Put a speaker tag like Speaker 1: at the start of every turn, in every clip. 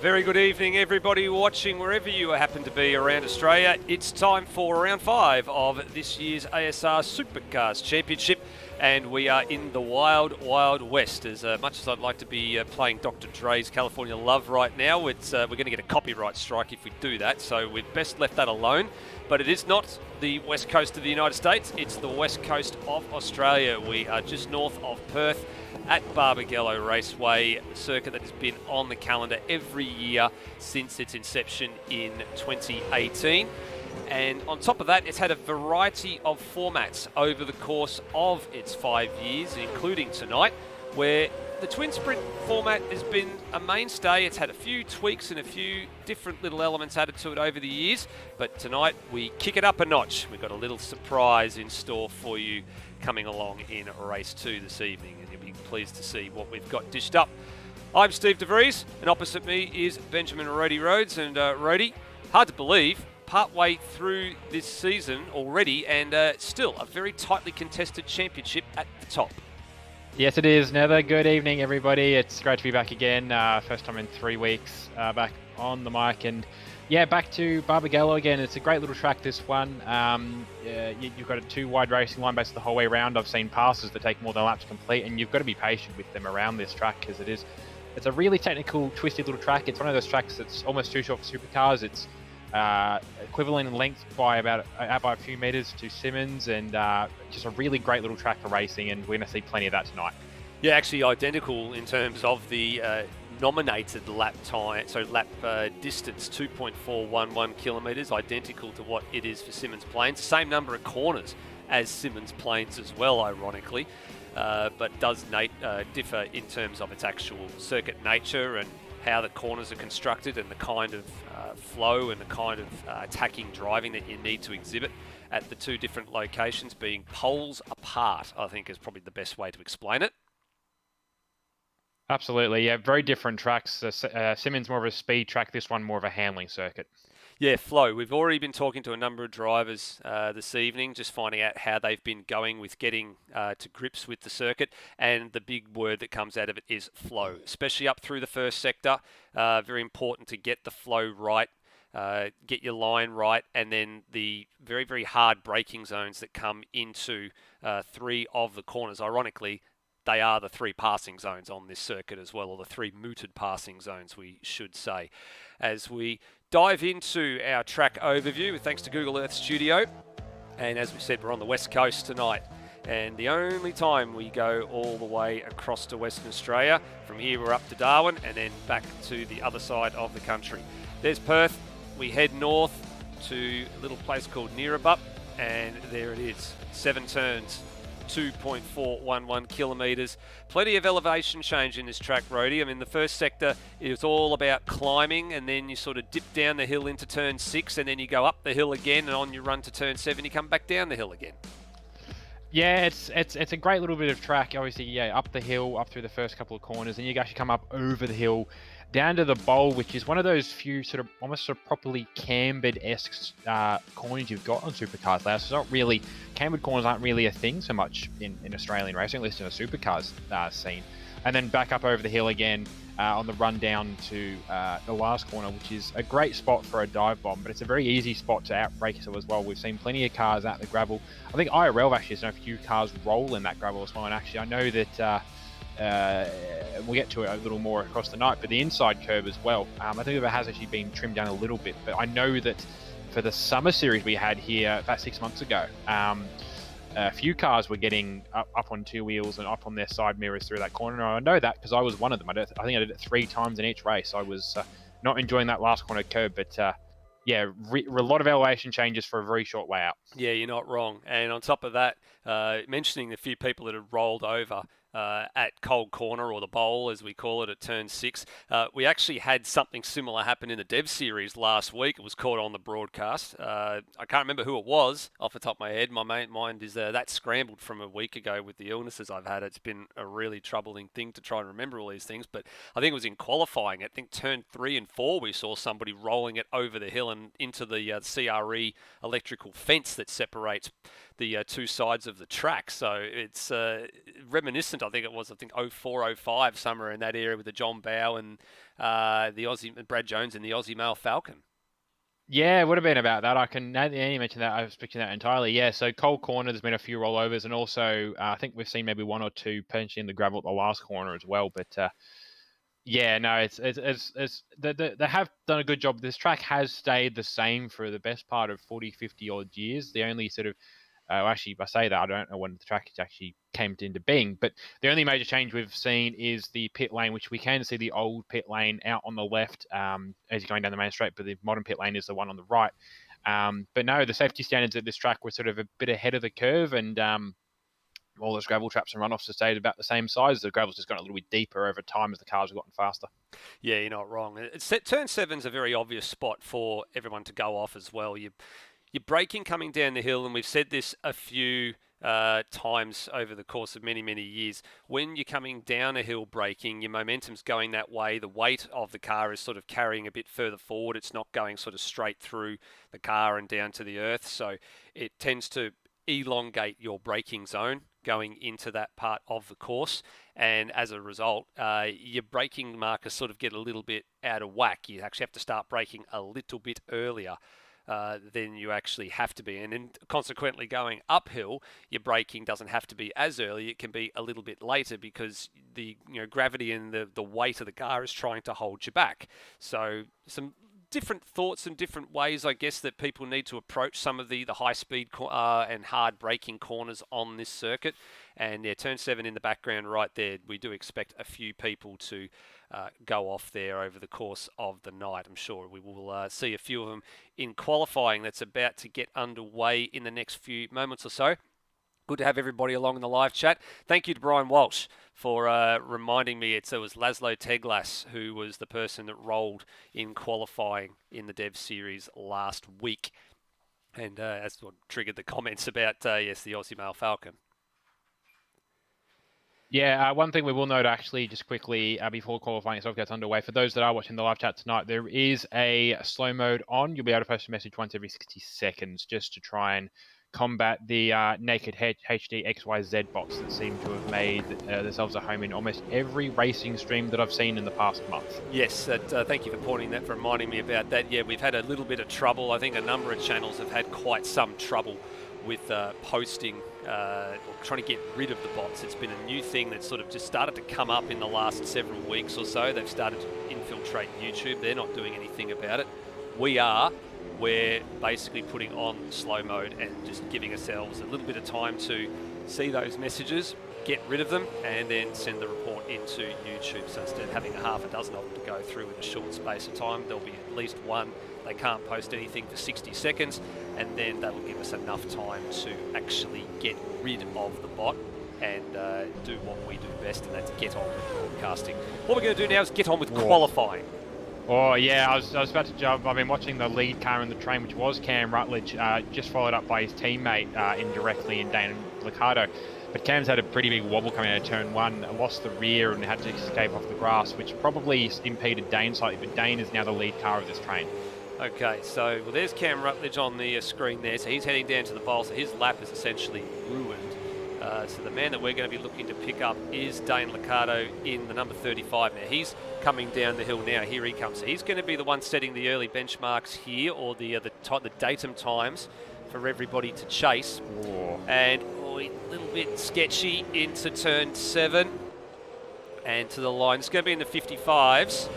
Speaker 1: Very good evening, everybody watching wherever you happen to be around Australia. It's time for round 5 of this year's ASR Supercars Championship, and we are in the wild, wild west. As much as I'd like to be playing Dr. Dre's California Love right now, we're going to get a copyright strike if we do that, so we'd best left that alone. But it is not the west coast of the United States, it's the west coast of Australia. We are just north of Perth at Barbagallo Raceway, a circuit that has been on the calendar every year since its inception in 2018. And on top of that, it's had a variety of formats over the course of its 5 years, including tonight, where the twin sprint format has been a mainstay. It's had a few tweaks and a few different little elements added to it over the years, but tonight we kick it up a notch. We've got a little surprise in store for you coming along in race 2 this evening, and you'll be pleased to see what we've got dished up. I'm Steve DeVries, and opposite me is Benjamin Rhodey Rhodes. And Rhodey, hard to believe, partway through this season already, and still a very tightly contested championship at the top.
Speaker 2: Yes, it is. Another good evening, everybody. It's great to be back again. First time in 3 weeks back on the mic. And yeah, back to Barbagallo again. It's a great little track, this one. You've got a 2-wide racing line basically the whole way around. I've seen passes that take more than a lap to complete, and you've got to be patient with them around this track because it's a really technical, twisty little track. It's one of those tracks that's almost too short for supercars. It's equivalent in length by out by a few meters to Simmons, and just a really great little track for racing, and we're going to see plenty of that tonight.
Speaker 1: Yeah, actually identical in terms of the nominated lap time, so lap distance, 2.411 kilometres, identical to what it is for Simmons Plains. Same number of corners as Simmons Plains as well, ironically, but does differ in terms of its actual circuit nature and how the corners are constructed and the kind of flow and the kind of attacking driving that you need to exhibit at the two different locations, being poles apart, I think is probably the best way to explain it.
Speaker 2: Absolutely, yeah, very different tracks. Simmons more of a speed track, this one more of a handling circuit.
Speaker 1: Yeah, flow. We've already been talking to a number of drivers this evening, just finding out how they've been going with getting to grips with the circuit. And the big word that comes out of it is flow, especially up through the first sector. Very important to get the flow right, get your line right, and then the very, very hard braking zones that come into 3 of the corners. Ironically, they are the 3 passing zones on this circuit as well, or the 3 mooted passing zones, we should say. As we dive into our track overview, thanks to Google Earth Studio. And as we said, we're on the west coast tonight. And the only time we go all the way across to Western Australia, from here we're up to Darwin and then back to the other side of the country. There's Perth. We head north to a little place called Neerabup, and there it is. 7 turns. 2.411 kilometres. Plenty of elevation change in this track, Rhodey. I mean, the first sector is all about climbing, and then you sort of dip down the hill into turn 6, and then you go up the hill again, and on your run to turn 7, you come back down the hill again.
Speaker 2: Yeah, it's a great little bit of track. Obviously, yeah, up the hill, up through the first couple of corners, and you actually come up over the hill, down to the bowl, which is one of those few sort of properly cambered-esque corners you've got on supercars now. So it's not really, cambered corners aren't really a thing so much in Australian racing, at least in a supercars scene. And then back up over the hill again on the run down to the last corner, which is a great spot for a dive bomb, but it's a very easy spot to outbrake yourself as well. We've seen plenty of cars out the gravel. I think IRL have actually seen a few cars roll in that gravel as well, and actually I know that we'll get to it a little more across the night, but the inside curb as well, I think it has actually been trimmed down a little bit, but I know that for the summer series we had here about 6 months ago, a few cars were getting up on 2 wheels and up on their side mirrors through that corner. And I know that because I was one of them. I think I did it 3 times in each race. I was not enjoying that last corner curb, but yeah, a lot of elevation changes for a very short way out.
Speaker 1: Yeah, you're not wrong. And on top of that, mentioning the few people that have rolled over at Cold Corner, or the Bowl as we call it, at turn 6. We actually had something similar happen in the Dev Series last week. It was caught on the broadcast. I can't remember who it was off the top of my head. My mind is that scrambled from a week ago with the illnesses I've had. It's been a really troubling thing to try and remember all these things, but I think it was in qualifying. I think turn 3 and 4 we saw somebody rolling it over the hill and into the CRE electrical fence that separates the two sides of the track. So it's reminiscent I think it was, 04, 05, somewhere in that area with the John Bow and the Aussie Brad Jones and the Aussie Male Falcon.
Speaker 2: Yeah, it would have been about that. Now that you mentioned that, I was picturing that entirely. Yeah, so cold corner, there's been a few rollovers, and also I think we've seen maybe one or two potentially in the gravel at the last corner as well. But yeah, no, they have done a good job. This track has stayed the same for the best part of 40, 50 odd years. The only sort of actually, if I say that, I don't know when the track actually came into being, but the only major change we've seen is the pit lane, which we can see the old pit lane out on the left as you're going down the main straight, but the modern pit lane is the one on the right. But no, the safety standards at this track were sort of a bit ahead of the curve, and all those gravel traps and runoffs have stayed about the same size. The gravel's just gotten a little bit deeper over time as the cars have gotten faster.
Speaker 1: Yeah, you're not wrong. Turn 7's a very obvious spot for everyone to go off as well. You're braking coming down the hill, and we've said this a few times over the course of many, many years. When you're coming down a hill braking, your momentum's going that way. The weight of the car is sort of carrying a bit further forward. It's not going sort of straight through the car and down to the earth. So it tends to elongate your braking zone going into that part of the course, and as a result your braking markers sort of get a little bit out of whack. You actually have to start braking a little bit earlier than you actually have to be, and then consequently going uphill, your braking doesn't have to be as early. It can be a little bit later because the gravity and the weight of the car is trying to hold you back. So some different thoughts and different ways, I guess, that people need to approach some of the high-speed and hard braking corners on this circuit. And yeah, turn 7 in the background right there. We do expect a few people to go off there over the course of the night. I'm sure we will see a few of them in qualifying that's about to get underway in the next few moments or so. Good to have everybody along in the live chat. Thank you to Brian Walsh for reminding me it was Laszlo Teglas who was the person that rolled in qualifying in the Dev Series last week. And that's what triggered the comments about, yes, the Aussie Male Falcon.
Speaker 2: Yeah, one thing we will note actually, just quickly, before qualifying itself gets underway, for those that are watching the live chat tonight, there is a slow mode on. You'll be able to post a message once every 60 seconds just to try and combat the naked HD XYZ bots that seem to have made themselves a home in almost every racing stream that I've seen in the past month.
Speaker 1: Yes, thank you for reminding me about that. Yeah, we've had a little bit of trouble. I think a number of channels have had quite some trouble with posting or trying to get rid of the bots. It's been a new thing that sort of just started to come up in the last several weeks or so. They've started to infiltrate YouTube. They're not doing anything about it. We are. We're basically putting on slow mode and just giving ourselves a little bit of time to see those messages, get rid of them, and then send the report into YouTube. So instead of having a half a dozen of them to go through in a short space of time, there'll be at least one. They can't post anything for 60 seconds, and then that will give us enough time to actually get rid of the bot and do what we do best, and that's get on with broadcasting. What we're going to do now is get on with qualifying.
Speaker 2: Oh, yeah, I was about to jump. I've been watching the lead car in the train, which was Cam Rutledge, just followed up by his teammate indirectly in Dane Liccardo. But Cam's had a pretty big wobble coming out of turn 1, lost the rear and had to escape off the grass, which probably impeded Dane slightly, but Dane is now the lead car of this train.
Speaker 1: Okay, so there's Cam Rutledge on the screen there. So he's heading down to the bowl, so his lap is essentially ruined. So the man that we're going to be looking to pick up is Dane Liccardo in the number 35. Now he's coming down the hill now. Here he comes. So he's going to be the one setting the early benchmarks here, or the datum times for everybody to chase.
Speaker 2: Oh.
Speaker 1: And a little bit sketchy into turn 7 and to the line. It's going to be in the 55s.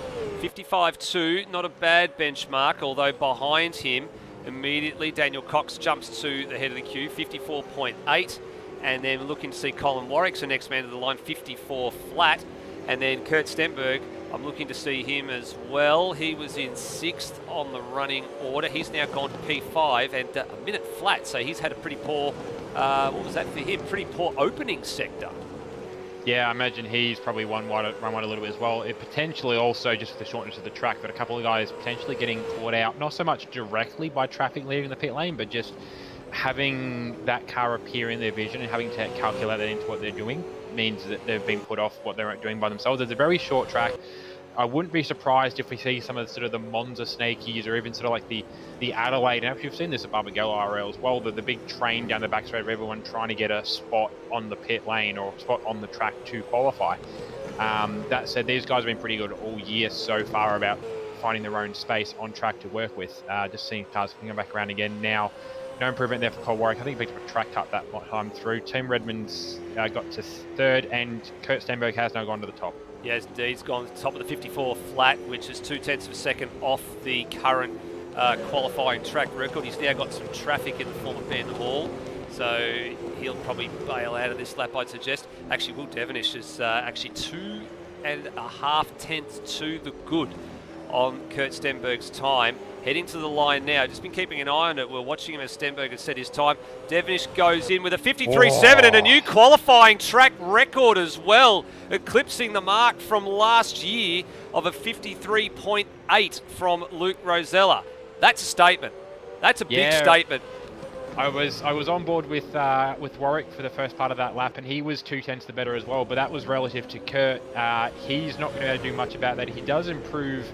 Speaker 1: 55.2, not a bad benchmark, although behind him immediately Daniel Cox jumps to the head of the queue, 54.8. And then looking to see Colin Warwick's the next man to the line, 54 flat. And then Kurt Stenberg, I'm looking to see him as well. He was in 6th on the running order. He's now gone to P5 and a minute flat. So he's had a pretty poor, what was that for him? Pretty poor opening sector.
Speaker 2: Yeah, I imagine he's probably run wide a little bit as well. It potentially also, just with the shortness of the track, but a couple of guys potentially getting caught out, not so much directly by traffic leaving the pit lane, but just having that car appear in their vision and having to calculate that into what they're doing means that they've been put off what they're doing by themselves. It's a very short track. I wouldn't be surprised if we see some of the sort of the Monza snakies, or even sort of like the Adelaide. And actually, we've seen this at Barbagallo RL as well. The big train down the back straight of everyone trying to get a spot on the pit lane or spot on the track to qualify. That said, these guys have been pretty good all year so far about finding their own space on track to work with. Just seeing cars coming back around again now. No improvement there for Cole Warwick. I think he picked up a track cut that time through. Team Redmond's got to third, and Kurt Stenberg has now gone to the top.
Speaker 1: Yes, indeed. He's gone to the top of the 54 flat, which is 0.2 of a second off the current qualifying track record. He's now got some traffic in the form of Ben Hall, so he'll probably bail out of this lap, I'd suggest. Actually, Will Devonish is actually 2.5 tenths to the good on Kurt Stenberg's time. Heading to the line now. Just been keeping an eye on it. We're watching him as Stenberg has set his time. Devonish goes in with a 53.7 and a new qualifying track record as well, eclipsing the mark from last year of a 53.8 from Luke Rosella. That's a statement. That's a big statement.
Speaker 2: I was on board with Warwick for the first part of that lap, and he was 2 tenths the better as well, but that was relative to Kurt. He's not going to be able to do much about that. He does improve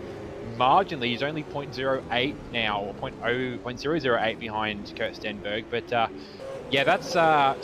Speaker 2: marginally. He's only 0.08 now, or 0.008 behind Kurt Stenberg. But yeah, that's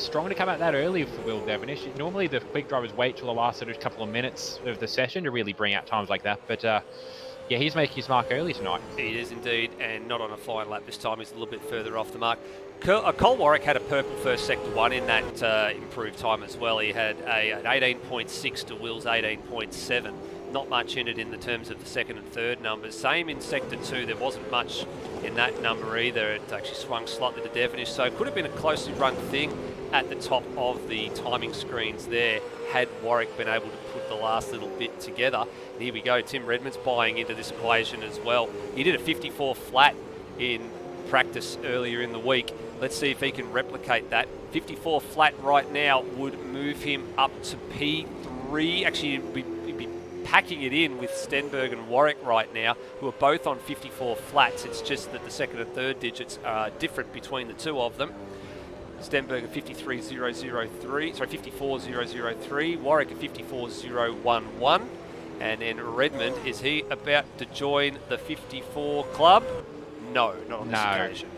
Speaker 2: strong to come out that early for Will Devonish. Normally the quick drivers wait till the last sort of couple of minutes of the session to really bring out times like that. But yeah, he's making his mark early tonight.
Speaker 1: He is indeed, and not on a flying lap this time. He's a little bit further off the mark. Cole Warwick had a purple first sector 1 in that improved time as well. He had an 18.6 to Will's 18.7. Not much in it in the terms of the second and third numbers. Same in Sector 2, there wasn't much in that number either. It actually swung slightly to Devonish, so it could have been a closely run thing at the top of the timing screens there, had Warwick been able to put the last little bit together. And here we go, Tim Redmond's buying into this equation as well. He did a 54 flat in practice earlier in the week. Let's see if he can replicate that. 54 flat right now would move him up to P3. Actually, he'd be packing it in with Stenberg and Warwick right now, who are both on 54 flats. It's just that the second and third digits are different between the two of them. Stenberg at 54.003, Warwick at 54.011, and then Redmond, is he about to join the 54 club? No, not on this occasion.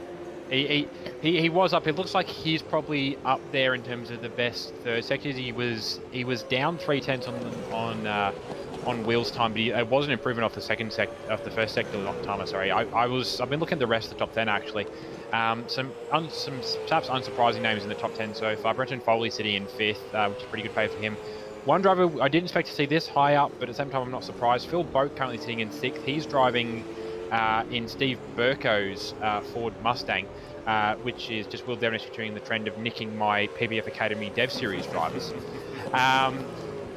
Speaker 2: He was up. It looks like he's probably up there in terms of the best third sectors. He was down 3 tenths on Will's time, but it was an improvement off the first sector time. Sorry, I've been looking at the rest of the top 10 actually. Some perhaps unsurprising names in the top 10 so far. Brenton Foley sitting in 5th, which is pretty good pay for him. One driver I didn't expect to see this high up, but at the same time I'm not surprised. Phil Boak currently sitting in 6th. He's driving in Steve Burko's Ford Mustang, which is just Will Devonish continuing the trend of nicking my PBF Academy Dev Series drivers.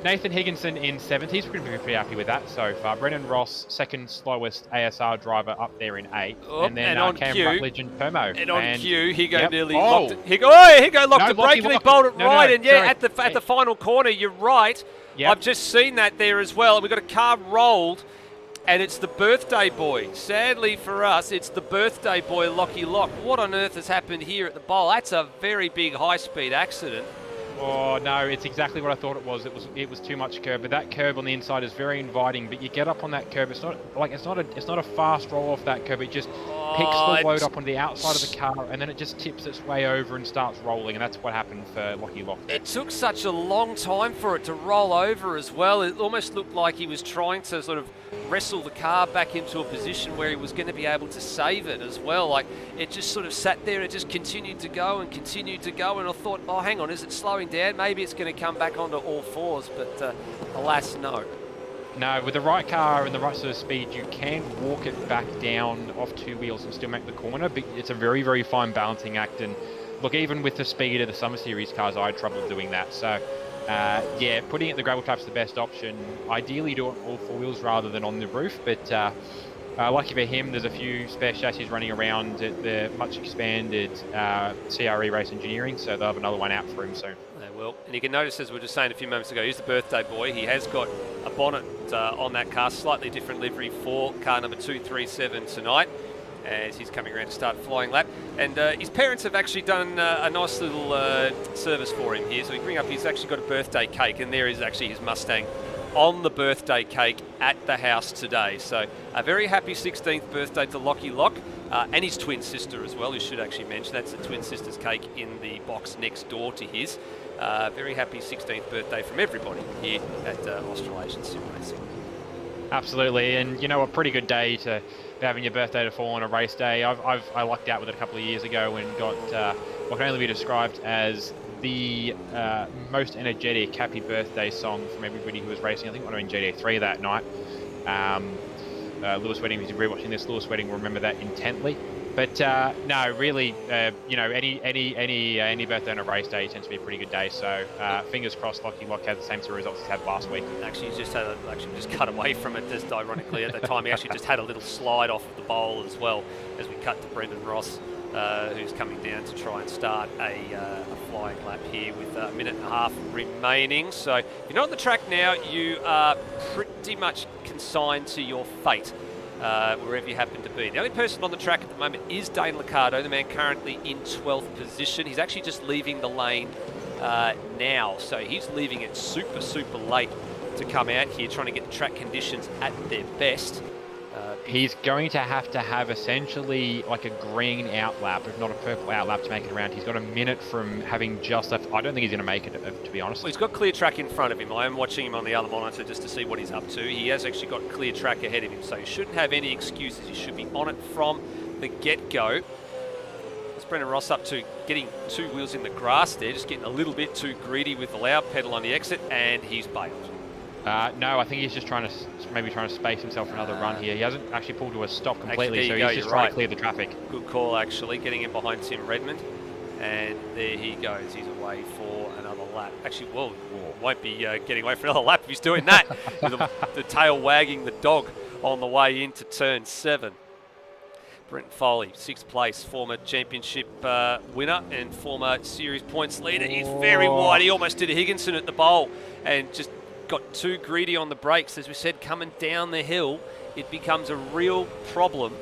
Speaker 2: Nathan Higginson in 7th. He's pretty happy with that so far. Brennan Ross, second slowest ASR driver, up there in 8th.
Speaker 1: Oh,
Speaker 2: and then
Speaker 1: on
Speaker 2: Cam
Speaker 1: Q,
Speaker 2: Rutledge and Permo.
Speaker 1: And on Q, Higo nearly
Speaker 2: locked
Speaker 1: it. Higo locked the brake and he bolted right.
Speaker 2: No,
Speaker 1: and yeah, at the final corner, you're right.
Speaker 2: Yep.
Speaker 1: I've just seen that there as well. And we've got a car rolled, and it's the birthday boy. Sadly for us, it's the birthday boy, Lockie Lock. What on earth has happened here at the bowl? That's a very big high-speed accident.
Speaker 2: Oh no, it's exactly what I thought it was. It was too much curb, but that curb on the inside is very inviting. But you get up on that curb, it's not a fast roll off that curb. It just picks the load up on the outside of the car, and then it just tips its way over and starts rolling. And that's what happened for Lockie Lock.
Speaker 1: It took such a long time for it to roll over as well. It almost looked like he was trying to sort of wrestle the car back into a position where he was going to be able to save it as well. Like, it just sort of sat there, it just continued to go, and I thought, oh, hang on, is it slowing down? Maybe it's going to come back onto all fours, but alas, no.
Speaker 2: No, with the right car and the right sort of speed, you can walk it back down off 2 wheels and still make the corner, but it's a very, very fine balancing act. And look, even with the speed of the Summer Series cars, I had trouble doing that. So, yeah, putting it in the gravel trap's the best option. Ideally, do it on all 4 wheels rather than on the roof, but lucky for him, there's a few spare chassis running around at the much expanded CRE Race Engineering, so they'll have another one out for him soon.
Speaker 1: They will. And you can notice, as we were just saying a few moments ago, he's the birthday boy. He has got a bonnet on that car, slightly different livery for car number 237 tonight, as he's coming around to start flying lap. And his parents have actually done a nice little service for him here. So we bring up, he's actually got a birthday cake, and there is actually his Mustang on the birthday cake at the house today. So a very happy 16th birthday to Lockie Lock and his twin sister as well, who should actually mention. That's the twin sister's cake in the box next door to his. Very happy 16th birthday from everybody here at Australasian Sim Racing.
Speaker 2: Absolutely, and you know, a pretty good day to be having your birthday to fall on a race day. I lucked out with it a couple of years ago and got what can only be described as the most energetic happy birthday song from everybody who was racing. I think I went in GT3 that night. Lewis Wedding, if you're rewatching this, Lewis Wedding will remember that intently. But no, really, you know, any birthday on a race day tends to be a pretty good day. So fingers crossed, Lockie Lock had the same sort of results he had last week.
Speaker 1: Actually, he just cut away from it. Just ironically, at the time, he actually just had a little slide off of the bowl as well as we cut to Brendan Ross, who's coming down to try and start a flying lap here with a minute and a half remaining. So if you're not on the track now, you are pretty much consigned to your fate. Wherever you happen to be. The only person on the track at the moment is Dane Liccardo, the man currently in 12th position. He's actually just leaving the lane now, so he's leaving it super late to come out here, trying to get the track conditions at their best.
Speaker 2: He's going to have essentially like a green outlap, if not a purple outlap, to make it around. He's got a minute from having just left. I don't think he's going to make it, to be honest.
Speaker 1: Well, he's got clear track in front of him. I am watching him on the other monitor just to see what he's up to. He has actually got clear track ahead of him, so he shouldn't have any excuses. He should be on it from the get-go. What's Brendan Ross up to? Getting two wheels in the grass there, just getting a little bit too greedy with the loud pedal on the exit, and he's bailed.
Speaker 2: No, I think he's just trying to space himself for another run here. He hasn't actually pulled to a stop completely, so he's just trying to clear the traffic.
Speaker 1: Good call, actually, getting in behind Tim Redmond. And there he goes. He's away for another lap. Actually, well, won't be getting away for another lap if he's doing that. With the tail wagging the dog on the way into turn 7. Brent Foley, 6th place, former championship winner and former series points leader. He's very wide. He almost did a Higginson at the bowl and just got too greedy on the brakes. As we said, coming down the hill, it becomes a real problem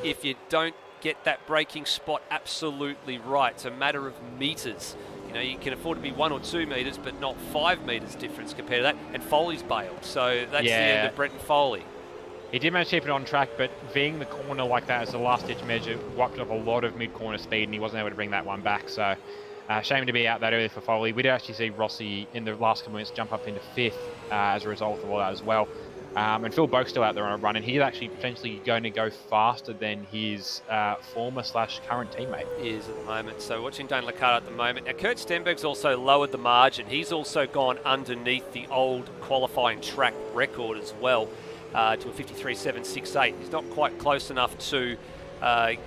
Speaker 1: if you don't get that braking spot absolutely right. It's a matter of meters. You know, you can afford to be 1 or 2 meters, but not 5 meters difference compared to that. And Foley's bailed, so that's the end of Brenton Foley.
Speaker 2: He did manage to keep it on track, but being the corner like that as a last-ditch measure wiped off a lot of mid-corner speed, and he wasn't able to bring that one back. So shame to be out that early for Foley. We did actually see Rossi in the last couple minutes jump up into 5th as a result of all that as well. And Phil Boke's still out there on a run, and he's actually potentially going to go faster than his former/current teammate.
Speaker 1: He is at the moment. So watching Dane Liccardo at the moment. Now, Kurt Stenberg's also lowered the margin. He's also gone underneath the old qualifying track record as well to a 53.768. He's not quite close enough to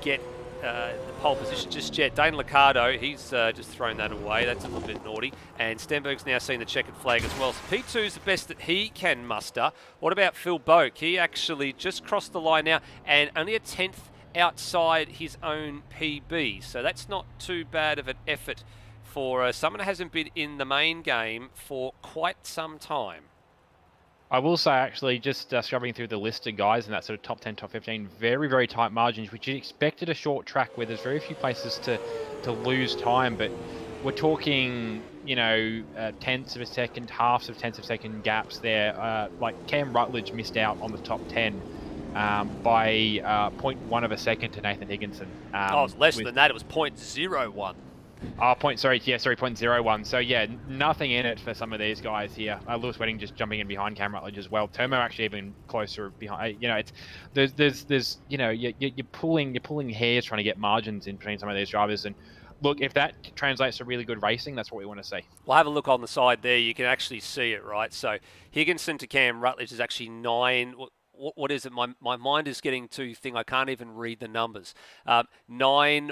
Speaker 1: get the pole position just yet. Dane Liccardo, he's just thrown that away. That's a little bit naughty. And Stenberg's now seen the checkered flag as well. So P2 is the best that he can muster. What about Phil Boke? He actually just crossed the line now and only a 10th outside his own PB. So that's not too bad of an effort for someone who hasn't been in the main game for quite some time.
Speaker 2: I will say, actually, just scrubbing through the list of guys in that sort of top 10, top 15, very, very tight margins, which you expected a short track where there's very few places to lose time. But we're talking, you know, tenths of a second, halves of tenths of a second gaps there. Like Cam Rutledge missed out on the top 10 by 0.1 of a second to Nathan Higginson.
Speaker 1: It was less than that. It was 0.01.
Speaker 2: Oh, 0.01. So yeah, nothing in it for some of these guys here. Lewis Wedding just jumping in behind Cam Rutledge as well. Termo actually even closer behind. You know, it's there's you know, you're pulling hairs trying to get margins in between some of these drivers. And look, if that translates to really good racing, that's what we want to see.
Speaker 1: We'll have a look on the side there. You can actually see it, right? So Higginson to Cam Rutledge is actually 9. What is it? My mind is getting to thing. I can't even read the numbers. 9.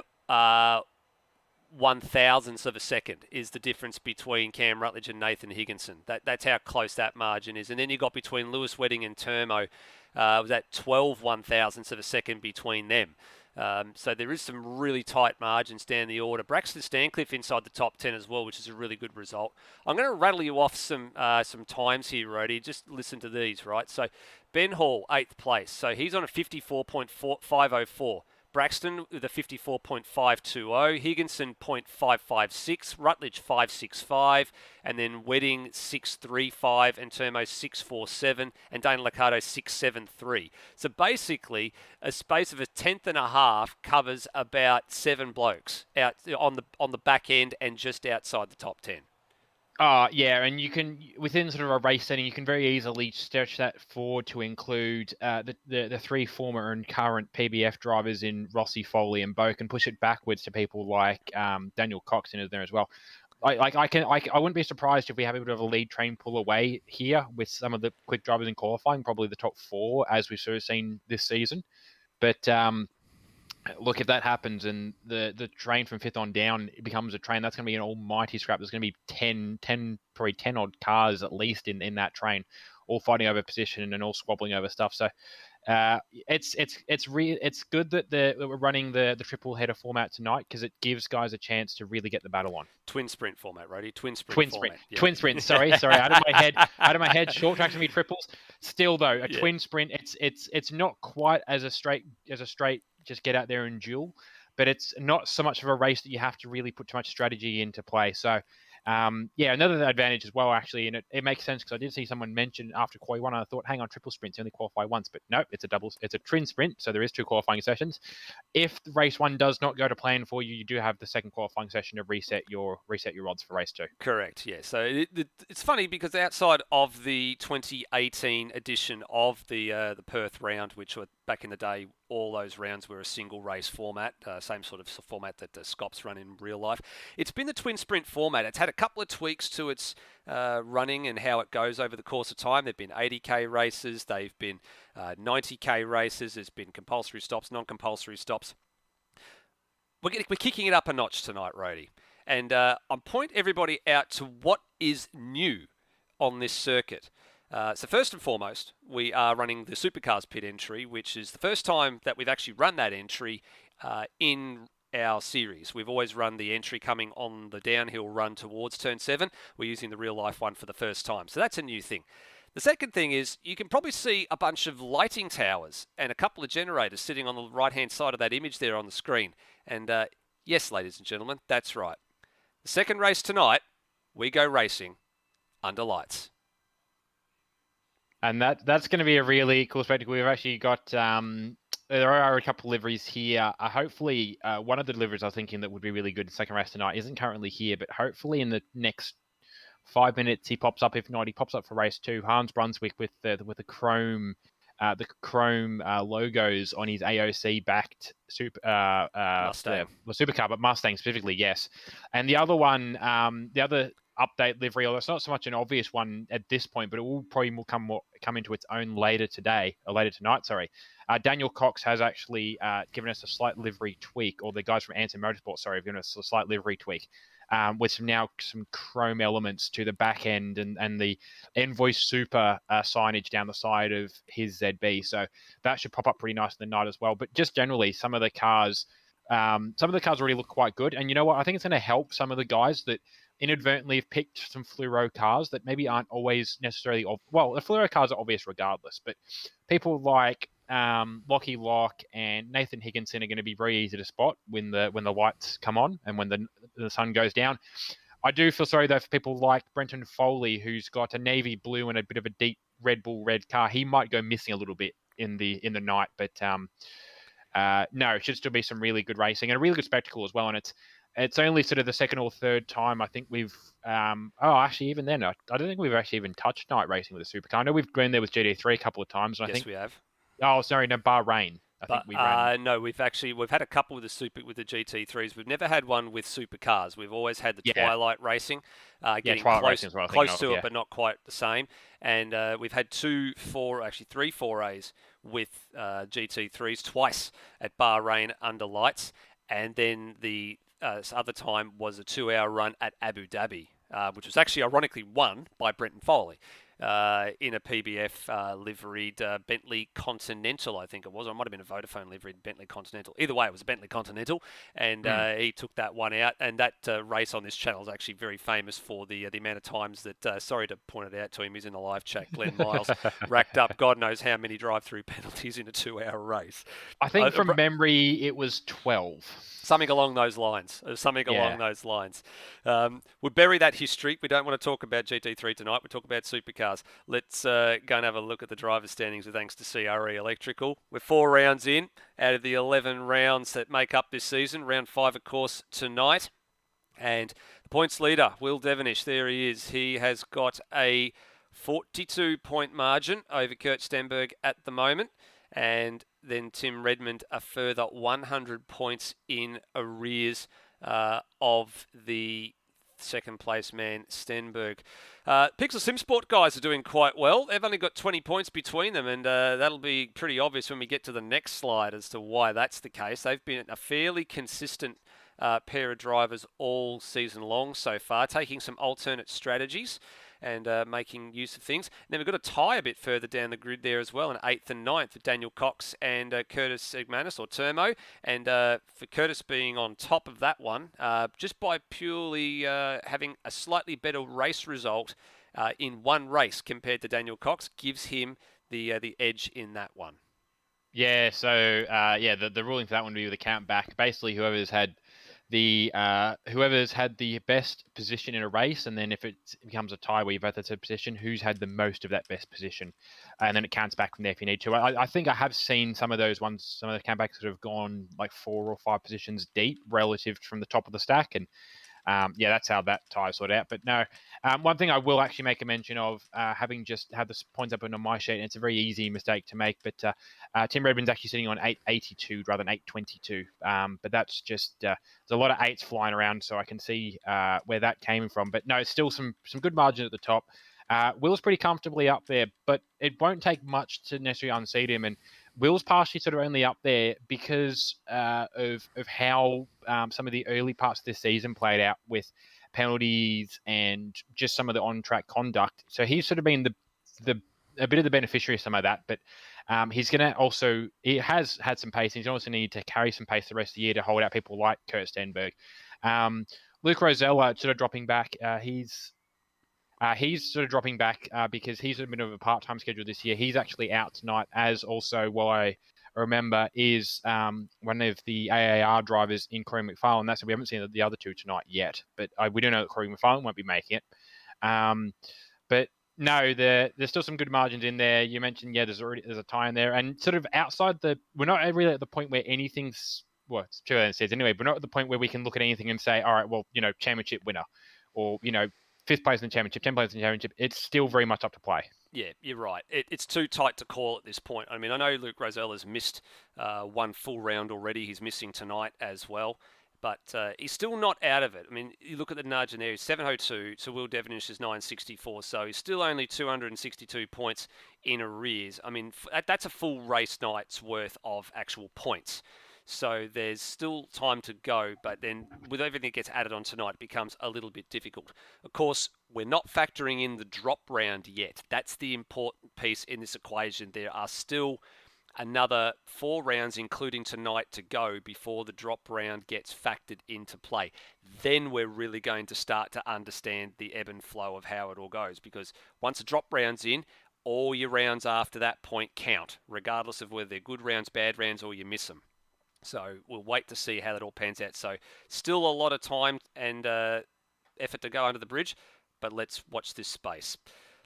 Speaker 1: 1/1000th of a second is the difference between Cam Rutledge and Nathan Higginson. That's how close that margin is. And then you got between Lewis Wedding and Termo, was that 12 1/1000ths of a second between them. So there is some really tight margins down the order. Braxton Stancliffe inside the top 10 as well, which is a really good result. I'm going to rattle you off some times here, Rody. Just listen to these, right? So Ben Hall, 8th place. So he's on a 54.504. Braxton with a 54.520, Higginson 0.556, Rutledge 565, and then Wedding 635, and Termo 647, and Dana Liccardo 673. So basically, a space of a tenth and a half covers about 7 blokes out on the back end and just outside the top 10.
Speaker 2: Yeah, and you can, within sort of a race setting, you can very easily stretch that forward to include the 3 former and current PBF drivers in Rossi, Foley, and Boak, and push it backwards to people like Daniel Cox in there as well. I wouldn't be surprised if we have a bit of a lead train pull away here with some of the quick drivers in qualifying, probably the top 4, as we've sort of seen this season. But look, if that happens and the train from 5th on down becomes a train, that's going to be an almighty scrap. There's going to be probably 10 odd cars at least in that train, all fighting over position and all squabbling over stuff. So it's good that we're running the triple header format tonight, because it gives guys a chance to really get the battle on.
Speaker 1: Twin sprint format, Roddy. Twin sprint format. Yeah.
Speaker 2: Twin sprint. Sorry, out of my head. Short tracks to be triples. Still though, twin sprint. It's not quite as a straight just get out there and duel, but it's not so much of a race that you have to really put too much strategy into play. So another advantage as well, actually, and it makes sense, because I did see someone mention after quali 1, and I thought, hang on, triple sprints, you only qualify once, but no, it's a twin sprint, so there is 2 qualifying sessions. If race 1 does not go to plan for you, you do have the second qualifying session to reset your odds for race 2.
Speaker 1: Correct, yeah. So it's funny, because outside of the 2018 edition of the Perth round, which were back in the day, all those rounds were a single race format, same sort of format that the Scops run in real life. It's been the twin sprint format. It's had a couple of tweaks to its running and how it goes over the course of time. There've been 80k races, they've been 90k races, there's been compulsory stops, non-compulsory stops. We're kicking it up a notch tonight, Rody. And I'll point everybody out to what is new on this circuit. So first and foremost, we are running the Supercars pit entry, which is the first time that we've actually run that entry in our series. We've always run the entry coming on the downhill run towards turn 7. We're using the real life one for the first time. So that's a new thing. The second thing is, you can probably see a bunch of lighting towers and a couple of generators sitting on the right-hand side of that image there on the screen. And yes, ladies and gentlemen, that's right. The second race tonight, we go racing under lights.
Speaker 2: And that's going to be a really cool spectacle. We've actually got, there are a couple of liveries here. Hopefully, one of the liveries I was thinking that would be really good in second race tonight isn't currently here, but hopefully in the next 5 minutes he pops up. If not, he pops up for race 2. Hans Brunswick with the chrome logos on his AOC backed
Speaker 1: Mustang.
Speaker 2: Supercar, but Mustang specifically, yes. And the other one, the other update livery, although it's not so much an obvious one at this point, but it will probably come into its own later tonight. Daniel Cox has actually given us a slight livery tweak, or the guys from Anson Motorsport, have given us a slight livery tweak, with some chrome elements to the back end and the Envoy Super signage down the side of his ZB. So that should pop up pretty nice in the night as well. But just generally, some of the cars already look quite good. And you know what? I think it's going to help some of the guys that inadvertently have picked some fluoro cars that maybe aren't always necessarily the fluoro cars are obvious regardless, but people like Lockie Locke and Nathan Higginson are going to be very easy to spot when the lights come on and when the sun goes down. I do feel sorry though for people like Brenton Foley, who's got a navy blue and a bit of a deep Red Bull red car. He might go missing a little bit in the night, but no, it should still be some really good racing and a really good spectacle as well. And it's only sort of the second or third time I think we've actually even then I don't think we've actually even touched night racing with a supercar. I know we've gone there with GT3 a couple of times. And
Speaker 1: yes, we have.
Speaker 2: Oh, sorry, no, Bahrain. I think we ran.
Speaker 1: No, we've had a couple with the GT3s. We've never had one with supercars. We've always had the Twilight racing, getting
Speaker 2: Twilight
Speaker 1: close,
Speaker 2: racing is what I was
Speaker 1: close
Speaker 2: thinking
Speaker 1: to
Speaker 2: of,
Speaker 1: it, but not quite the same. And we've had 3 4As with GT3s twice at Bahrain under lights, and then the other time was a 2-hour run at Abu Dhabi, which was actually ironically won by Brenton Foley. in a PBF liveried Bentley Continental, I think it was. Or it might have been a Vodafone liveried Bentley Continental. Either way, it was a Bentley Continental, and he took that one out. And that race on this channel is actually very famous for the amount of times that, sorry to point it out to him, he's in the live chat, Glenn Miles, racked up God knows how many drive-through penalties in a 2-hour race.
Speaker 2: I think from memory it was 12.
Speaker 1: Something along those lines. We'll bury that history. We don't want to talk about GT3 tonight. We'll talk about supercars. Let's go and have a look at the driver's standings thanks to CRE Electrical. We're 4 rounds in out of the 11 rounds that make up this season. Round 5, of course, tonight. And the points leader, Will Devonish, there he is. He has got a 42-point margin over Kurt Stenberg at the moment. And then Tim Redmond a further 100 points in arrears of the second place man Stenberg. Pixel SimSport guys are doing quite well. They've only got 20 points between them, and that'll be pretty obvious when we get to the next slide as to why that's the case. They've been a fairly consistent pair of drivers all season long so far, taking some alternate strategies and making use of things. And then we've got a tie a bit further down the grid there as well, in 8th and 9th for Daniel Cox and Curtis Egmanis, or Termo. And for Curtis being on top of that one, just by purely having a slightly better race result in one race compared to Daniel Cox, gives him the edge in that one.
Speaker 2: Yeah, so the ruling for that one would be with the count back. Basically, whoever's had the best position in a race, and then if it becomes a tie where you both had the position, who's had the most of that best position, and then it counts back from there if you need to. I think I have seen some of those ones, some of the countbacks that have gone like 4 or 5 positions deep relative from the top of the stack, and that's how that tie is sorted out. But no, one thing I will actually make a mention of, having just had the points up on my sheet, and it's a very easy mistake to make, but Tim Redmond's actually sitting on 882 rather than 822. But that's just, there's a lot of 8s flying around, so I can see where that came from. But no, it's still some good margin at the top. Will's pretty comfortably up there, but it won't take much to necessarily unseat him. And Will's partially sort of only up there because of how some of the early parts of this season played out with penalties and just some of the on-track conduct. So he's sort of been a bit of the beneficiary of some of that, but he's going to also, he has had some pace, and he's also need to carry some pace the rest of the year to hold out people like Kurt Stenberg. Luke Rosella sort of dropping back. He's sort of dropping back because he's a bit of a part-time schedule this year. He's actually out tonight, as also, what I remember, is one of the AAR drivers in Corey McFarlane. That's, we haven't seen the other two tonight yet, but we do know that Corey McFarlane won't be making it. But no, there's still some good margins in there. You mentioned, there's a tie in there, and sort of outside we're not really at the point where anything's, well, it's true as it says anyway, but not at the point where we can look at anything and say, all right, well, championship winner, or 5th place in the championship, 10th place in the championship. It's still very much up to play.
Speaker 1: Yeah, you're right. It's too tight to call at this point. I mean, I know Luke Rosella's missed one full round already. He's missing tonight as well. But he's still not out of it. I mean, you look at the margin there, he's 702, so Will Devonish is 964, so he's still only 262 points in arrears. I mean, that's a full race night's worth of actual points. So there's still time to go, but then with everything that gets added on tonight, it becomes a little bit difficult. Of course, we're not factoring in the drop round yet. That's the important piece in this equation. There are still another 4 rounds, including tonight, to go before the drop round gets factored into play. Then we're really going to start to understand the ebb and flow of how it all goes, because once a drop round's in, all your rounds after that point count, regardless of whether they're good rounds, bad rounds, or you miss them. So we'll wait to see how that all pans out. So still a lot of time and effort to go under the bridge, but let's watch this space.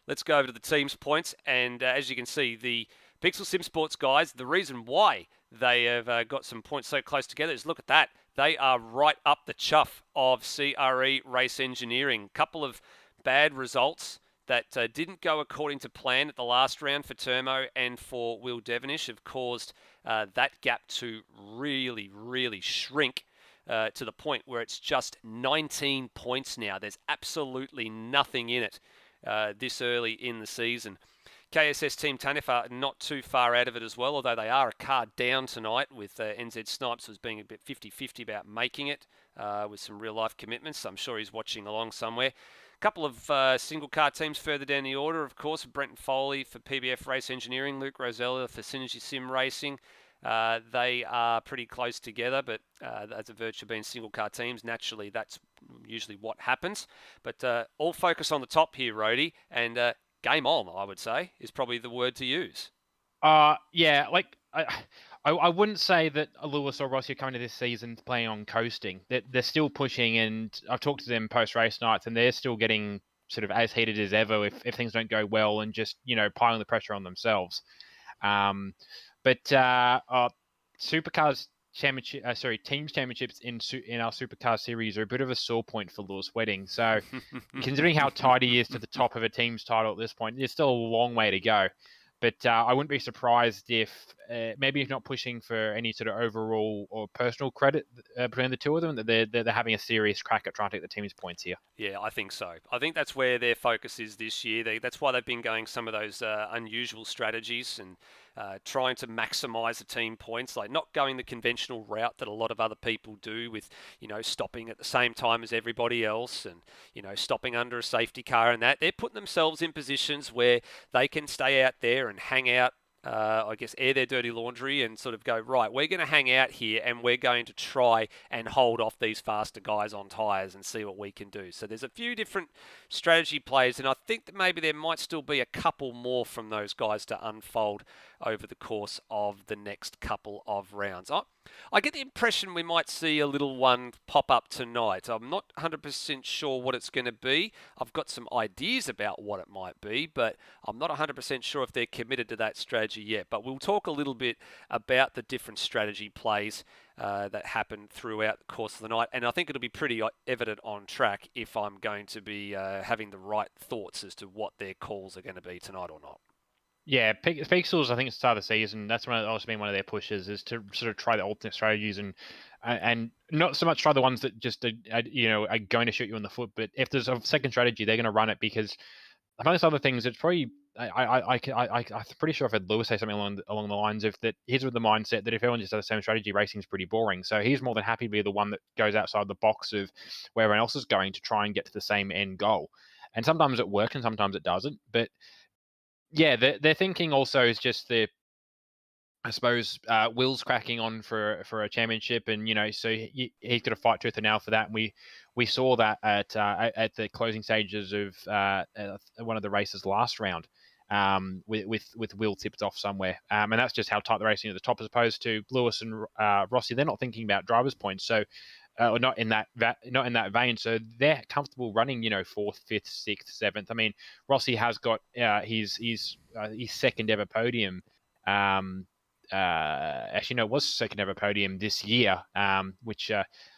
Speaker 1: Let's go over to the team's points, and as you can see, the Pixel Sim Sports guys, the reason why they have got some points so close together is, look at that. They are right up the chuff of CRE Race Engineering. Couple of bad results that didn't go according to plan at the last round for Termo and for Will Devonish have caused that gap to really, really shrink to the point where it's just 19 points now. There's absolutely nothing in it this early in the season. KSS Team Tanifa not too far out of it as well, although they are a car down tonight, with NZ Snipes was being a bit 50-50 about making it with some real-life commitments. So I'm sure he's watching along somewhere. couple of single car teams further down the order, of course, Brenton Foley for PBF Race Engineering, Luke Rosella for Synergy Sim Racing. They are pretty close together, but as a virtue of being single car teams, naturally that's usually what happens. But all focus on the top here, Rhodey, and game on, I would say, is probably the word to use.
Speaker 2: Yeah, like I wouldn't say that Lewis or Rossi are coming to this season playing on coasting. They're still pushing, and I've talked to them post race nights, and they're still getting sort of as heated as ever if things don't go well, and just piling the pressure on themselves. But Supercars championship, teams championships in our Supercar series are a bit of a sore point for Lewis Wedding. So considering how tight he is to the top of a team's title at this point, there's still a long way to go. But I wouldn't be surprised if maybe if not pushing for any sort of overall or personal credit between the two of them, that they're having a serious crack at trying to take the team's points here.
Speaker 1: Yeah, I think so. I think that's where their focus is this year. That's why they've been going some of those unusual strategies and trying to maximise the team points, like not going the conventional route that a lot of other people do with, stopping at the same time as everybody else and, stopping under a safety car and that. They're putting themselves in positions where they can stay out there and hang out, air their dirty laundry and sort of go, right, we're going to hang out here and we're going to try and hold off these faster guys on tyres and see what we can do. So there's a few different strategy plays, and I think that maybe there might still be a couple more from those guys to unfold over the course of the next couple of rounds. I get the impression we might see a little one pop up tonight. I'm not 100% sure what it's going to be. I've got some ideas about what it might be, but I'm not 100% sure if they're committed to that strategy yet. But we'll talk a little bit about the different strategy plays that happen throughout the course of the night. And I think it'll be pretty evident on track if I'm going to be having the right thoughts as to what their calls are going to be tonight or not.
Speaker 2: Yeah, Pixels, I think at the start of the season, that's also been one of their pushes, is to sort of try the alternate strategies and not so much try the ones that just are going to shoot you in the foot, but if there's a second strategy, they're going to run it, because amongst other things, it's probably I'm pretty sure I've heard Lewis say something along the lines of that he's with the mindset that if everyone just has the same strategy, racing's pretty boring. So he's more than happy to be the one that goes outside the box of where everyone else is going to try and get to the same end goal. And sometimes it works and sometimes it doesn't, but yeah, their thinking also is just I suppose Will's cracking on for a championship, and so he's got to fight tooth and nail for that. And we saw that at the closing stages of one of the races last round, with Will tipped off somewhere, and that's just how tight the racing at the top, as opposed to Lewis and Rossi. They're not thinking about drivers' points, so. Or not in that vein. So they're comfortable running, fourth, fifth, sixth, seventh. I mean, Rossi has got his second ever podium. Actually, no, it was second ever podium this year. Which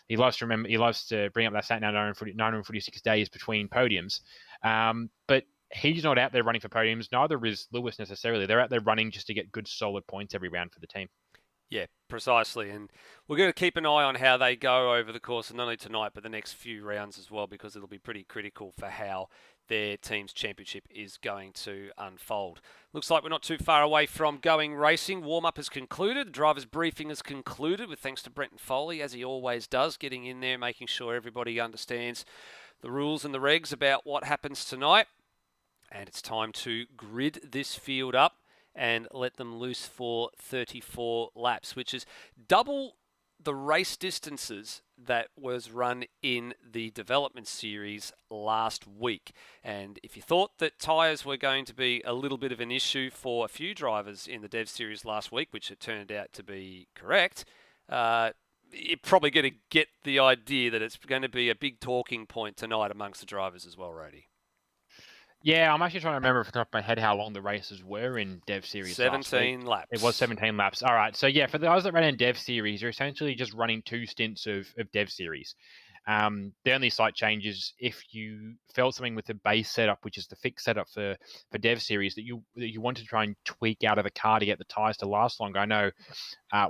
Speaker 2: he loves to remember. He loves to bring up that stat now. 946 days between podiums. But he's not out there running for podiums. Neither is Lewis necessarily. They're out there running just to get good, solid points every round for the team.
Speaker 1: Yeah, precisely. And we're going to keep an eye on how they go over the course of not only tonight, but the next few rounds as well, because it'll be pretty critical for how their team's championship is going to unfold. Looks like we're not too far away from going racing. Warm-up has concluded. The driver's briefing has concluded, with thanks to Brenton Foley, as he always does, getting in there, making sure everybody understands the rules and the regs about what happens tonight. And it's time to grid this field up and let them loose for 34 laps, which is double the race distances that was run in the development series last week. And if you thought that tyres were going to be a little bit of an issue for a few drivers in the dev series last week, which it turned out to be correct, you're probably going to get the idea that it's going to be a big talking point tonight amongst the drivers as well, Rhodey.
Speaker 2: Yeah, I'm actually trying to remember off the top of my head how long the races were in Dev Series.
Speaker 1: 17 laps.
Speaker 2: It was 17 laps. All right. So yeah, for the guys that ran in Dev Series, you're essentially just running two stints of Dev Series. The only slight change is if you felt something with the base setup, which is the fixed setup for Dev Series, that you want to try and tweak out of the car to get the tyres to last longer. I know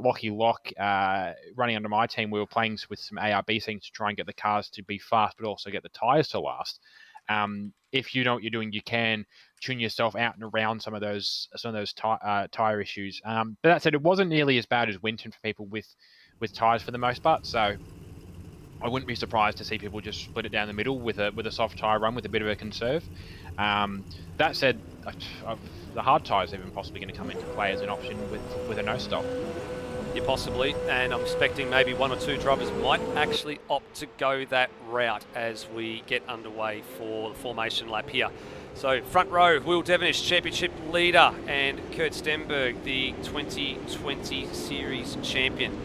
Speaker 2: Lockie Lock, running under my team, we were playing with some ARB settings to try and get the cars to be fast, but also get the tyres to last. If you know what you're doing, you can tune yourself out and around some of those tire issues. But that said, it wasn't nearly as bad as Winton for people with tires for the most part. So I wouldn't be surprised to see people just split it down the middle with a soft tyre run with a bit of a conserve. That said, the hard tyre is even possibly going to come into play as an option with a no stop.
Speaker 1: Yeah, possibly, and I'm expecting maybe one or two drivers might actually opt to go that route as we get underway for the formation lap here. So front row, Will Devonish, championship leader, and Kurt Stenberg, the 2020 series champion.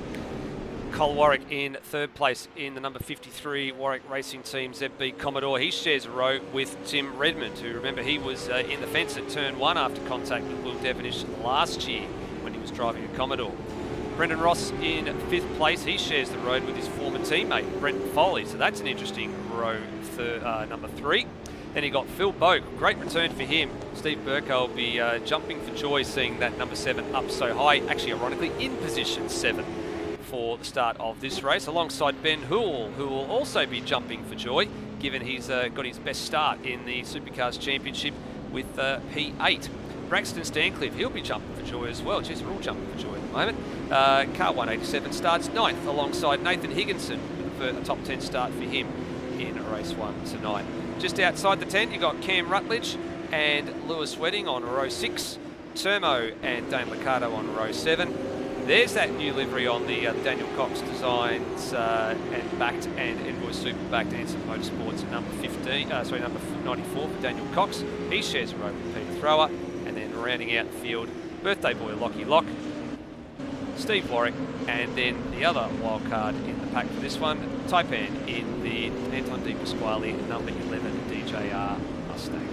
Speaker 1: Cole Warwick in third place in the number 53 Warwick Racing Team ZB Commodore. He shares a row with Tim Redmond, who, remember, he was in the fence at turn 1 after contact with Will Devonish last year when he was driving a Commodore. Brendan Ross in 5th place. He shares the road with his former teammate, Brenton Foley. So that's an interesting row, number 3. Then he got Phil Boak. Great return for him. Steve Burko will be jumping for joy seeing that number 7 up so high. Actually, ironically, in position 7 for the start of this race, alongside Ben Hoole, who will also be jumping for joy, given he's got his best start in the Supercars Championship with P8. Braxton Stancliffe, he'll be jumping for joy as well. Jeez, we're all jumping for joy at the moment. Car 187 starts 9th alongside Nathan Higginson for a top 10 start for him in race 1 tonight. Just outside the tent, you've got Cam Rutledge and Lewis Wedding on row 6, Termo and Dane Liccardo on row 7. There's that new livery on the Daniel Cox Designs and backed and Envoy Super backed Anson Motorsports at number 94 for Daniel Cox. He shares a row with Peter Thrower, and then rounding out the field, birthday boy Lockie Lock, Steve Warwick, and then the other wild card in the pack for this one, Taipan in the Anton De Pasquale number 11 DJR Mustang.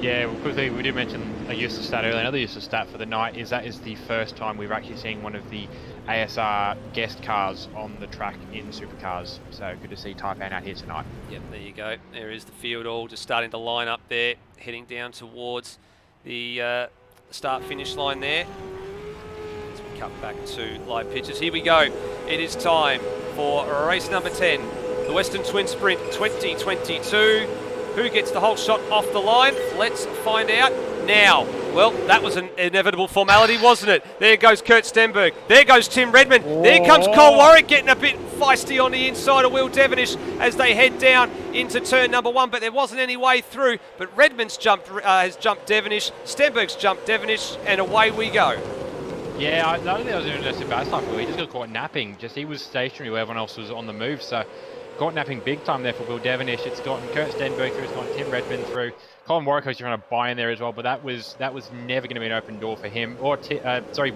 Speaker 2: Yeah, well, quickly, we did mention a useless stat earlier. Another useless stat for the night is that is the first time we've actually seen one of the ASR guest cars on the track in Supercars. So good to see Taipan out here tonight.
Speaker 1: Yep, there you go. There is the field all just starting to line up there, heading down towards the start-finish line there. As we cut back to live pictures. Here we go. It is time for race number 10, the Western Twin Sprint 2022. Who gets the whole shot off the line? Let's find out now. Well, that was an inevitable formality, wasn't it? There goes Kurt Stenberg. There goes Tim Redmond. There comes Cole Warwick getting a bit feisty on the inside of Will Devonish as they head down into turn number 1, but there wasn't any way through. But Redmond's has jumped Devonish, Stenberg's jumped Devonish, and away we go.
Speaker 2: Yeah, I don't think that was even just a bad stuff. He just got caught napping. He was stationary where everyone else was on the move, so caught napping big time there for Will Devonish. It's gotten Kurt Stenberg through, it's gotten Tim Redmond through. Colin Warwick was trying to buy in there as well, but that was never going to be an open door for him. Or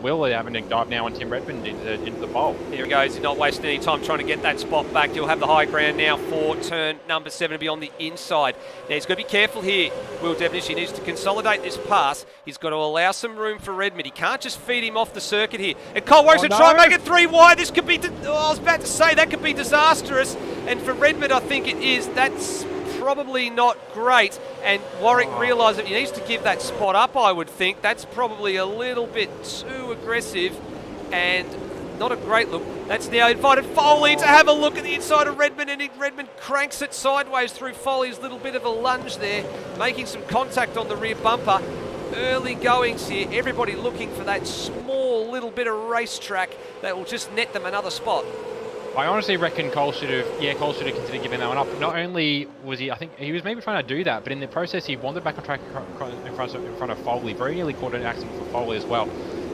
Speaker 2: Will having to dive now on Tim Redmond into the bowl.
Speaker 1: Here he goes. He's not wasting any time trying to get that spot back. He'll have the high ground now for turn number 7 to be on the inside. Now he's got to be careful here, Will Devonish. He needs to consolidate this pass. He's got to allow some room for Redmond. He can't just feed him off the circuit here. And Cole Warwick's try and make it 3 wide. This could be, I was about to say, that could be disastrous. And for Redmond, I think it is. That's probably not great, and Warwick realised that he needs to give that spot up, I would think. That's probably a little bit too aggressive and not a great look. That's now invited Foley to have a look at the inside of Redmond, and Redmond cranks it sideways through Foley's little bit of a lunge there, making some contact on the rear bumper. Early goings here, everybody looking for that small little bit of racetrack that will just net them another spot.
Speaker 2: I honestly reckon Cole should have considered giving that one up. Not only was I think he was maybe trying to do that, but in the process he wandered back on track in front of Foley. Very nearly caught an accident for Foley as well.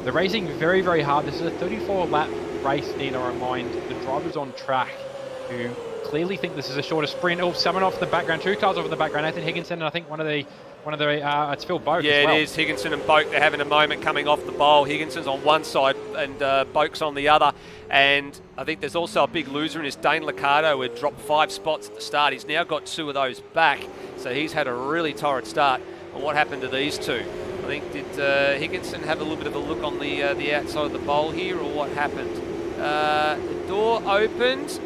Speaker 2: They're racing very, very hard. This is a 34-lap race, need to remind the drivers on track who clearly think this is a shorter sprint. Oh, someone off the background, 2 cars off in the background. Nathan Higginson, and I think one of the it's Phil Boak.
Speaker 1: Yeah,
Speaker 2: as well.
Speaker 1: It is. Higginson and Boak, they're having a moment coming off the bowl. Higginson's on one side and Boak's on the other. And I think there's also a big loser in this Dane Liccardo, who had dropped 5 spots at the start. He's now got 2 of those back. So he's had a really torrid start. And what happened to these 2? I think, did Higginson have a little bit of a look on the outside of the bowl here, or what happened? The door opened.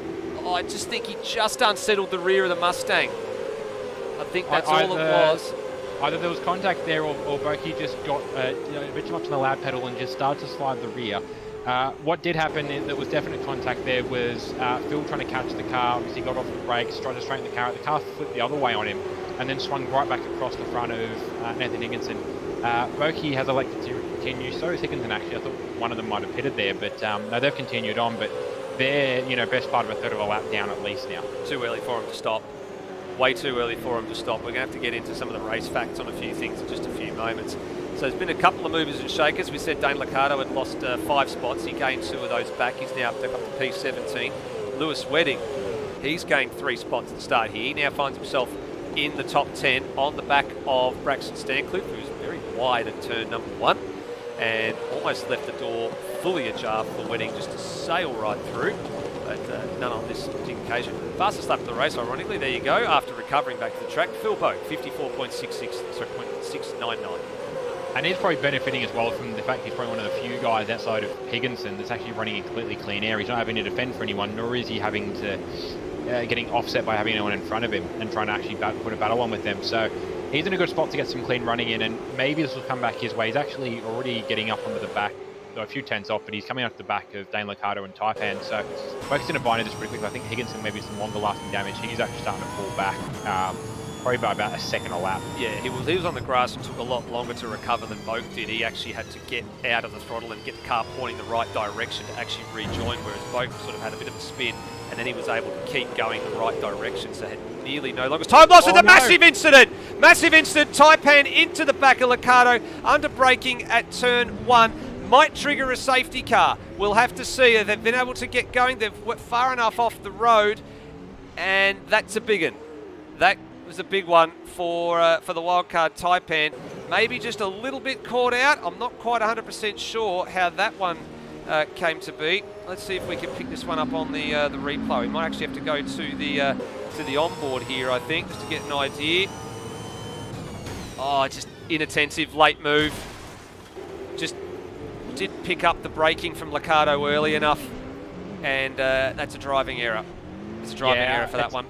Speaker 1: I just think he just unsettled the rear of the Mustang. I think that's all it was.
Speaker 2: Either there was contact there, or Boakey just got a bit too much on the lab pedal and just started to slide the rear. What did happen that was definite contact there was Phil trying to catch the car. Obviously got off the brakes, tried to straighten the car. The car flipped the other way on him and then swung right back across the front of Nathan Higginson. Boakey has elected to continue. So is Higginson, actually. I thought one of them might have pitted there, but no, they've continued on. But they're, best part of a third of a lap down at least now.
Speaker 1: Too early for him to stop. Way too early for him to stop. We're going to have to get into some of the race facts on a few things in just a few moments. So there's been a couple of movers and shakers. We said Dane Liccardo had lost 5 spots. He gained 2 of those back. He's now up to P17. Lewis Wedding, he's gained 3 spots at the start here. He now finds himself in the top 10 on the back of Braxton Stancliffe, who's very wide at turn number 1 and almost left the door fully ajar for Wedding just to sail right through, but none on this particular occasion. Fastest lap of the race, ironically, there you go, after recovering back to the track. Phil Boak, 54.699.
Speaker 2: And he's probably benefiting as well from the fact he's probably one of the few guys outside of Higginson that's actually running in completely clean air. He's not having to defend for anyone, nor is he having to getting offset by having anyone in front of him and trying to actually put a battle on with them. So he's in a good spot to get some clean running in, and maybe this will come back his way. He's actually already getting up onto the back, a few tenths off, but he's coming off the back of Dane Liccardo and Taipan. So Boak's going to bind this pretty quickly. I think Higginson maybe some longer lasting damage. He's actually starting to fall back. Probably by about a second a lap.
Speaker 1: Yeah, he was on the grass and took a lot longer to recover than Boak did. He actually had to get out of the throttle and get the car pointing the right direction to actually rejoin, whereas Boak sort of had a bit of a spin and then he was able to keep going the right direction, so had nearly no longer time loss. Massive incident! Massive incident! Taipan into the back of Liccardo, under braking at turn 1. Might trigger a safety car. We'll have to see. They've been able to get going. They've far enough off the road, and that's a big one. That was a big one for the wildcard Taipan. Maybe just a little bit caught out. I'm not quite 100% sure how that one came to be. Let's see if we can pick this one up on the replay. We might actually have to go to the onboard here, I think, just to get an idea. Oh, just inattentive, late move. Just didn't pick up the braking from Liccardo early enough, and that's a driving error. It's a driving error for that one.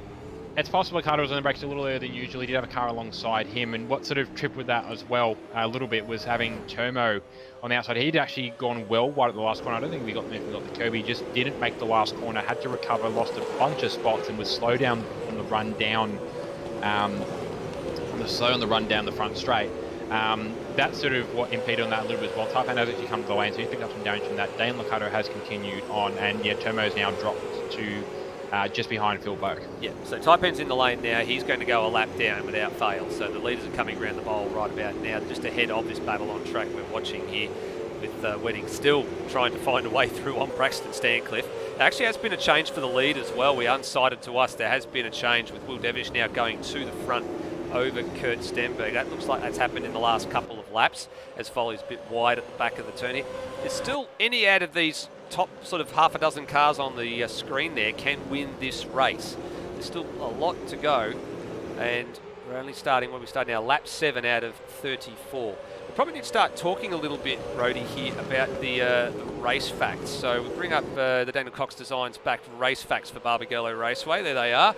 Speaker 2: It's possible Liccardo was on the brakes a little earlier than usual. He did have a car alongside him, and what sort of tripped with that as well a little bit was having Tomo on the outside. He'd actually gone well wide at the last corner. I don't think we got the curb. He just didn't make the last corner, had to recover, lost a bunch of spots, and was slow down on the run down, on the run down the front straight. That's sort of what impeded on that a little bit as well. Taipan has actually come to the lane, so he's picked up some damage from that. Dane Liccardo has continued on, and yeah, Tomo's now dropped to just behind Phil Boak. Yeah, so Taipan's in the lane now. He's going to go a lap down without fail. So the leaders are coming around the bowl right about now, just ahead of this battle on track we're watching here, with Wedding still trying to find a way through on Braxton Stancliffe. There actually has been a change for the lead as well. We unsighted to us. There has been a change with Will Devish now going to the front over Kurt Stenberg. That looks like that's happened in the last couple of laps, as Foley's a bit wide at the back of the turn here. There's still any out of these top sort of half a dozen cars on the screen there can win this race. There's still a lot to go, and we're only starting, what we start now, lap 7 out of 34. We probably need to start talking a little bit, Rody, here about the race facts. So we bring up the Daniel Cox Designs back race facts for Barbagallo Raceway. There they are.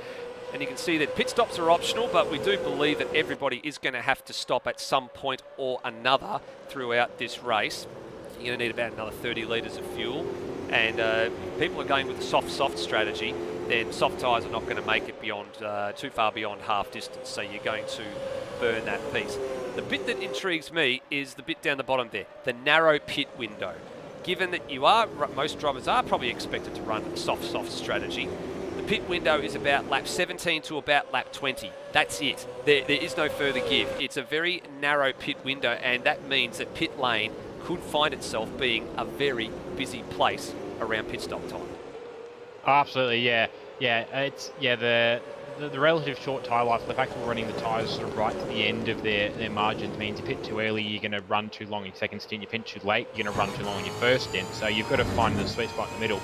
Speaker 2: And you can see that pit stops are optional, but we do believe that everybody is going to have to stop at some point or another throughout this race. You're going to need about another 30 litres of fuel. And if people are going with the soft strategy, then soft tyres are not going to make it beyond too far beyond half distance. So you're going to burn that piece. The bit that intrigues me is the bit down the bottom there, the narrow pit window. Given that most drivers are probably expected to run a soft strategy, the pit window is about lap 17 to about lap 20. That's it. There is no further give. It's a very narrow pit window, and that means that pit lane could find itself being a very busy place around pit stop time. Oh, absolutely, yeah. The relative short tyre life, the fact that we're running the tyres sort of right to the end of their margins means you pit too early, you're going to run too long in your second stint. You pit too late, you're going to run too long in your first stint. So you've got to find the sweet spot in the middle.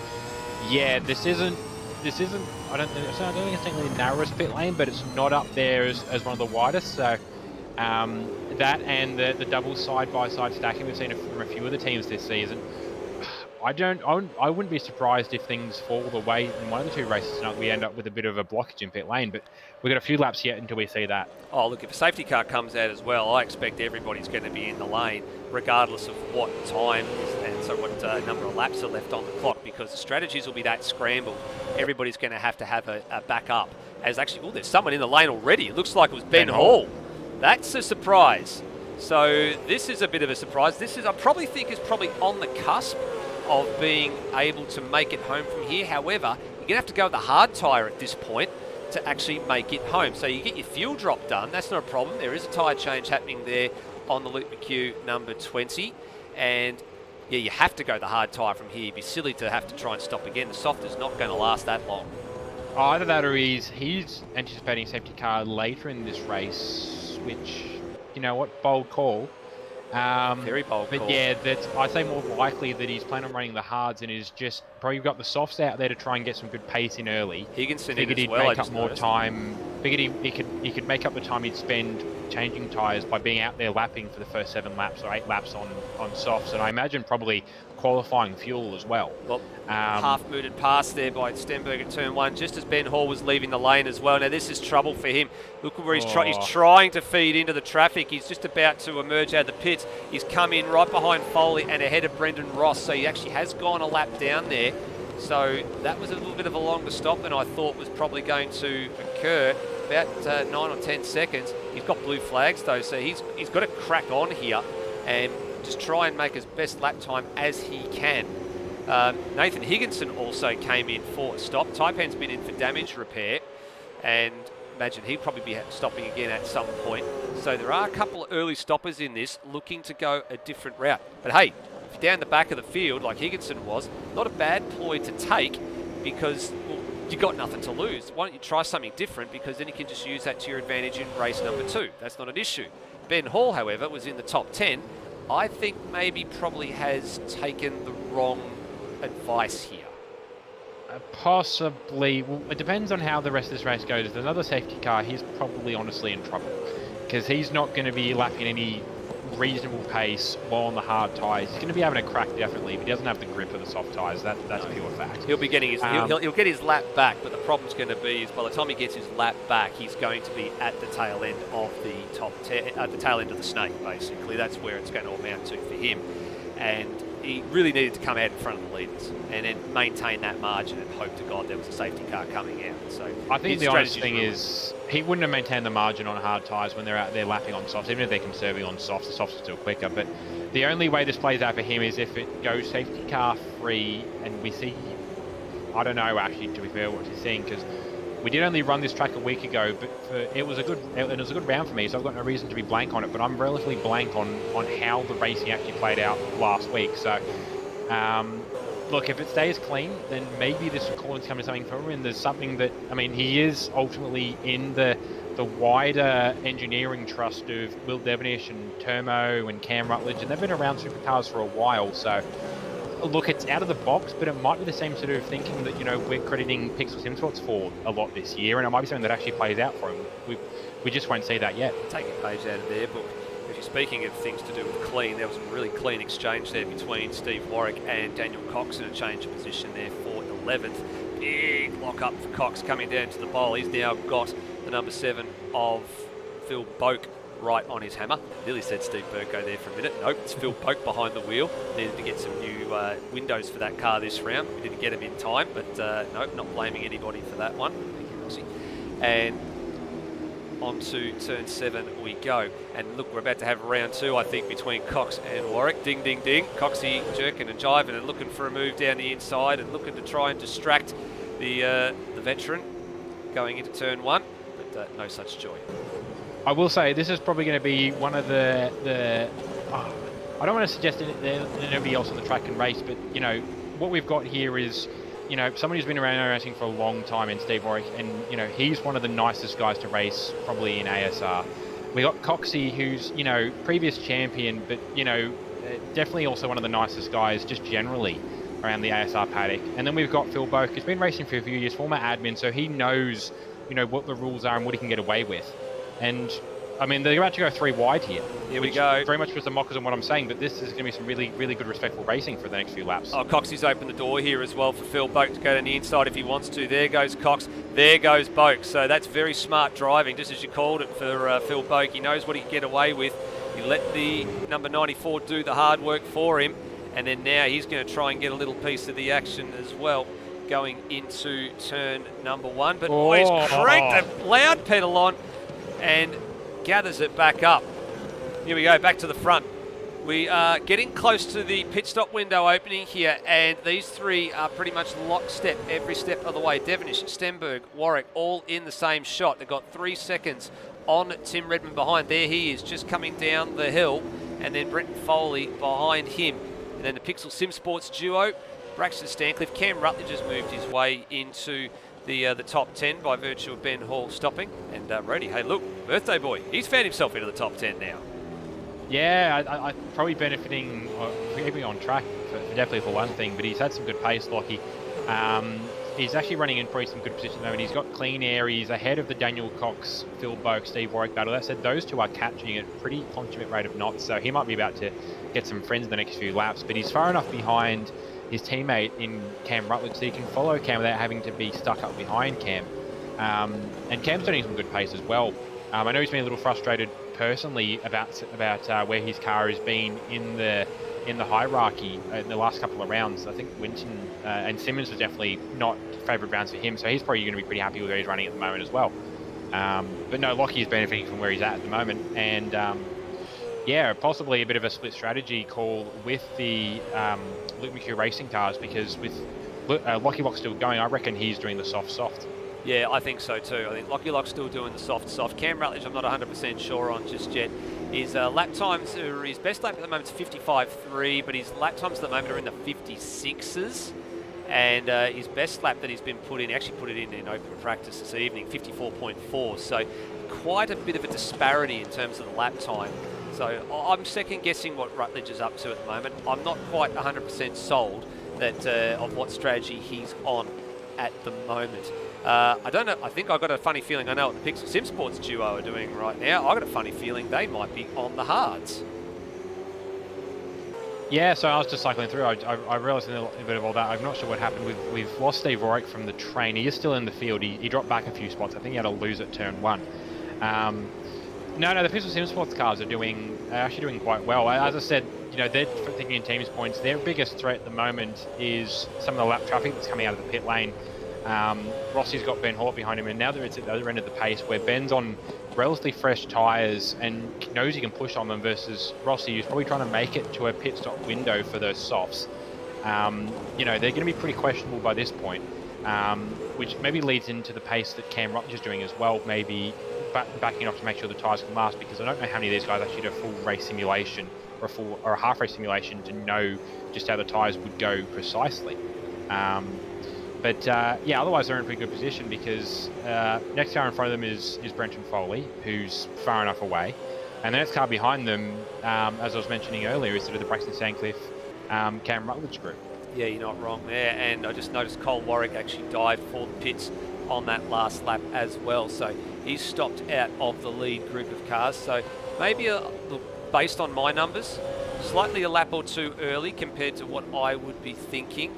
Speaker 2: Yeah, this isn't. I don't think it's technically the narrowest pit lane, but it's not up there as one of the widest. So that and the double side-by-side stacking we've seen from a few of the teams this season. I wouldn't be surprised if things fall the way in one of the two races tonight. We end up with a bit of a blockage in pit lane, but we've got a few laps yet until we see that. Oh, look, if a safety car comes out as well, I expect everybody's going to be in the lane, regardless of what time and so what number of laps are left on the clock, because the strategies will be that scrambled. Everybody's going to have a backup. As actually, there's someone in the lane already. It looks like it was Ben Hall. That's a surprise. So this is a bit of a surprise. I probably think is probably on the cusp
Speaker 1: of being able to make it home from here. However, you're going to have to go with the hard tyre at this point to actually make it home. So you get your fuel drop done. That's not a problem. There is a tyre change happening there on the Luke McHugh number 20. And yeah, you have to go the hard tyre from here. It'd be silly to have to try and stop again. The soft is not going to last that long.
Speaker 2: Either that or he's anticipating safety car later in this race, which, you know what, bold call.
Speaker 1: Very bold
Speaker 2: but
Speaker 1: call.
Speaker 2: Yeah, I'd say more likely that he's planning on running the hards and is just probably got the softs out there to try and get some good pace in early.
Speaker 1: Higginson
Speaker 2: figured
Speaker 1: in as
Speaker 2: he'd
Speaker 1: well,
Speaker 2: make up more time. Figured he could make up the time he'd spend changing tyres by being out there lapping for the first 7 laps or 8 laps on softs, and I imagine probably qualifying fuel as well.
Speaker 1: Well, half-mooted pass there by Stenberg at turn 1, just as Ben Hall was leaving the lane as well. Now this is trouble for him. Look where he's trying to feed into the traffic. He's just about to emerge out of the pits. He's come in right behind Foley and ahead of Brendan Ross, so he actually has gone a lap down there. So that was a little bit of a longer stop than I thought was probably going to occur. About 9 or 10 seconds. He's got blue flags though, so he's got to crack on here and just try and make his best lap time as he can. Nathan Higginson also came in for a stop. Taipan's been in for damage repair, and imagine he'd probably be stopping again at some point. So there are a couple of early stoppers in this looking to go a different route. But hey, if you're down the back of the field like Higginson was, not a bad ploy to take, because you've got nothing to lose. Why don't you try something different, because then you can just use that to your advantage in race number 2. That's not an issue. Ben Hall, however, was in the top 10. I think maybe probably has taken the wrong advice here.
Speaker 2: Possibly. Well, it depends on how the rest of this race goes. If there's another safety car, he's probably honestly in trouble, because he's not going to be lapping any reasonable pace while on the hard tyres. He's going to be having a crack definitely, but he doesn't have the grip of the soft tyres. That's pure fact.
Speaker 1: He'll be getting his he'll get his lap back, but the problem's going to be is by the time he gets his lap back, he's going to be at the tail end of the the tail end of the snake. Basically, that's where it's going to amount to for him. And he really needed to come out in front of the leaders and then maintain that margin and hope to God there was a safety car coming out. So
Speaker 2: I think the honest thing is he wouldn't have maintained the margin on hard tyres when they're out there lapping on softs. Even if they're conserving on softs, the softs are still quicker. But the only way this plays out for him is if it goes safety car free and we see, I don't know actually, to be fair, what he's seeing, because we did only run this track a week ago, but it was a good round for me, so I've got no reason to be blank on it. But I'm relatively blank on how the racing actually played out last week. So, look, if it stays clean, then maybe this recording's coming to something for him. And there's something that, I mean, he is ultimately in the wider engineering trust of Will Devonish and Termo and Cam Rutledge, and they've been around supercars for a while. So, look, it's out of the box, but it might be the same sort of thinking that, you know, we're crediting Pixel Simsports for a lot this year, and it might be something that actually plays out for him. We just won't see that yet.
Speaker 1: Take a page out of their book. If you're speaking of things to do with clean, there was a really clean exchange there between Steve Warwick and Daniel Cox in a change of position there for 11th. Big lock up for Cox coming down to the bowl. He's now got the number 7 of Phil Boak right on his hammer. Nearly said Steve Burko there for a minute. Nope, it's Phil Poke behind the wheel. Needed to get some new windows for that car this round. We didn't get them in time, but nope, not blaming anybody for that one. Thank you, Roxy. And on to turn 7 we go. And look, we're about to have round 2, I think, between Cox and Warwick. Ding, ding, ding. Coxie jerking and jiving and looking for a move down the inside and looking to try and distract the veteran going into turn 1, but no such joy.
Speaker 2: I will say this is probably going to be one of the I don't want to suggest that nobody else on the track can race, but you know what we've got here is, you know, somebody who's been around racing for a long time in Steve Warwick, and you know he's one of the nicest guys to race probably in ASR. We got Coxie, who's, you know, previous champion, but you know definitely also one of the nicest guys just generally around the ASR paddock. And then we've got Phil Boak, who's been racing for a few years, former admin, so he knows, you know, what the rules are and what he can get away with. And I mean, they're about to go 3 wide here.
Speaker 1: Here we go.
Speaker 2: Very much was the mockers on what I'm saying, but this is going to be some really, really good, respectful racing for the next few laps.
Speaker 1: Oh, Coxie's opened the door here as well for Phil Boak to go down the inside if he wants to. There goes Cox. There goes Boak. So that's very smart driving, just as you called it for Phil Boak. He knows what he can get away with. He let the number 94 do the hard work for him, and then now he's going to try and get a little piece of the action as well going into turn number 1. But he's cranked the loud pedal on and gathers it back up. Here we go, back to the front. We are getting close to the pit stop window opening here, and these three are pretty much lockstep every step of the way. Devonish, Stenberg, Warwick, all in the same shot. They've got 3 seconds on Tim Redmond behind. There he is, just coming down the hill, and then Brenton Foley behind him. And then the Pixel Sim Sports duo, Braxton Stancliffe. Cam Rutledge has moved his way into the top 10 by virtue of Ben Hall stopping. And Rody, hey look, birthday boy, he's found himself into the top 10 now.
Speaker 2: Yeah, I probably benefiting, keeping on track, definitely for one thing, but he's had some good pace, Lockie. He's actually running in probably some good position at the moment. He's got clean air, he's ahead of the Daniel Cox, Phil Boak, Steve Warwick battle. That said, those two are catching at a pretty consummate rate of knots, so he might be about to get some friends in the next few laps, but he's far enough behind his teammate in Cam Rutledge so he can follow Cam without having to be stuck up behind Cam. And Cam's doing some good pace as well. I know he's been a little frustrated personally about where his car has been in the hierarchy in the last couple of rounds. I think Winton and Simmons was definitely not favourite rounds for him, so he's probably going to be pretty happy with where he's running at the moment as well. But no, Lockie is benefiting from where he's at the moment, and yeah, possibly a bit of a split strategy call with the Luke McHugh racing cars, because with Lockie Lock still going, I reckon he's doing the soft. Yeah,
Speaker 1: I think so too. I think Lockie Lock's still doing the soft. Cam Rutledge, I'm not 100% sure on just yet. His lap times, his best lap at the moment is 55.3, but his lap times at the moment are in the 56s. And his best lap that he's been put in, he actually put it in open practice this evening, 54.4. So quite a bit of a disparity in terms of the lap time. So I'm second guessing what Rutledge is up to at the moment. I'm not quite 100% sold that of what strategy he's on at the moment. I don't know. I think I've got a funny feeling I know what the Pixel Sim Sports duo are doing right now. I've got a funny feeling they might be on the hards.
Speaker 2: Yeah, so I was just cycling through. I realised a little bit of all that. I'm not sure what happened. We've lost Steve Warwick from the train. He is still in the field. He dropped back a few spots. I think he had a lose at turn 1. No, the Pixel Sim Sports cars are actually doing quite well. As I said, you know, they're thinking in teams points. Their biggest threat at the moment is some of the lap traffic that's coming out of the pit lane. Rossi's got Ben Hort behind him, and now they're at the other end of the pace where Ben's on relatively fresh tyres and knows he can push on them, versus Rossi, who's probably trying to make it to a pit stop window for those softs. You know, they're going to be pretty questionable by this point, which maybe leads into the pace that Cam Rutledge is doing as well, maybe backing off to make sure the tyres can last, because I don't know how many of these guys actually do a full race simulation or a half race simulation to know just how the tyres would go precisely. But yeah, otherwise they're in a pretty good position, because next car in front of them is Brenton Foley, who's far enough away. And the next car behind them, as I was mentioning earlier, is sort of the Braxton Stancliffe Cam Rutledge group.
Speaker 1: Yeah, you're not wrong there. And I just noticed Cole Warwick actually dived for the pits on that last lap as well. So he's stopped out of the lead group of cars. So maybe, based on my numbers, slightly a lap or two early compared to what I would be thinking,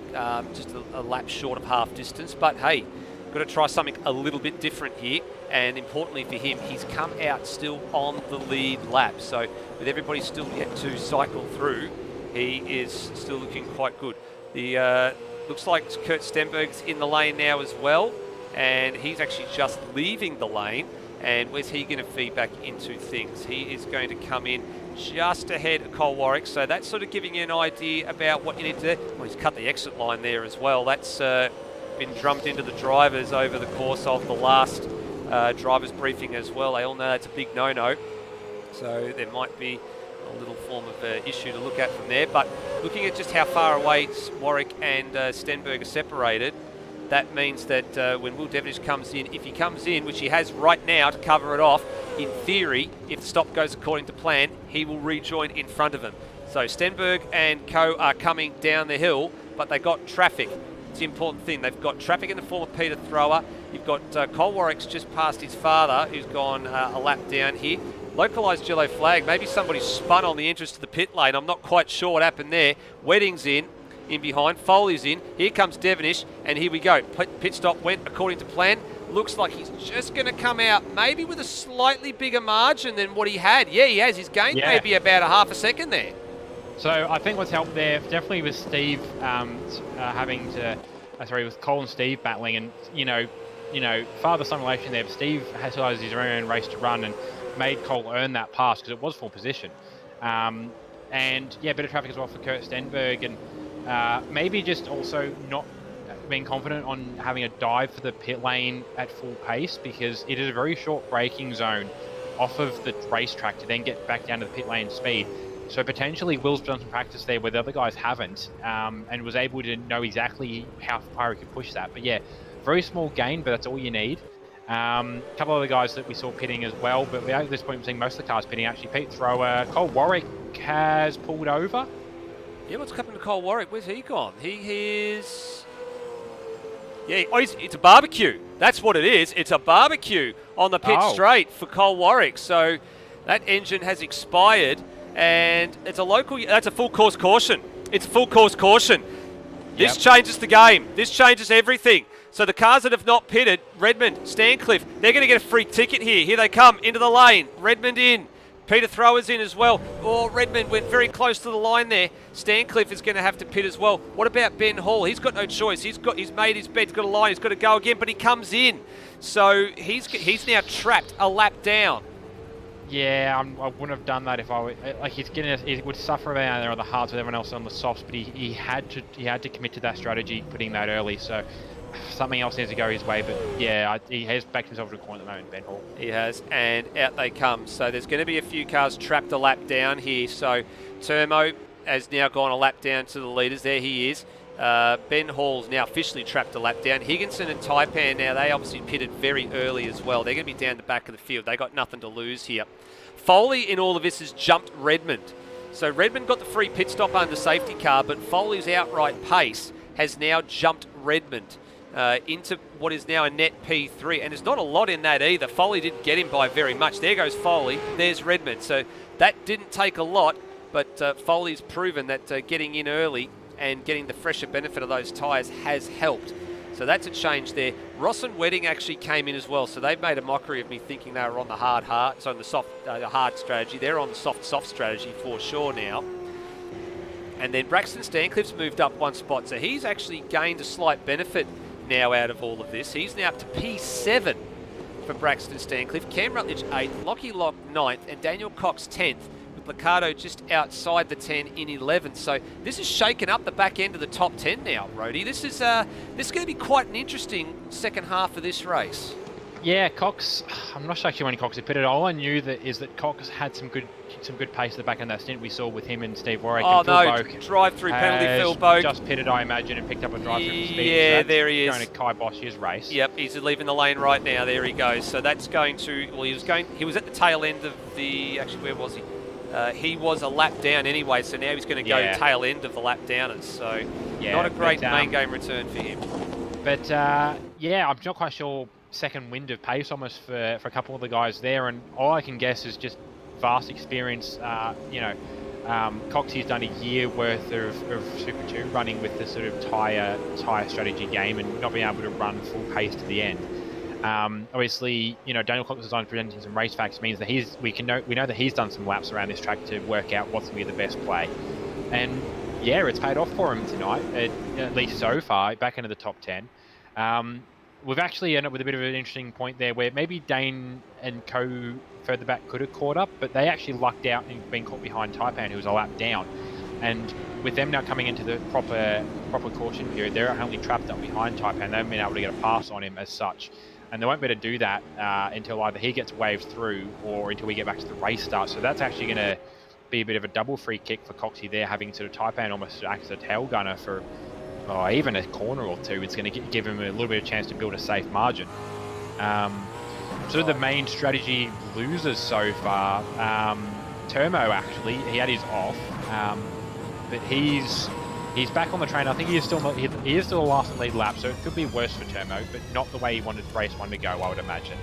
Speaker 1: just a lap short of half distance. But hey, got to try something a little bit different here. And importantly for him, he's come out still on the lead lap. So with everybody still yet to cycle through, he is still looking quite good. The looks like Kurt Stenberg's in the lane now as well, and he's actually just leaving the lane. And where's he going to feed back into things? He is going to come in just ahead of Cole Warwick, so that's sort of giving you an idea about what you need to do. Well, he's cut the exit line there as well. That's been drummed into the drivers over the course of the last drivers briefing as well. They all know that's a big no-no, so there might be a little form of issue to look at from there. But looking at just how far away Warwick and Stenberg are separated, that means that when Will Devonish comes in, if he comes in, which he has right now to cover it off, in theory, if the stop goes according to plan, he will rejoin in front of him. So Stenberg and co are coming down the hill, but they got traffic. It's the important thing. They've got traffic in the form of Peter Thrower. You've got Cole Warwick's just past his father, who's gone a lap down here. Localised yellow flag. Maybe somebody spun on the entrance to the pit lane. I'm not quite sure what happened there. Wedding's in behind. Foley's in. Here comes Devonish, and here we go. Pit stop went according to plan. Looks like he's just going to come out maybe with a slightly bigger margin than what he had. Yeah, he has. He's gained maybe about a half a second there.
Speaker 2: So I think what's helped there, definitely with Steve with Cole and Steve battling, and you know, father-son relation there. But Steve has his own race to run and made Cole earn that pass because it was full position. And yeah, bit of traffic as well for Kurt Stenberg, and maybe just also not being confident on having a dive for the pit lane at full pace, because it is a very short braking zone off of the racetrack to then get back down to the pit lane speed. So potentially Will's done some practice there where the other guys haven't, and was able to know exactly how far he could push that. But yeah, very small gain, but that's all you need. A couple of other guys that we saw pitting as well, but at this point we're seeing most of the cars pitting. Actually, Pete Thrower, Cole Warwick has pulled over.
Speaker 1: Yeah, what's happened to Cole Warwick? Where's he gone? He is... Yeah, it's a barbecue. That's what it is. It's a barbecue on the pit straight for Cole Warwick. So that engine has expired, and it's a local... That's a full course caution. It's a full course caution. This changes the game. This changes everything. So the cars that have not pitted, Redmond, Stancliffe, they're going to get a free ticket here. Here they come into the lane. Redmond in. Peter Thrower's in as well. Oh, Redmond went very close to the line there. Stancliffe is going to have to pit as well. What about Ben Hall? He's got no choice. He's made his bed. He's got a line. He's got to go again, but he comes in. So he's now trapped a lap down.
Speaker 2: Yeah, I wouldn't have done that if I were, like, he would suffer down there on the hards with everyone else on the softs, but he had to commit to that strategy, putting that early. So something else needs to go his way, but yeah, he has backed himself to a corner at the moment, Ben Hall.
Speaker 1: He has, and out they come. So there's going to be a few cars trapped a lap down here. So Termo has now gone a lap down to the leaders. There he is. Ben Hall's now officially trapped a lap down. Higginson and Taipan now, they obviously pitted very early as well. They're going to be down the back of the field. They got nothing to lose here. Foley in all of this has jumped Redmond. So Redmond got the free pit stop under safety car, but Foley's outright pace has now jumped Redmond into what is now a net P3. And there's not a lot in that either. Foley didn't get him by very much. There goes Foley. There's Redmond. So that didn't take a lot, but Foley's proven that getting in early and getting the fresher benefit of those tyres has helped. So that's a change there. Ross and Wedding actually came in as well, so they've made a mockery of me thinking they were on the on the soft, hard strategy. They're on the soft strategy for sure now. And then Braxton Stancliffe's moved up one spot, so he's actually gained a slight benefit now out of all of this. He's now up to P7 for Braxton Stancliffe. Cam Rutledge 8th, Lockie Lock 9th, and Daniel Cox 10th. Liccardo just outside the 10 in 11th. So this is shaken up the back end of the top 10 now, Rhodey. This is going to be quite an interesting second half of this race.
Speaker 2: Yeah, Cox, I'm not sure actually when Cox had pitted. All I knew is that Cox had some good pace at the back end of that stint we saw with him and Steve Warwick.
Speaker 1: Oh,
Speaker 2: and
Speaker 1: no, drive-through penalty, Phil Boak.
Speaker 2: Just pitted, I imagine, and picked up a drive-through speed.
Speaker 1: Yeah,
Speaker 2: so
Speaker 1: there he is.
Speaker 2: Going to Kai Bosch's race.
Speaker 1: Yep, he's leaving the lane right now. There he goes. So that's going to, well, he was at the tail end of the, actually, where was he? He was a lap down anyway, so now he's going to go tail end of the lap downers. So not a great main game return for him.
Speaker 2: But yeah, I'm not quite sure. Second wind of pace almost for a couple of the guys there, and all I can guess is just vast experience. Coxie's done a year worth of Super 2 running with the sort of tyre strategy game and not being able to run full pace to the end. Obviously, Daniel Cox is on presenting some race facts means that we know that he's done some laps around this track to work out what's going to be the best play. And yeah, it's paid off for him tonight, at least so far, back into the top 10. We've actually ended up with a bit of an interesting point there where maybe Dane and co further back could have caught up, but they actually lucked out and been caught behind Taipan, who was a lap down. And with them now coming into the proper caution period, they're only trapped up behind Taipan. They haven't been able to get a pass on him as such. And they won't be able to do that until either he gets waved through or until we get back to the race start. So that's actually going to be a bit of a double free kick for Coxie there, having sort of Taipan almost act as a tail gunner for even a corner or two. It's going to give him a little bit of chance to build a safe margin. Sort of the main strategy losers so far. Termo, actually, he had his off, but he's back on the train. I think he is still the last and lead lap, so it could be worse for Termo, but not the way he wanted race one to go, I would imagine.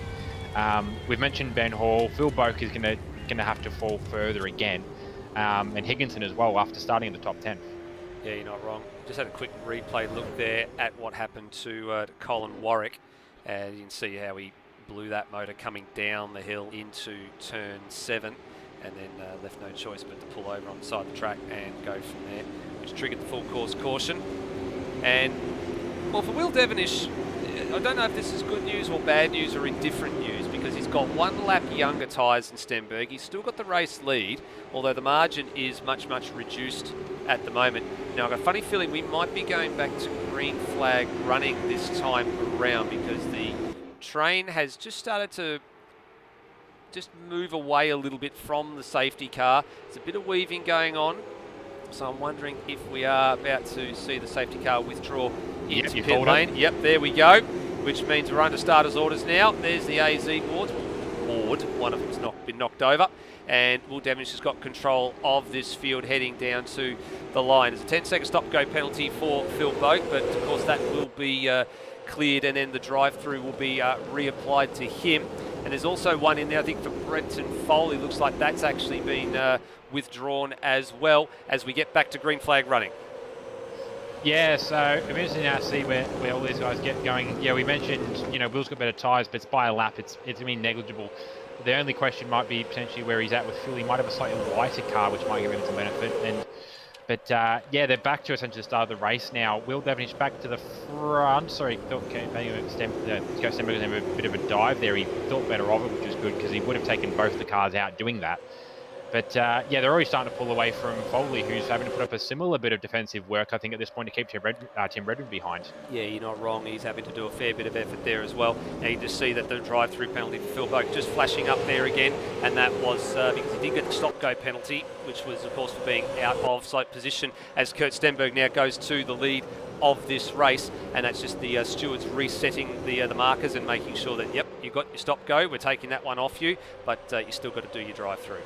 Speaker 2: We've mentioned Ben Hall. Phil Boak is going to have to fall further again, and Higginson as well after starting in the top 10.
Speaker 1: Yeah, you're not wrong. Just had a quick replay look there at what happened to Colin Warwick, and you can see how he blew that motor coming down the hill into turn 7, and then left no choice but to pull over on the side of the track and go from there, which triggered the full course caution. And well, for Will Devonish, I don't know if this is good news or bad news or indifferent news, because he's got 1 lap younger tyres than Stenberg. He's still got the race lead, although the margin is much, much reduced at the moment. Now, I've got a funny feeling we might be going back to green flag running this time around, because the train has just started to move away a little bit from the safety car. There's a bit of weaving going on, so I'm wondering if we are about to see the safety car withdraw into pit lane. Yep, there we go, which means we're under starters orders now. There's the AZ board. One of them's been knocked over, and Will Devonish has got control of this field heading down to the line. There's a 10-second stop-go penalty for Phil Boak, but of course that will be cleared, and then the drive-through will be reapplied to him. And there's also one in there, I think, for Brenton Foley. Looks like that's actually been withdrawn as well, as we get back to green flag running.
Speaker 2: Yeah, so it'll be interesting now to see where all these guys get going. Yeah, we mentioned, Will's got better tyres, but it's by a lap. It's going to be negligible. The only question might be potentially where he's at with Phil. He might have a slightly lighter car, which might give him some benefit. But they're back to essentially the start of the race now. Will Devonish back to the front. Sorry, thought Stenberg was having a bit of a dive there. He thought better of it, which was good, because he would have taken both the cars out doing that. But they're already starting to pull away from Foley, who's having to put up a similar bit of defensive work, I think, at this point, to keep Tim Redmond behind. Yeah,
Speaker 1: you're not wrong. He's having to do a fair bit of effort there as well. And you just see that the drive-through penalty for Phil Boak just flashing up there again, and that was because he did get the stop-go penalty, which was, of course, for being out of sight position, as Kurt Stenberg now goes to the lead of this race, and that's just the stewards resetting the markers and making sure that, yep, you've got your stop-go, we're taking that one off you, but you still got to do your drive-through.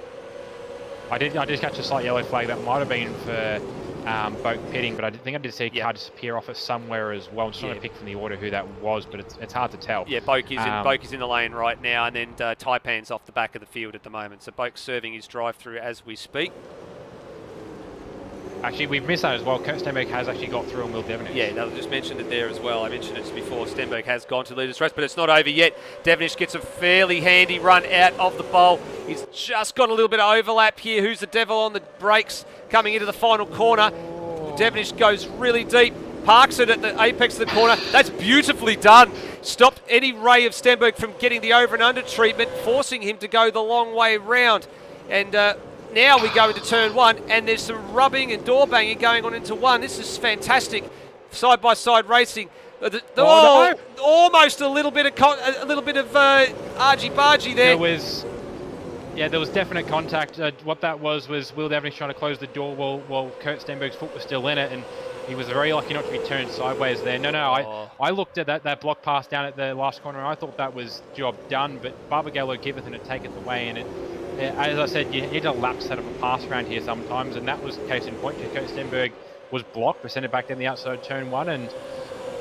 Speaker 2: I did catch a slight yellow flag. That might have been for Boak pitting, but I think I did see a car disappear off it somewhere as well. I'm just trying to pick from the order who that was, but it's hard to tell. Yeah,
Speaker 1: Boak is in the lane right now, and then Taipan's off the back of the field at the moment. So Boak's serving his drive-through as we speak.
Speaker 2: Actually, we've missed that as well. Kurt Stenberg has actually got through on Will Devonish.
Speaker 1: Yeah, I just mentioned it there as well. I mentioned it before. Stenberg has gone to lead this race, but it's not over yet. Devonish gets a fairly handy run out of the bowl. He's just got a little bit of overlap here. Who's the devil on the brakes coming into the final corner? Devonish goes really deep, parks it at the apex of the corner. That's beautifully done. Stopped any ray of Stenberg from getting the over and under treatment, forcing him to go the long way round. And now we go into turn one, and there's some rubbing and door banging going on into one. This is fantastic, side-by-side racing. Almost a little bit of argy-bargy there.
Speaker 2: There was definite contact. What that was Will Devonish trying to close the door while Kurt Stenberg's foot was still in it, and he was very lucky not to be turned sideways there. I looked at that block pass down at the last corner, and I thought that was job done, but Barbagallo giveth and it taketh away, and as I said, you need a lap set up a pass around here sometimes, and that was the case in point. Kurt Stenberg was blocked, but sent it back down the outside of turn one, and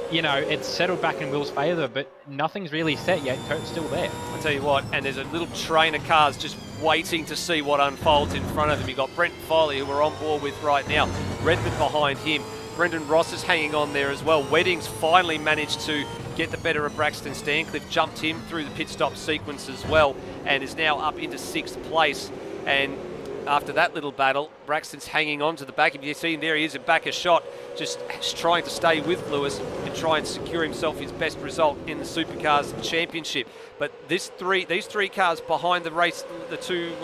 Speaker 2: it's settled back in Will's favour, but nothing's really set yet. Kurt's still there.
Speaker 1: I'll tell you what, and there's a little train of cars just waiting to see what unfolds in front of them. You've got Brent Foley, who we're on board with right now. Redmond behind him. Brendan Ross is hanging on there as well. Weddings finally managed to get the better of Braxton Stancliffe, jumped him through the pit stop sequence as well, and is now up into 6th place. And after that little battle, Braxton's hanging on to the back. If you see him there, he is a back a shot, just trying to stay with Lewis and try and secure himself his best result in the Supercars Championship. But these three cars behind the race, the two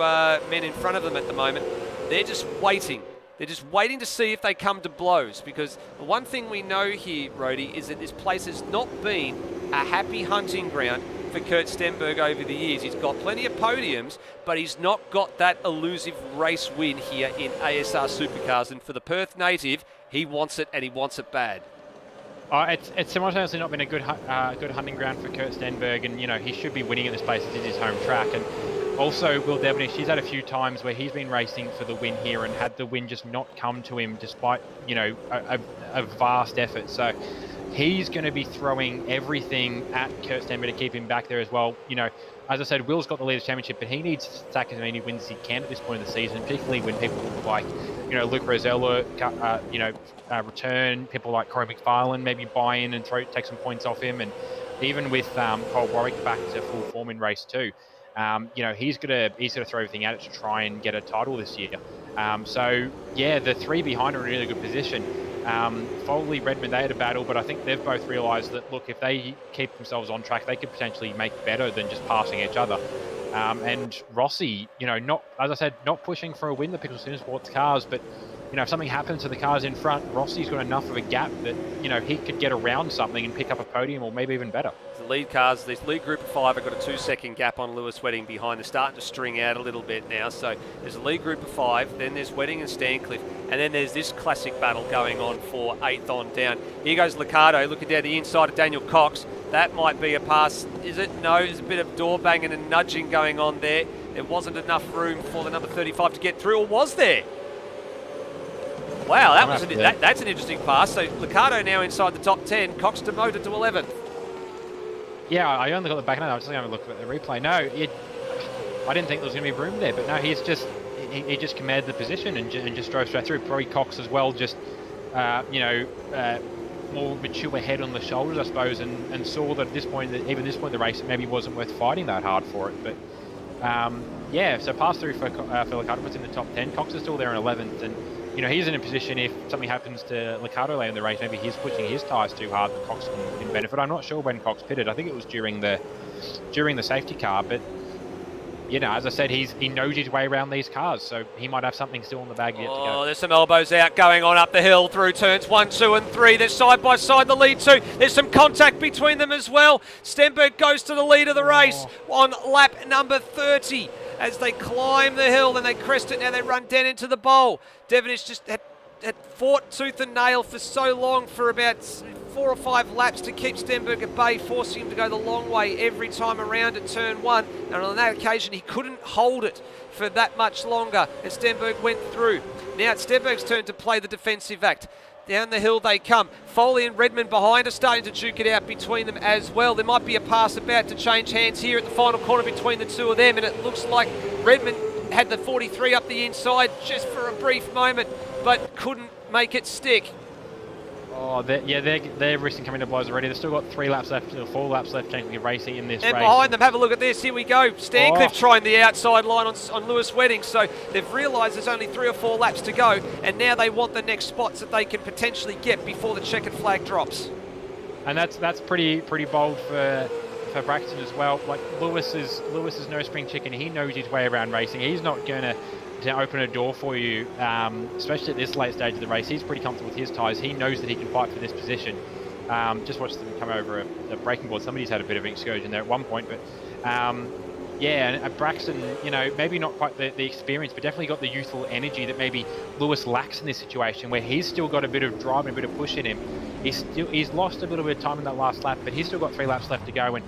Speaker 1: men in front of them at the moment, they're just waiting. They're just waiting to see if they come to blows, because the one thing we know here, Rhodey, is that this place has not been a happy hunting ground for Kurt Stenberg over the years. He's got plenty of podiums, but he's not got that elusive race win here in ASR Supercars. And for the Perth native, he wants it, and he wants it bad.
Speaker 2: It's simultaneously not been a good hunting ground for Kurt Stenberg, and he should be winning at this place. It's his home track, and also Will Devonish, he's had a few times where he's been racing for the win here and had the win just not come to him despite a vast effort. So he's going to be throwing everything at Kurt Stenberg to keep him back there as well. As I said, Will's got the Leaders' Championship, but he needs to stack as many wins as he can at this point in the season, particularly when people like, Luke Rosella, return, people like Corey McFarlane maybe buy in and take some points off him, and even with Cole Warwick back to full form in race 2. He's gonna throw everything at it to try and get a title this year. The three behind are in a really good position. Foley, Redmond, they had a battle, but I think they've both realised that, look, if they keep themselves on track, they could potentially make better than just passing each other. And Rossi, not, as I said, not pushing for a win, the Pickle Sinners Sports cars, but, if something happens to the cars in front, Rossi's got enough of a gap that, he could get around something and pick up a podium or maybe even better.
Speaker 1: The lead cars, this lead group of 5 have got a 2-second gap on Lewis Wedding behind. They're starting to string out a little bit now. So there's a lead group of 5, then there's Wedding and Stancliffe, and then there's this classic battle going on for 8th on down. Here goes Liccardo looking down the inside of Daniel Cox. That might be a pass, is it? No, there's a bit of door banging and nudging going on there. There wasn't enough room for the number 35 to get through, or was there? Wow, that's an interesting pass. So Liccardo now inside the top 10, Cox demoted to 11th.
Speaker 2: Yeah, I only got the back end. I was just going to look at the replay. No, I didn't think there was going to be room there, but no, he just commanded the position and just drove straight through. Probably Cox as well, just more mature head on the shoulders, I suppose, and saw that at this point, even this point in the race, it maybe wasn't worth fighting that hard for it. But yeah, so pass through for Liccardo, puts in the top 10. Cox is still there in 11th, and he's in a position if something happens to Liccardo later in the race, maybe he's pushing his tyres too hard that Cox can benefit. I'm not sure when Cox pitted. I think it was during the safety car, but as I said, he knows his way around these cars, so he might have something still in the bag yet to go.
Speaker 1: There's some elbows out going on up the hill through turns 1, 2 and 3. They're side by side, the lead 2. There's some contact between them as well. Stenberg goes to the lead of the race on lap number 30. As they climb the hill, then they crest it, now they run down into the bowl. Devonish just had fought tooth and nail for so long, for about 4 or 5 laps, to keep Stenberg at bay, forcing him to go the long way every time around at turn 1. And on that occasion, he couldn't hold it for that much longer, and Stenberg went through. Now it's Stenberg's turn to play the defensive act. Down the hill they come. Foley and Redmond behind are starting to duke it out between them as well. There might be a pass about to change hands here at the final corner between the two of them, and it looks like Redmond had the 43 up the inside just for a brief moment, but couldn't make it stick.
Speaker 2: Oh, they're risking coming to blows already. They've still got 3 laps left, or 4 laps left, technically, racing in this race.
Speaker 1: And behind them, have a look at this. Here we go. Stancliffe trying the outside line on Lewis Wedding. So they've realised there's only 3 or 4 laps to go, and now they want the next spots that they can potentially get before the checkered flag drops.
Speaker 2: And that's pretty bold for Braxton as well. Like Lewis is no spring chicken. He knows his way around racing. He's not going to open a door for you, especially at this late stage of the race. He's pretty comfortable with his tyres. He knows that he can fight for this position. Just watched them come over a braking board. Somebody's had a bit of an excursion there at one point, but and Braxton, maybe not quite the experience, but definitely got the youthful energy that maybe Lewis lacks in this situation, where he's still got a bit of drive and a bit of push in him. He's lost a little bit of time in that last lap, but he's still got 3 laps left to go, and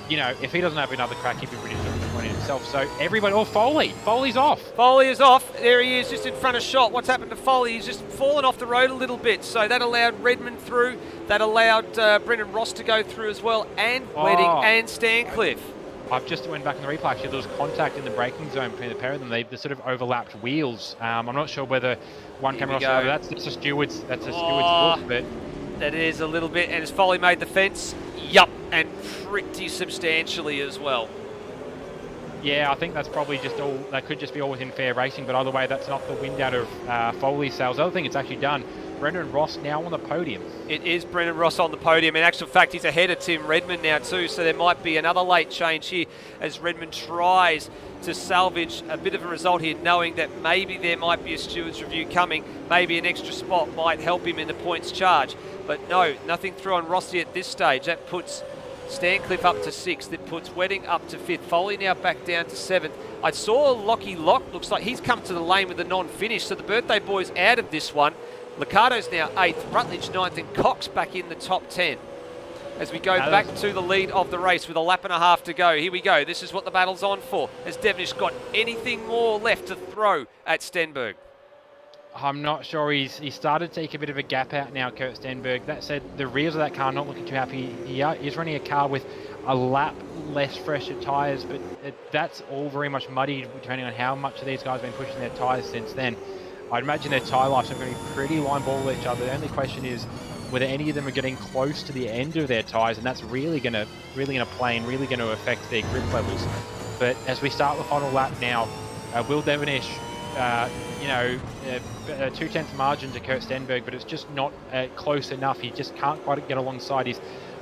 Speaker 2: if he doesn't have another crack, he'd be pretty disappointed himself. So everybody, Foley's off.
Speaker 1: Foley is off. There he is, just in front of Shot. What's happened to Foley? He's just fallen off the road a little bit. So that allowed Redmond through. That allowed Brendan Ross to go through as well, and Wedding and Stancliffe.
Speaker 2: I've just went back in the replay. Actually, there was contact in the braking zone between the pair of them. They sort of overlapped wheels. I'm not sure whether one came across the other. That's a steward's look, but
Speaker 1: that is a little bit. And has Foley made the fence? Yup, and pretty substantially as well.
Speaker 2: Yeah, I think that's probably just all. That could just be all within fair racing, but either way, that's not the wind out of Foley's sails. The other thing it's actually done, Brendan Ross now on the podium.
Speaker 1: It is Brendan Ross on the podium. In actual fact, he's ahead of Tim Redmond now too, so there might be another late change here as Redmond tries to salvage a bit of a result here, knowing that maybe there might be a stewards review coming. Maybe an extra spot might help him in the points charge. But no, nothing through on Rossi at this stage. That puts Stancliffe up to 6th. That puts Wedding up to 5th. Foley now back down to 7th. I saw Lockie Lock. Looks like he's come to the lane with a non-finish. So the birthday boy's out of this one. Liccardo's now 8th. Rutledge 9th. And Cox back in the top 10. As we go back to the lead of the race with a lap and a half to go. Here we go. This is what the battle's on for. Has Devonish got anything more left to throw at Stenberg?
Speaker 2: I'm not sure. He's started to take a bit of a gap out now, Kurt Stenberg. That said, the rears of that car not looking too happy. He's running a car with a lap less fresher tyres, but that's all very much muddied depending on how much of these guys have been pushing their tyres since then. I'd imagine their tyre lives are going to be pretty line ball with each other. The only question is whether any of them are getting close to the end of their tyres, and that's really going to play and really going to affect their grip levels. But as we start the final lap now, Will Devonish, a 2/10 margin to Kurt Stenberg, but it's just not close enough. He just can't quite get alongside. He's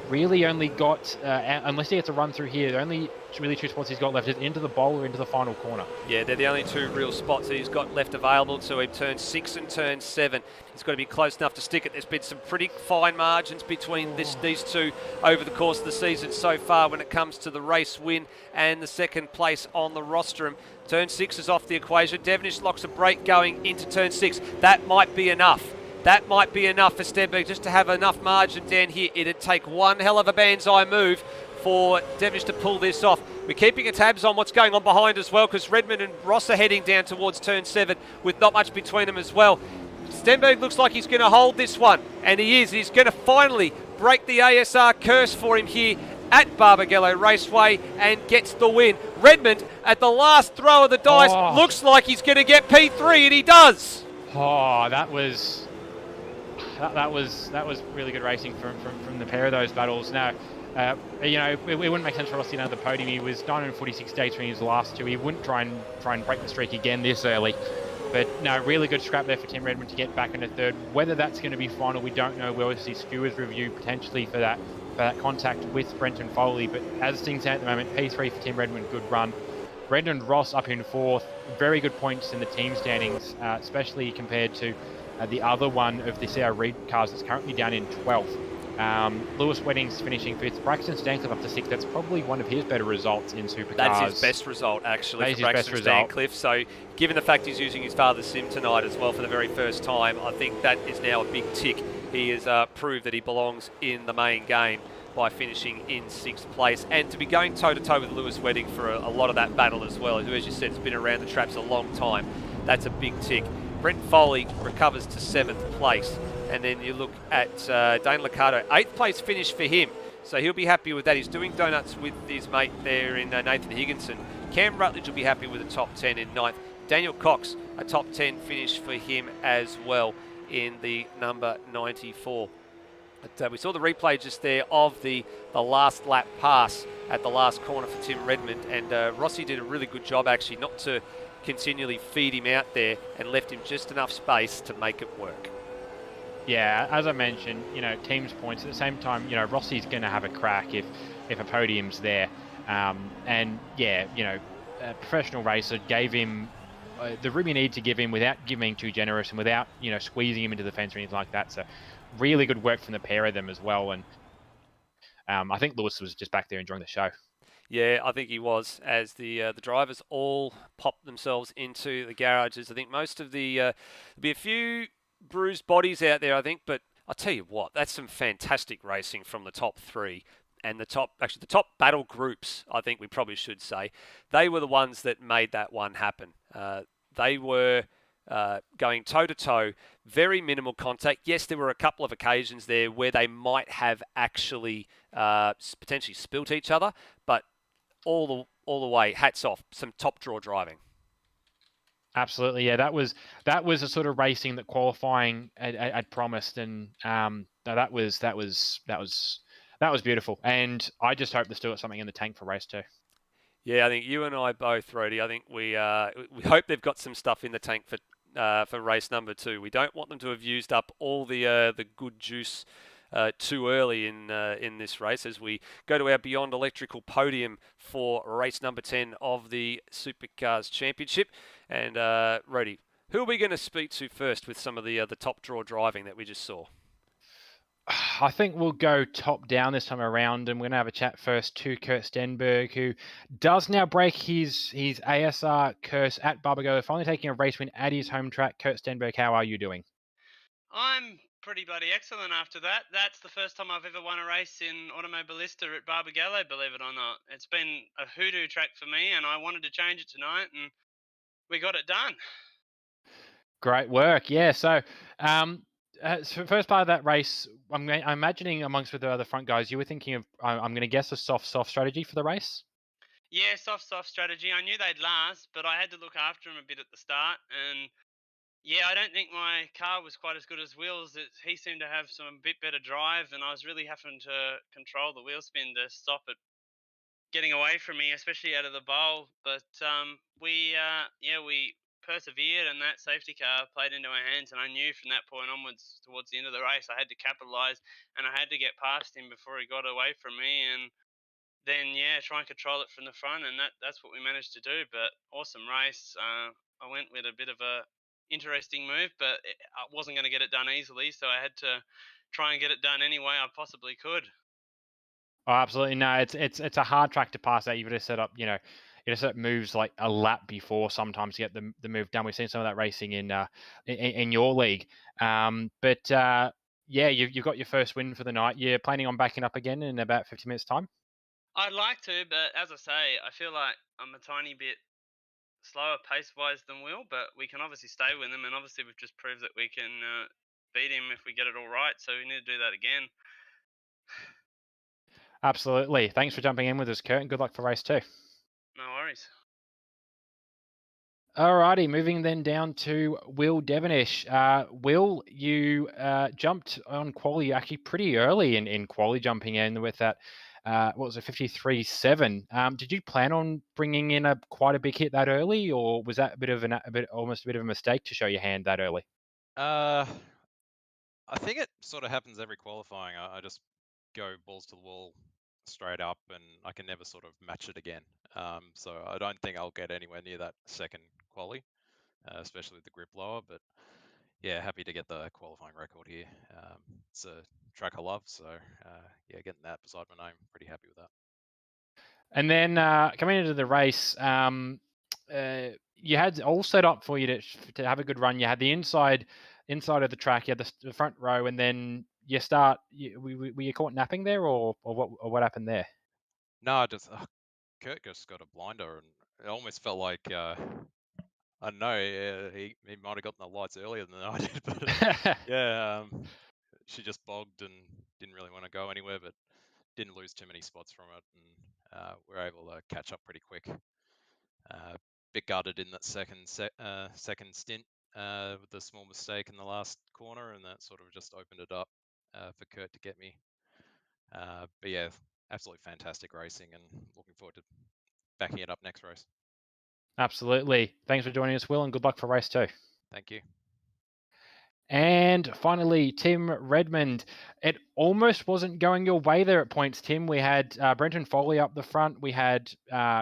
Speaker 2: really only got, unless he gets a run through here, the only really two spots he's got left is into the bowl or into the final corner.
Speaker 1: Yeah, they're the only two real spots that he's got left available to him, turn 6 and turn 7. He's got to be close enough to stick it. There's been some pretty fine margins between these two over the course of the season so far when it comes to the race win and the second place on the rostrum. Turn 6 is off the equation. Devonish locks a break going into turn 6. That might be enough. That might be enough for Stenberg just to have enough margin down here. It'd take one hell of a banzai move for Devonish to pull this off. We're keeping a tabs on what's going on behind as well, because Redmond and Ross are heading down towards turn 7 with not much between them as well. Stenberg looks like he's going to hold this one, and he is. He's going to finally break the ASR curse for him here at Barbagallo Raceway and gets the win. Redmond, at the last throw of the dice, looks like he's going to get P3, and he does.
Speaker 2: Oh, that was really good racing from the pair of those battles. Now, it wouldn't make sense for Rossi to the podium. He was 946 days from his last two. He wouldn't try and break the streak again this early. But no, really good scrap there for Tim Redmond to get back into third. Whether that's going to be final, we don't know. We'll see Skewers review potentially for that contact with Brenton Foley. But as things stand at the moment, P3 for Tim Redmond, good run. Brendan Ross up in fourth, very good points in the team standings, especially compared to the other one of the CR Reed cars that's currently down in 12th. Lewis Weddings finishing 5th. Braxton Stancliffe up to 6th. That's probably one of his better results in Supercars.
Speaker 1: That's his best result, actually, for Braxton Stancliffe. So, given the fact he's using his father's sim tonight as well for the very first time, I think that is now a big tick. He has proved that he belongs in the main game by finishing in 6th place, and to be going toe-to-toe with Lewis Wedding for a lot of that battle as well, who, as you said, has been around the traps a long time. That's a big tick. Brent Foley recovers to 7th place. And then you look at Dane Liccardo, 8th place finish for him. So he'll be happy with that. He's doing donuts with his mate there in Nathan Higginson. Cam Rutledge will be happy with a top 10 in 9th. Daniel Cox, a top 10 finish for him as well in the number 94. But we saw the replay just there of the last lap pass at the last corner for Tim Redmond. And Rossi did a really good job, actually, not to continually feed him out there and left him just enough space to make it work.
Speaker 2: Yeah, as I mentioned, teams points. At the same time, Rossi's going to have a crack if a podium's there. And yeah, a professional racer gave him the room you need to give him without being too generous and without, squeezing him into the fence or anything like that. So really good work from the pair of them as well. And I think Lewis was just back there enjoying the show.
Speaker 1: Yeah, I think he was, as the drivers all popped themselves into the garages. I think most of there'll be a few bruised bodies out there, I think, but I'll tell you what, that's some fantastic racing from the top three and the top battle groups, I think we probably should say. They were the ones that made that one happen. They were going toe-to-toe, very minimal contact. Yes, there were a couple of occasions there where they might have actually potentially spilt each other, but all the way, hats off, some top draw driving.
Speaker 2: Absolutely, yeah. That was a sort of racing that qualifying had promised, and that was beautiful. And I just hope there's still got something in the tank for race 2.
Speaker 1: Yeah, I think you and I both, Rody. I think we hope they've got some stuff in the tank for race number 2. We don't want them to have used up all the good juice too early in this race, as we go to our Beyond Electrical podium for race number 10 of the Supercars Championship. And Rody, who are we going to speak to first with some of the top draw driving that we just saw?
Speaker 2: I think we'll go top down this time around, and we're going to have a chat first to Kurt Stenberg, who does now break his ASR curse at Barbagallo, finally taking a race win at his home track. Kurt Stenberg, how are you doing?
Speaker 3: I'm pretty bloody excellent after that. That's the first time I've ever won a race in Automobilista at Barbagallo, believe it or not. It's been a hoodoo track for me, and I wanted to change it tonight, and we got it done.
Speaker 2: Great work. Yeah, so first part of that race, I'm imagining amongst the other front guys, you were thinking of, I'm going to guess, a soft strategy for the race?
Speaker 3: Yeah, soft strategy. I knew they'd last, but I had to look after them a bit at the start, and yeah, I don't think my car was quite as good as Will's. He seemed to have some bit better drive, and I was really having to control the wheel spin to stop it getting away from me, especially out of the bowl. But we persevered, and that safety car played into our hands. And I knew from that point onwards, towards the end of the race, I had to capitalise, and I had to get past him before he got away from me. And then try and control it from the front, and that's what we managed to do. But awesome race. I went with a bit of a interesting move, but I wasn't going to get it done easily, so I had to try and get it done any way I possibly could.
Speaker 2: Oh, absolutely. No, it's a hard track to pass that. You've got to set up, you got to set up moves like a lap before sometimes to get the move done. We've seen some of that racing in your league. Yeah, you've got your first win for the night. You're planning on backing up again in about 50 minutes time?
Speaker 3: I'd like to, but as I say, I feel like I'm a tiny bit slower pace-wise than Will, but we can obviously stay with him, and obviously we've just proved that we can beat him if we get it all right, so we need to do that again.
Speaker 2: Absolutely. Thanks for jumping in with us, Kurt, and good luck for race 2.
Speaker 3: No worries.
Speaker 2: Alrighty, moving then down to Will Devonish. Will, you jumped on quali actually pretty early in quali, jumping in with that, what was it, 53.7. Did you plan on bringing in quite a big hit that early, or was that almost a bit of a mistake to show your hand that early?
Speaker 4: I think it sort of happens every qualifying. I just go balls to the wall straight up, and I can never sort of match it again. So I don't think I'll get anywhere near that second quali, especially with the grip lower. But yeah, happy to get the qualifying record here. It's a track I love, so yeah, getting that beside my name, pretty happy with that.
Speaker 2: And then coming into the race, you had all set up for you to have a good run. You had the inside of the track, you had the front row, and then you start. Were you caught napping there, or what happened there?
Speaker 4: No, just Kurt just got a blinder, and it almost felt like I don't know. He might have gotten the lights earlier than I did, but yeah, she just bogged and didn't really want to go anywhere, but didn't lose too many spots from it, and we were able to catch up pretty quick. Bit gutted in that second stint with a small mistake in the last corner, and that sort of just opened it up for Kurt to get me. But yeah, absolutely fantastic racing, and looking forward to backing it up next race.
Speaker 2: Absolutely. Thanks for joining us, Will, and good luck for race 2.
Speaker 4: Thank you.
Speaker 2: And finally, Tim Redmond. It almost wasn't going your way there at points, Tim. We had Brenton Foley up the front. We had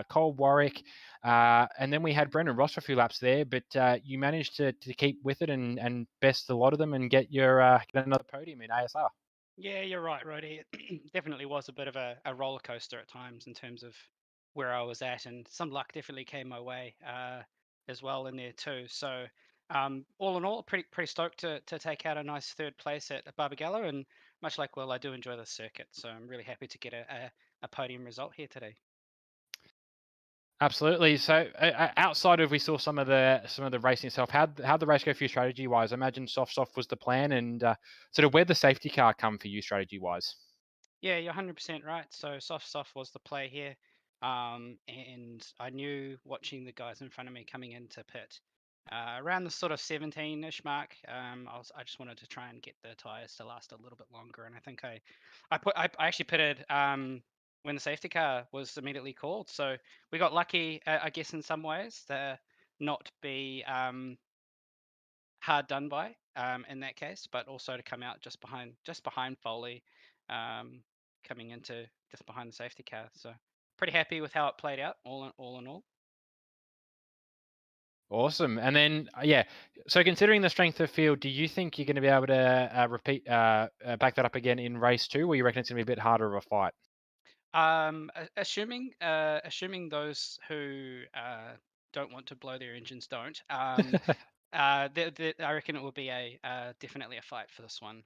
Speaker 2: Cole Warwick. And then we had Brendan Ross for a few laps there. But you managed to keep with it and best a lot of them and get get another podium in ASR.
Speaker 5: Yeah, you're right, Roddy. It definitely was a bit of a roller coaster at times in terms of where I was at, and some luck definitely came my way as well in there too. So all in all, pretty stoked to take out a nice third place at Barbagallo, and much like Will, I do enjoy the circuit, so I'm really happy to get a podium result here today.
Speaker 2: Absolutely. So outside of, we saw some of the racing itself, how'd the race go for you strategy wise? I imagine soft was the plan, and sort of where'd the safety car come for you strategy wise?
Speaker 5: Yeah, you're 100% right. So soft was the play here. And I knew watching the guys in front of me coming into pit around the sort of 17-ish mark. I just wanted to try and get the tires to last a little bit longer, and I think I actually pitted when the safety car was immediately called. So we got lucky, I guess, in some ways to not be hard done by in that case, but also to come out just behind Foley, coming into just behind the safety car. So pretty happy with how it played out, all in all.
Speaker 2: Awesome. And then, yeah, so considering the strength of field, do you think you're going to be able to repeat, back that up again in race 2, or you reckon it's going to be a bit harder of a fight?
Speaker 5: Assuming those who don't want to blow their engines don't. I reckon it will be definitely a fight for this one.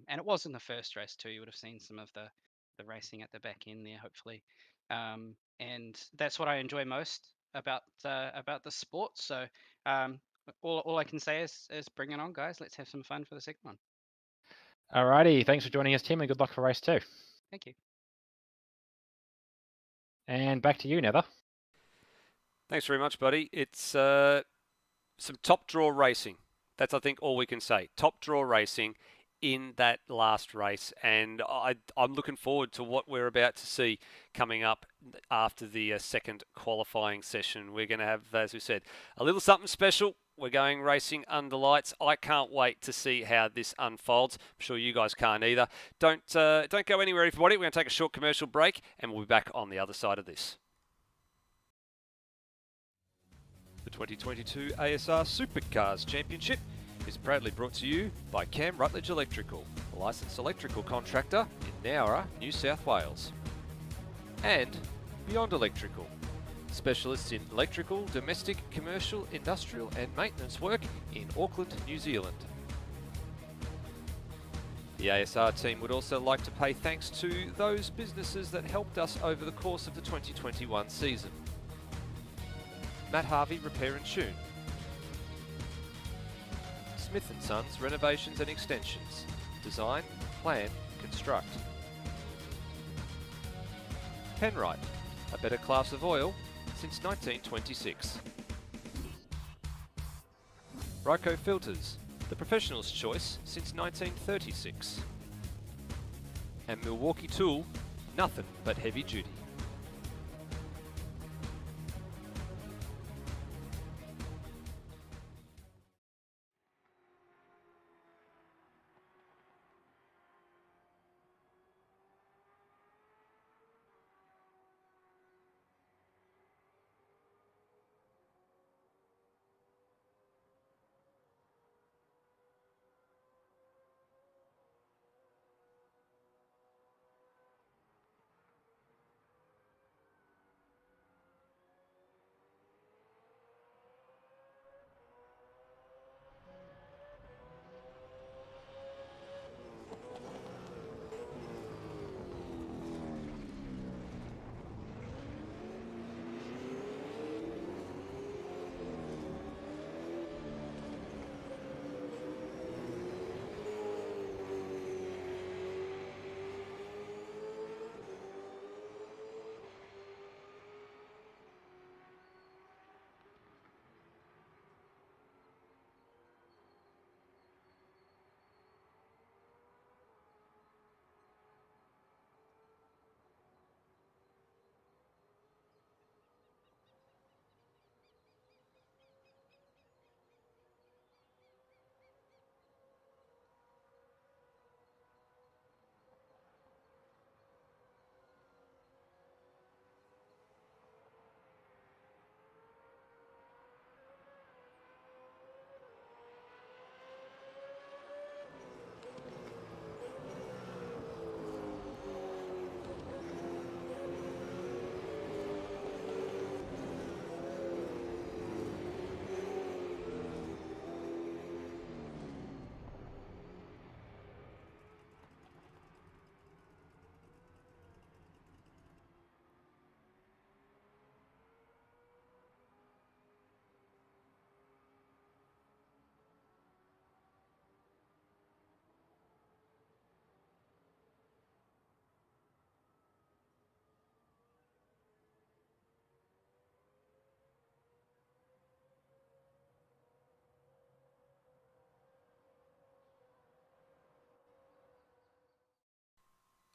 Speaker 5: And it was in the first race too. You would have seen some of the racing at the back end there, hopefully. And that's what I enjoy most about the sport. So all I can say is bring it on, guys. Let's have some fun for the second one.
Speaker 2: Alrighty, thanks for joining us, Tim, and good luck for race 2.
Speaker 5: Thank you.
Speaker 2: And back to you, Nether.
Speaker 1: Thanks very much, buddy. It's some top draw racing. That's, I think, all we can say. Top draw racing in that last race, and I'm looking forward to what we're about to see coming up after the second qualifying session. We're going to have, as we said, a little something special. We're going racing under lights. I can't wait to see how this unfolds. I'm sure you guys can't either. Don't go anywhere, everybody. We're going to take a short commercial break, and we'll be back on the other side of this. The 2022 ASR Supercars Championship is proudly brought to you by Cam Rutledge Electrical, a licensed electrical contractor in Nowra, New South Wales. And Beyond Electrical, specialists in electrical, domestic, commercial, industrial and maintenance work in Auckland, New Zealand. The ASR team would also like to pay thanks to those businesses that helped us over the course of the 2021 season. Matt Harvey Repair and Tune, Smith & Sons Renovations and Extensions, Design, Plan, Construct. Penrite, a better class of oil since 1926. Ryco Filters, the professional's choice since 1936. And Milwaukee Tool, nothing but heavy duty.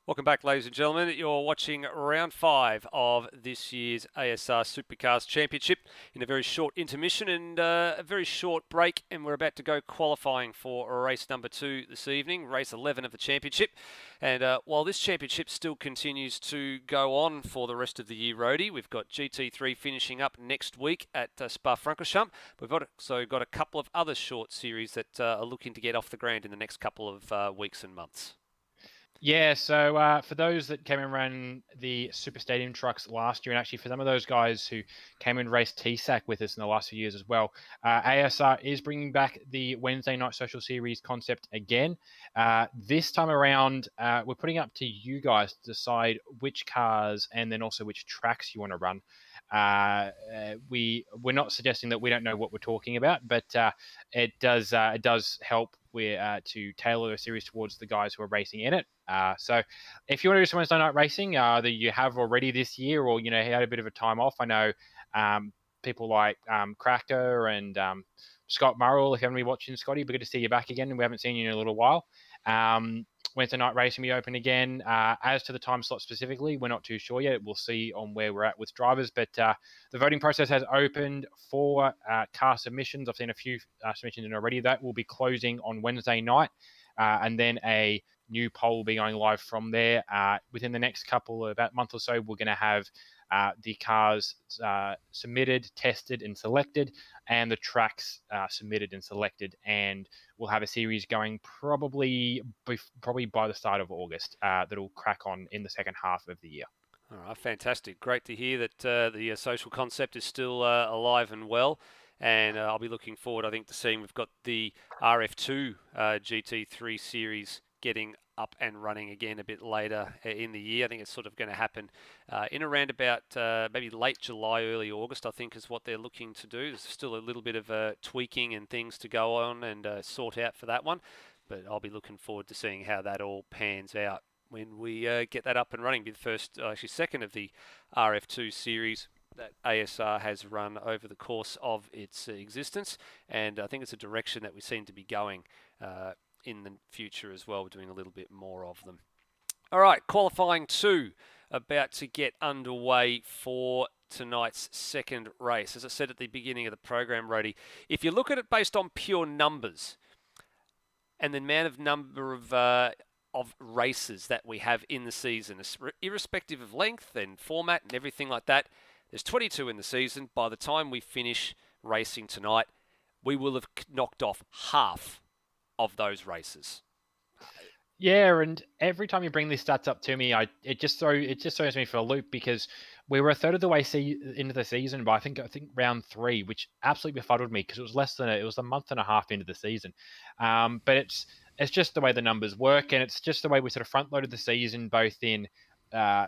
Speaker 1: Welcome back, ladies and gentlemen. You're watching round 5 of this year's ASR Supercars Championship in a very short intermission and a very short break, and we're about to go qualifying for race number 2 this evening, race 11 of the championship. And while this championship still continues to go on for the rest of the year, Rhodey, we've got GT3 finishing up next week at Spa-Francorchamps. We've also got a couple of other short series that are looking to get off the ground in the next couple of weeks and months.
Speaker 2: Yeah, so for those that came and ran the Super Stadium trucks last year, and actually for some of those guys who came and raced TSAC with us in the last few years as well, ASR is bringing back the Wednesday Night Social Series concept again. This time around, we're putting up to you guys to decide which cars and then also which tracks you want to run. We're not suggesting that we don't know what we're talking about, but it does help to tailor the series towards the guys who are racing in it. So if you want to do some Wednesday night racing that you have already this year, or had a bit of a time off, I know people like Cracker and Scott Murrell. If you haven't been watching, Scotty, but good to see you back again, and we haven't seen you in a little while. Wednesday night racing will be open again. As to the time slot specifically, we're not too sure yet. We'll see on where we're at with drivers, but the voting process has opened for car submissions. I've seen a few submissions in already. That will be closing on Wednesday night, and then a new poll will be going live from there. Within the next about month or so, we're going to have the cars submitted, tested, and selected, and the tracks submitted and selected, and we'll have a series going probably by the start of August that'll crack on in the second half of the year.
Speaker 1: All right, fantastic. Great to hear that the social concept is still alive and well. And I'll be looking forward, I think, to seeing we've got the RF2 GT3 series getting up and running again a bit later in the year. I think it's sort of going to happen in around about maybe late July, early August, I think is what they're looking to do. There's still a little bit of tweaking and things to go on and sort out for that one. But I'll be looking forward to seeing how that all pans out when we get that up and running. Be the first, actually second of the RF2 series that ASR has run over the course of its existence, and I think it's a direction that we seem to be going in the future as well. We're doing a little bit more of them. All right, qualifying 2 about to get underway for tonight's second race. As I said at the beginning of the program, Rody, if you look at it based on pure numbers and the amount of number of races that we have in the season, irrespective of length and format and everything like that, there's 22 in the season. By the time we finish racing tonight, we will have knocked off half of those races.
Speaker 2: Yeah, and every time you bring these stats up to me, it just throws me for a loop, because we were a third of the way into the season, but I think round 3, which absolutely befuddled me because it was a month and a half into the season. But it's just the way the numbers work, and it's just the way we sort of front loaded the season, both in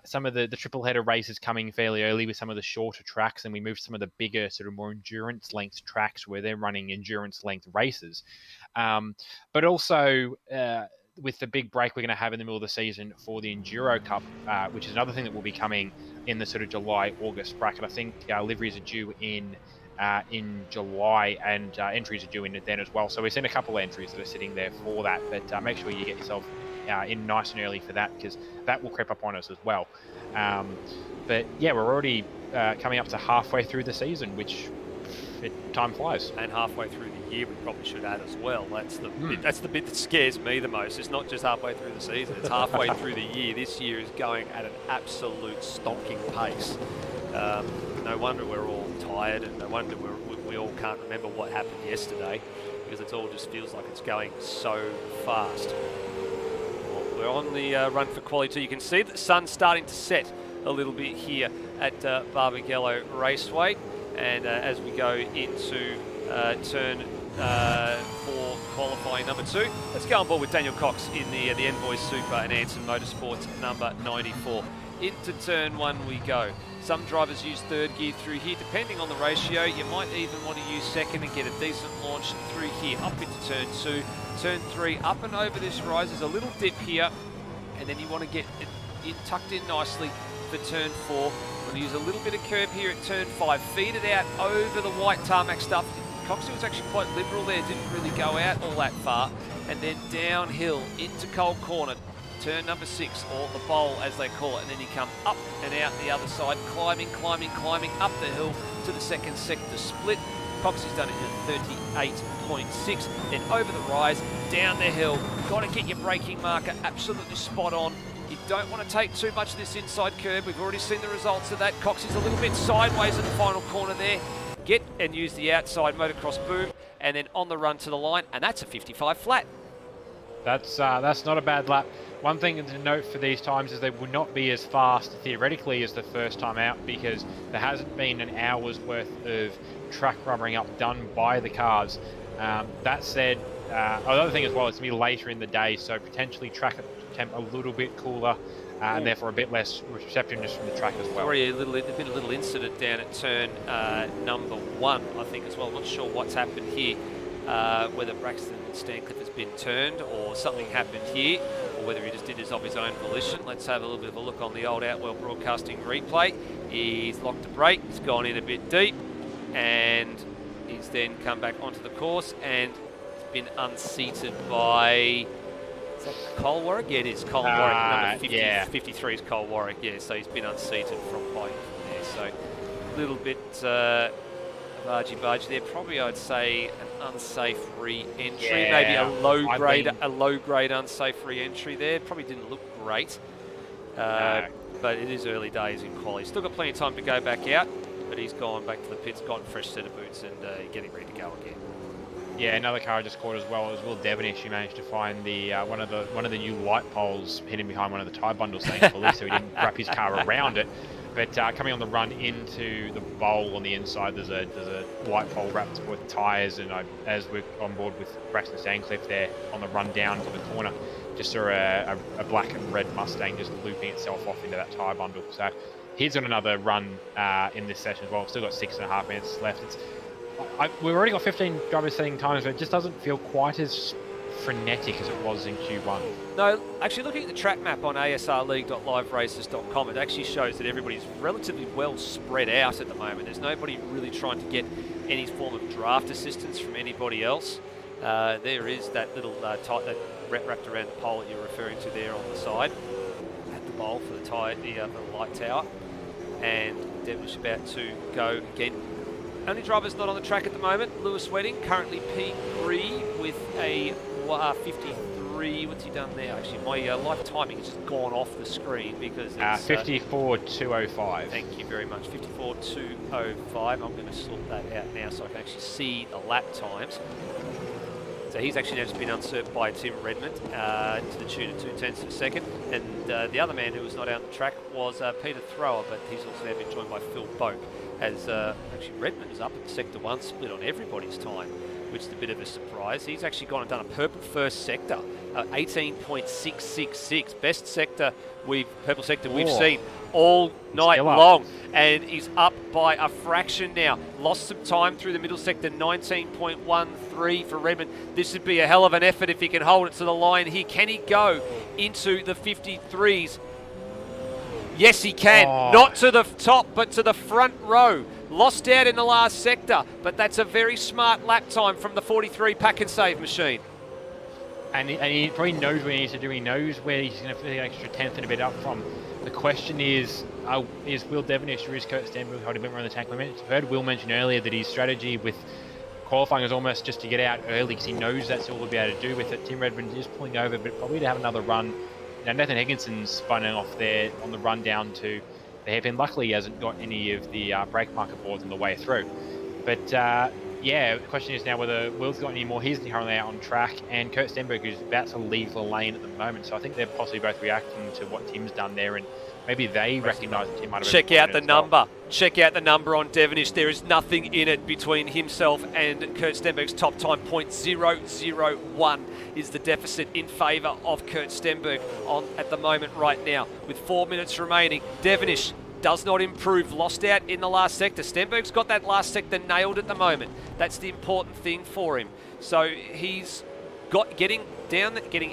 Speaker 2: some of the triple header races coming fairly early with some of the shorter tracks, and we moved some of the bigger sort of more endurance length tracks where they're running endurance length races. But also with the big break we're going to have in the middle of the season for the Enduro Cup, which is another thing that will be coming in the sort of July-August bracket. I think liveries are due in July, and entries are due in then as well. So we've seen a couple of entries that are sitting there for that, but make sure you get yourself in nice and early for that, because that will creep up on us as well. But yeah, we're already coming up to halfway through the season, which time flies.
Speaker 1: And halfway through the year, we probably should add as well. That's the bit that scares me the most. It's not just halfway through the season, it's halfway through the year. This year is going at an absolute stonking pace. No wonder we're all tired, and no wonder we all can't remember what happened yesterday, because it all just feels like it's going so fast. Well, we're on the run for quality 2. You can see the sun's starting to set a little bit here at Barbagallo Raceway, and as we go into turn 4 qualifying number 2, let's go on board with Daniel Cox in the Envoy Super and Anson Motorsports number 94. Into turn 1 we go. Some drivers use third gear through here. Depending on the ratio, you might even want to use second and get a decent launch through here. Up into turn 2, turn 3, up and over this rise. There's a little dip here, and then you want to get it tucked in nicely for turn 4. We're going to use a little bit of curb here at turn 5. Feed it out over the white tarmac stuff. Coxie was actually quite liberal there, didn't really go out all that far. And then downhill into Cold Corner. Turn number 6, or the bowl as they call it, and then you come up and out the other side, climbing up the hill to the second sector split. Coxie's done it at 38.6, then over the rise, down the hill. Got to get your braking marker absolutely spot on. You don't want to take too much of this inside curb. We've already seen the results of that. Coxie's a little bit sideways in the final corner there. Get and use the outside motocross boom, and then on the run to the line, and that's a 55 flat.
Speaker 2: That's not a bad lap. One thing to note for these times is they would not be as fast theoretically as the first time out, because there hasn't been an hour's worth of track rubbering up done by the cars. That said, another thing as well, it's going to be later in the day, so potentially track temp a little bit cooler, and therefore a bit less receptiveness from the track as well.
Speaker 1: Already a little incident down at turn number 1, I think as well. I'm not sure what's happened here, whether Braxton Stancliffe has been turned or something happened here, or whether he just did this of his own volition. Let's have a little bit of a look on the old Outwell Broadcasting replay. He's locked a brake, he's gone in a bit deep, and he's then come back onto the course and been unseated by Is that Cole Warwick? Yeah, it is. Colin Warwick, number 50,
Speaker 2: yeah.
Speaker 1: 53 is Cole Warwick, yeah, so he's been unseated from playing from there. So a little bit of argy-bargy there. Probably, I'd say, an unsafe re-entry.
Speaker 2: Yeah,
Speaker 1: Maybe a low-grade unsafe re-entry there. Probably didn't look great. But it is early days in quali. Still got plenty of time to go back out, but he's gone back to the pits, got a fresh set of boots, and getting ready to go again.
Speaker 2: Yeah, another car I just caught as well. It was Will Devonish, who managed to find the one of the new light poles hidden behind one of the tyre bundles, thankfully, so he didn't wrap his car around it. But coming on the run into the bowl on the inside, there's a light pole wrapped with tyres, and as we're on board with Braxton Sandcliffe there on the run down to the corner, just saw a black and red Mustang just looping itself off into that tyre bundle. So he's got another run in this session as well. We've still got 6.5 minutes left. We've already got 15 drivers setting times, but it just doesn't feel quite as frenetic as it was in Q1.
Speaker 1: No, actually looking at the track map on asrleague.liveraces.com, it actually shows that everybody's relatively well spread out at the moment. There's nobody really trying to get any form of draft assistance from anybody else. There is that little type that wrapped around the pole that you're referring to there on the side at the bowl for the light tower, and Devonish about to go again. Only driver's not on the track at the moment, Lewis Wedding, currently P3 with a 53. What's he done there? Actually, my live timing has just gone off the screen because it's
Speaker 2: 54.205.
Speaker 1: Thank you very much. 54.205. I'm going to sort that out now so I can actually see the lap times. So he's actually now just been usurped by Tim Redmond to the tune of 0.2 of a second. And the other man who was not out on the track was Peter Thrower, but he's also now been joined by Phil Boak, as actually Redmond is up at Sector 1 split on everybody's time, which is a bit of a surprise. He's actually gone and done a purple first sector, 18.666, best sector purple sector we've seen all night long, and he's up by a fraction now. Lost some time through the middle sector, 19.13 for Redmond. This would be a hell of an effort if he can hold it to the line here. Can he go into the 53s? Yes, he can. Not to the top, but to the front row. Lost out in the last sector, but that's a very smart lap time from the 43 pack and save machine.
Speaker 2: And he probably knows what he needs to do. He knows where he's going to put the extra tenth and a bit up from. The question is Will Devonish or is Kurt Stenberg holding a bit more on the tank limit? I heard Will mention earlier that his strategy with qualifying is almost just to get out early because he knows that's all he'll be able to do with it. Tim Redmond is pulling over, but probably to have another run. Now, Nathan Higginson's spun off there on the run down to the hairpin. Luckily, he hasn't got any of the brake marker boards on the way through. But yeah, the question is now whether Will's got any more. He's currently out on track, and Kurt Stenberg is about to leave the lane at the moment. So I think they're possibly both reacting to what Tim's done there, and maybe they recognise that Tim might have
Speaker 1: check out the number. Check out the number on Devonish. There is nothing in it between himself and Kurt Stenberg's top time. 0.001 is the deficit in favour of Kurt Stenberg at the moment right now. With 4 minutes remaining, Devonish does not improve. Lost out in the last sector. Stenberg's got that last sector nailed at the moment. That's the important thing for him. So he's getting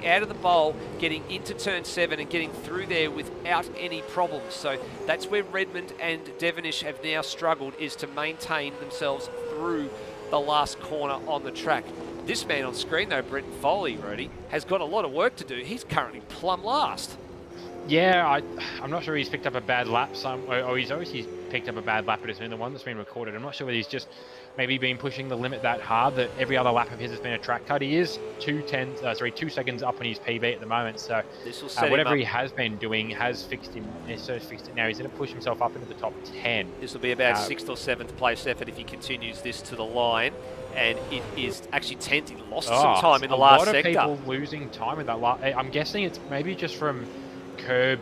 Speaker 1: out of the bowl, getting into turn 7 and getting through there without any problems. So that's where Redmond and Devonish have now struggled, is to maintain themselves through the last corner on the track. This man on screen though, Brenton Foley, Rudy, has got a lot of work to do. He's currently plumb last.
Speaker 2: Yeah, I'm not sure he's picked up a bad lap. Or he's obviously picked up a bad lap, but it's been the one that's been recorded. I'm not sure whether he's just maybe been pushing the limit that hard that every other lap of his has been a track cut. He is 2 seconds up on his PB at the moment. So whatever he has been doing has fixed him. He's fixed it now. He's going to push himself up into the top 10.
Speaker 1: This will be about 6th or 7th place effort if he continues this to the line. And it is actually 10th. He lost some time in the last sector.
Speaker 2: A lot of people losing time in that last. I'm guessing it's maybe just from curb,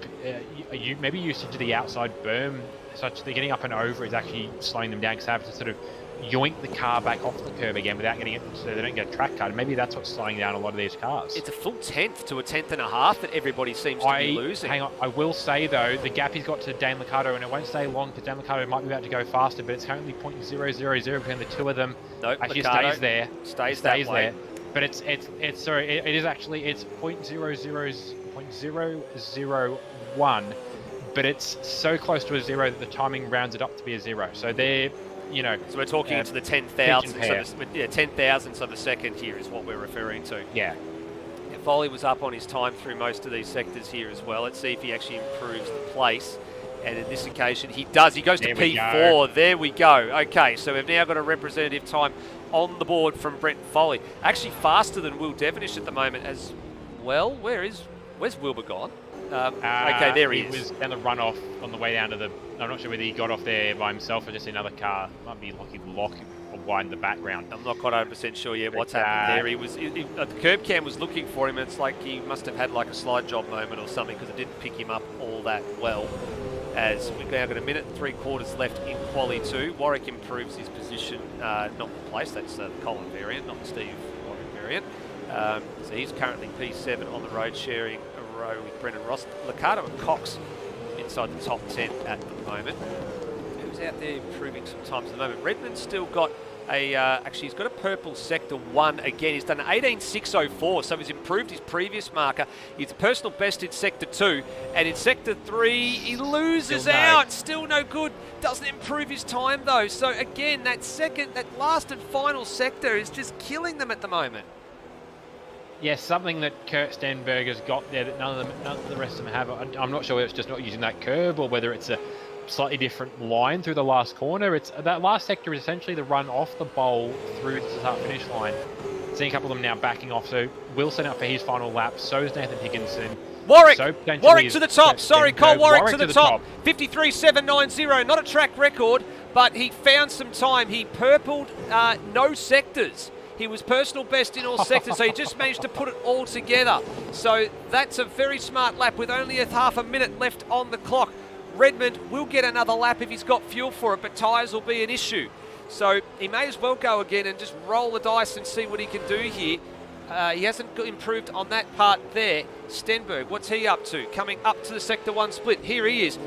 Speaker 2: maybe usage of the outside berm, such that getting up and over is actually slowing them down because they have to sort of yoink the car back off the curb again without getting it, so they don't get a track cut. Maybe that's what's slowing down a lot of these cars. It's
Speaker 1: a full 10th to a 10th and a half that everybody seems to be losing.
Speaker 2: Hang on, I will say though, the gap he's got to Dan Liccardo, and it won't stay long because Dan Liccardo might be about to go faster, but it's currently 0.000 between the two of them.
Speaker 1: Nope,
Speaker 2: actually
Speaker 1: Liccardo
Speaker 2: stays there.
Speaker 1: Stays that way.
Speaker 2: There. But it's 0.001, but it's so close to a 0 that the timing rounds it up to be a 0. So they're,
Speaker 1: So we're talking into the 10,000s, 10,000s of a second here is what we're referring to.
Speaker 2: Yeah.
Speaker 1: Foley was up on his time through most of these sectors here as well. Let's see if he actually improves the place. And in this occasion, he does. He goes to P4. There we go. Okay, so we've now got a representative time on the board from Brent Foley. Actually faster than Will Devonish at the moment as well. Where's Wilbur gone? Okay, there he is.
Speaker 2: He was down the runoff on the way down to the... I'm not sure whether he got off there by himself or just another car. Might be Lockie Lock wide in the background.
Speaker 1: I'm not quite 100% sure yet what's happened there. He was... the curb cam was looking for him. It's like he must have had like a slide job moment or something because it didn't pick him up all that well. As we've now got a minute and 3/4 left in Quali 2. Warwick improves his position, not the place, that's the Colin variant, not the Steve Warwick variant. So he's currently P7 on the road, sharing a row with Brendan Ross. Liccardo and Cox inside the top 10 at the moment. Who's out there improving some times at the moment? Redmond's still got actually he's got a purple sector 1 again. He's done an 18.604, so he's improved his previous marker. He's personal best in sector 2, and in sector 3 he loses out. Still no good. Doesn't improve his time though. So again, that last and final sector is just killing them at the moment.
Speaker 2: Yeah, something that Kurt Stenberger's got there that none of the rest of them have. I'm not sure whether it's just not using that curb or whether it's a slightly different line through the last corner. It's that last sector is essentially the run off the bowl through the start-finish line. Seeing a couple of them now backing off. So Wilson up for his final lap. So is Nathan Higginson.
Speaker 1: Warwick to the top. Sorry, Cole Warwick to the top. 53.790. Not a track record, but he found some time. He purpled no sectors. He was personal best in all sectors, so he just managed to put it all together. So that's a very smart lap with only half a minute left on the clock. Redmond will get another lap if he's got fuel for it, but tyres will be an issue. So he may as well go again and just roll the dice and see what he can do here. He hasn't improved on that part there. Stenberg, what's he up to? Coming up to the Sector 1 split. Here he is.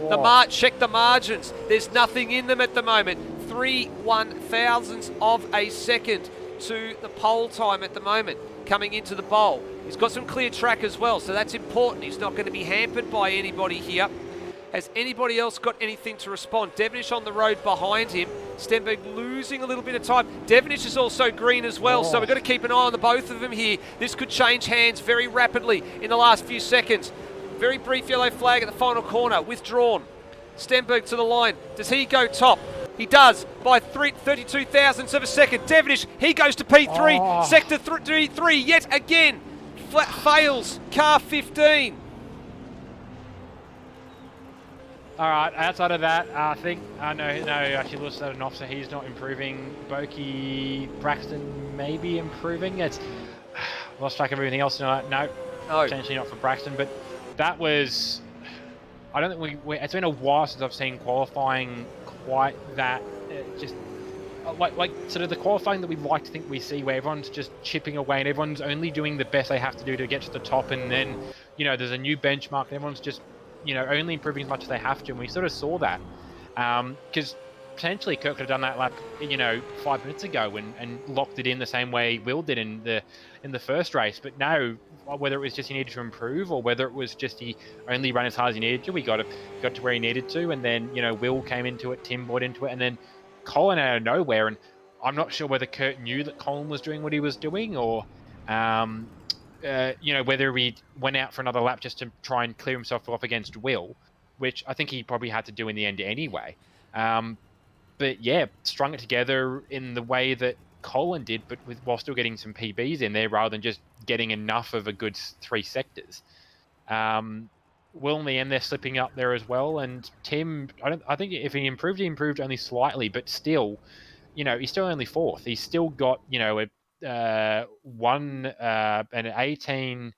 Speaker 1: Check the margins. There's nothing in them at the moment. 3 1,000ths of a second to the pole time at the moment. Coming into the bowl. He's got some clear track as well, so that's important. He's not going to be hampered by anybody here. Has anybody else got anything to respond? Devonish on the road behind him. Stenberg losing a little bit of time. Devonish is also green as well, so we've got to keep an eye on the both of them here. This could change hands very rapidly in the last few seconds. Very brief yellow flag at the final corner, withdrawn. Stenberg to the line. Does he go top? He does by 32 thousandths of a second. Devonish, he goes to P3. Sector 3 yet again. Fails. Car 15.
Speaker 2: All right, outside of that, I think, no, actually Lewis started off, so he's not improving. Bokey, Braxton maybe improving. It's lost track of everything else tonight. No, potentially not for Braxton, but that was, I don't think it's been a while since I've seen qualifying quite that, just like sort of the qualifying that we like to think we see, where everyone's just chipping away and everyone's only doing the best they have to do to get to the top, and then, there's a new benchmark and everyone's just, only improving as much as they have to, and we sort of saw that. Because potentially Kirk could have done that lap, 5 minutes ago and locked it in the same way Will did in the first race. But now, whether it was just he needed to improve or whether it was just he only ran as hard as he needed to, we got to where he needed to, and then, Will came into it, Tim bought into it, and then Colin out of nowhere. And I'm not sure whether Kurt knew that Colin was doing what he was doing, or whether he went out for another lap just to try and clear himself off against Will, which I think he probably had to do in the end anyway. But yeah, strung it together in the way that Colin did, but while still getting some PBs in there rather than just getting enough of a good 3 sectors. Will in the end, they're slipping up there as well. And Tim, I think if he improved only slightly, but still, he's still only 4th. He's still got, an 18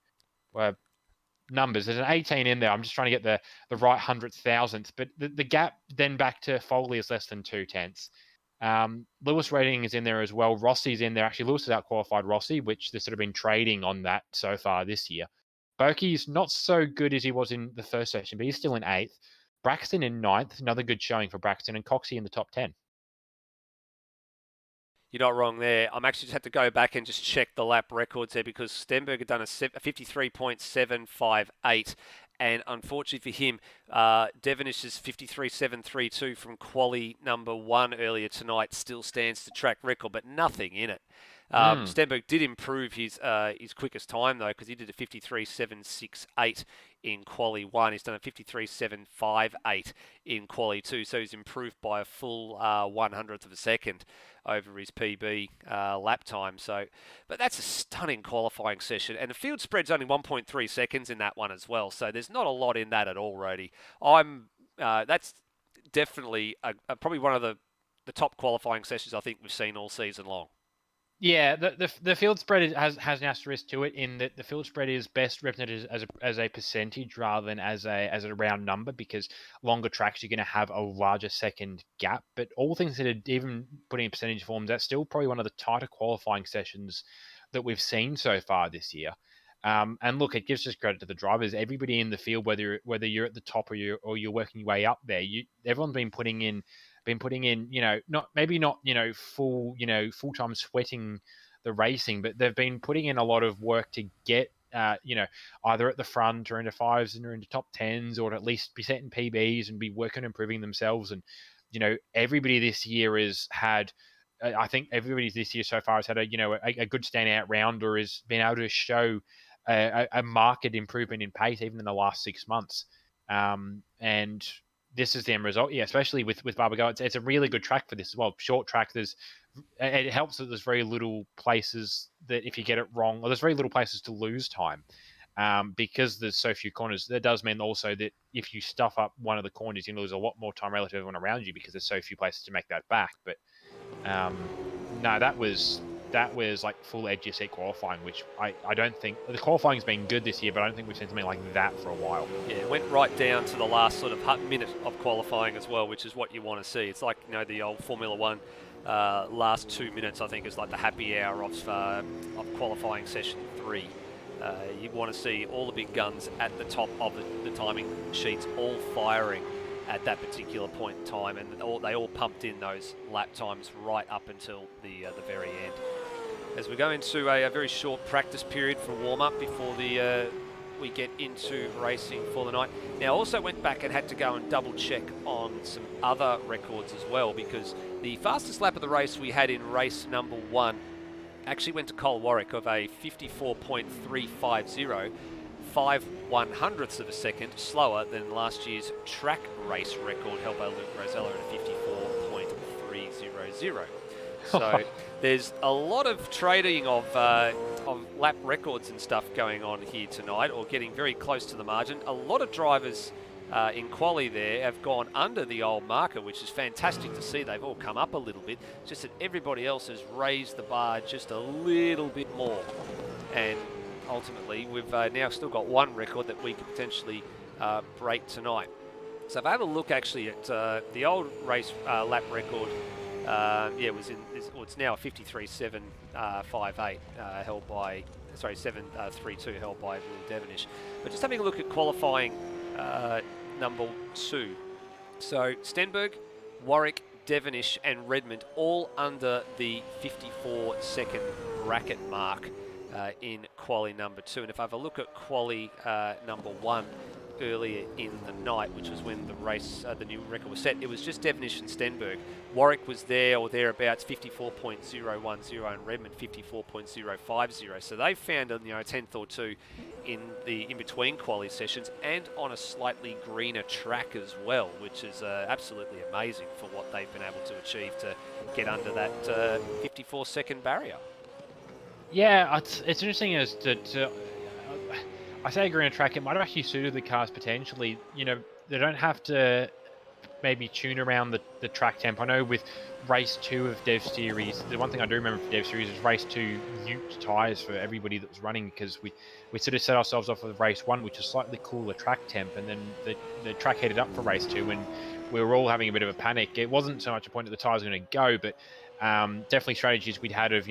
Speaker 2: numbers. There's an 18 in there. I'm just trying to get the right 100,000th, but the gap then back to Foley is less than 2/10. Lewis rating is in there as well. Rossi's in there. Actually, Lewis has out-qualified Rossi, which they've sort of been trading on that so far this year. Bokey's not so good as he was in the first session, but he's still in 8th. Braxton in 9th. Another good showing for Braxton, and Coxie in the top 10.
Speaker 1: You're not wrong there. I'm actually just had to go back and just check the lap records there, because Stenberg had done a 53.758, and unfortunately for him, Devonish's 53.732 from quali number 1 earlier tonight still stands to track record, but nothing in it. Stenberg did improve his quickest time, though, because he did a 53.768 in Quali 1. He's done a 53.758 in Quali 2, so he's improved by a full 100th of a second over his PB lap time. But that's a stunning qualifying session, and the field spread's only 1.3 seconds in that one as well, so there's not a lot in that at all, Rody. That's definitely probably one of the top qualifying sessions I think we've seen all season long.
Speaker 2: Yeah, the field spread has an asterisk to it in that the field spread is best represented as a percentage rather than as a round number, because longer tracks you're going to have a larger second gap. But all things that are even putting in percentage forms, that's still probably one of the tighter qualifying sessions that we've seen so far this year. And look, it gives just credit to the drivers. Everybody in the field, whether you're at the top or you're working your way up there, everyone's been putting in, not full-time sweating the racing, but they've been putting in a lot of work to get, either at the front or into fives and or into top tens, or to at least be setting PBs and be working on improving themselves. And, everybody this year has had, I think everybody this year so far has had a good standout round, or has been able to show a marked improvement in pace even in the last 6 months. And this is the end result, especially with Barbagallo. It's a really good track for this as well. Short track, it helps that there's very little places that if you get it wrong, or there's very little places to lose time, because there's so few corners. That does mean also that if you stuff up one of the corners, you lose a lot more time relative to everyone around you, because there's so few places to make that back. But no, that was like full edge of seat qualifying, which I don't think the qualifying's been good this year, but I don't think we've seen something like that for a while.
Speaker 1: Yeah, it went right down to the last sort of minute of qualifying as well, which is what you want to see. It's like the old Formula One last 2 minutes. I think is like the happy hour of qualifying session 3. You want to see all the big guns at the top of the timing sheets, all firing at that particular point in time, and they all pumped in those lap times right up until the very end. As we go into a very short practice period for warm-up before we get into racing for the night. Now, I also went back and had to go and double-check on some other records as well, because the fastest lap of the race we had in race number 1 actually went to Cole Warwick of a 54.350, 5/100ths of a second slower than last year's track race record held by Luke Rosella at a 54.300. So there's a lot of trading of lap records and stuff going on here tonight, or getting very close to the margin. A lot of drivers in quali there have gone under the old marker, which is fantastic to see. They've all come up a little bit, just that everybody else has raised the bar just a little bit more. And ultimately, we've now still got one record that we could potentially break tonight. So if I have a look actually at the old race lap record, it's now a 53.758 held by, 732 held by Will Devonish. But just having a look at qualifying number 2. So Stenberg, Warwick, Devonish and Redmond all under the 54-second bracket mark in quali number 2. And if I have a look at quali number 1 earlier in the night, which was when the race, the new record was set, it was just Devonish and Stenberg. Warwick was there or thereabouts, 54.010, and Redmond 54.050. So they found a 10th or 2 in between quali sessions, and on a slightly greener track as well, which is absolutely amazing for what they've been able to achieve to get under that 54-second barrier.
Speaker 2: Yeah, it's interesting as to I say a greener track, it might have actually suited the cars potentially. They don't have to maybe tune around the track temp. I know with race 2 of Dev Series, the one thing I do remember for Dev Series is race 2 used tyres for everybody that was running, because we sort of set ourselves off with race 1, which is slightly cooler track temp, and then the track headed up for race 2, and we were all having a bit of a panic. It wasn't so much a point that the tyres were going to go, but definitely strategies we'd had of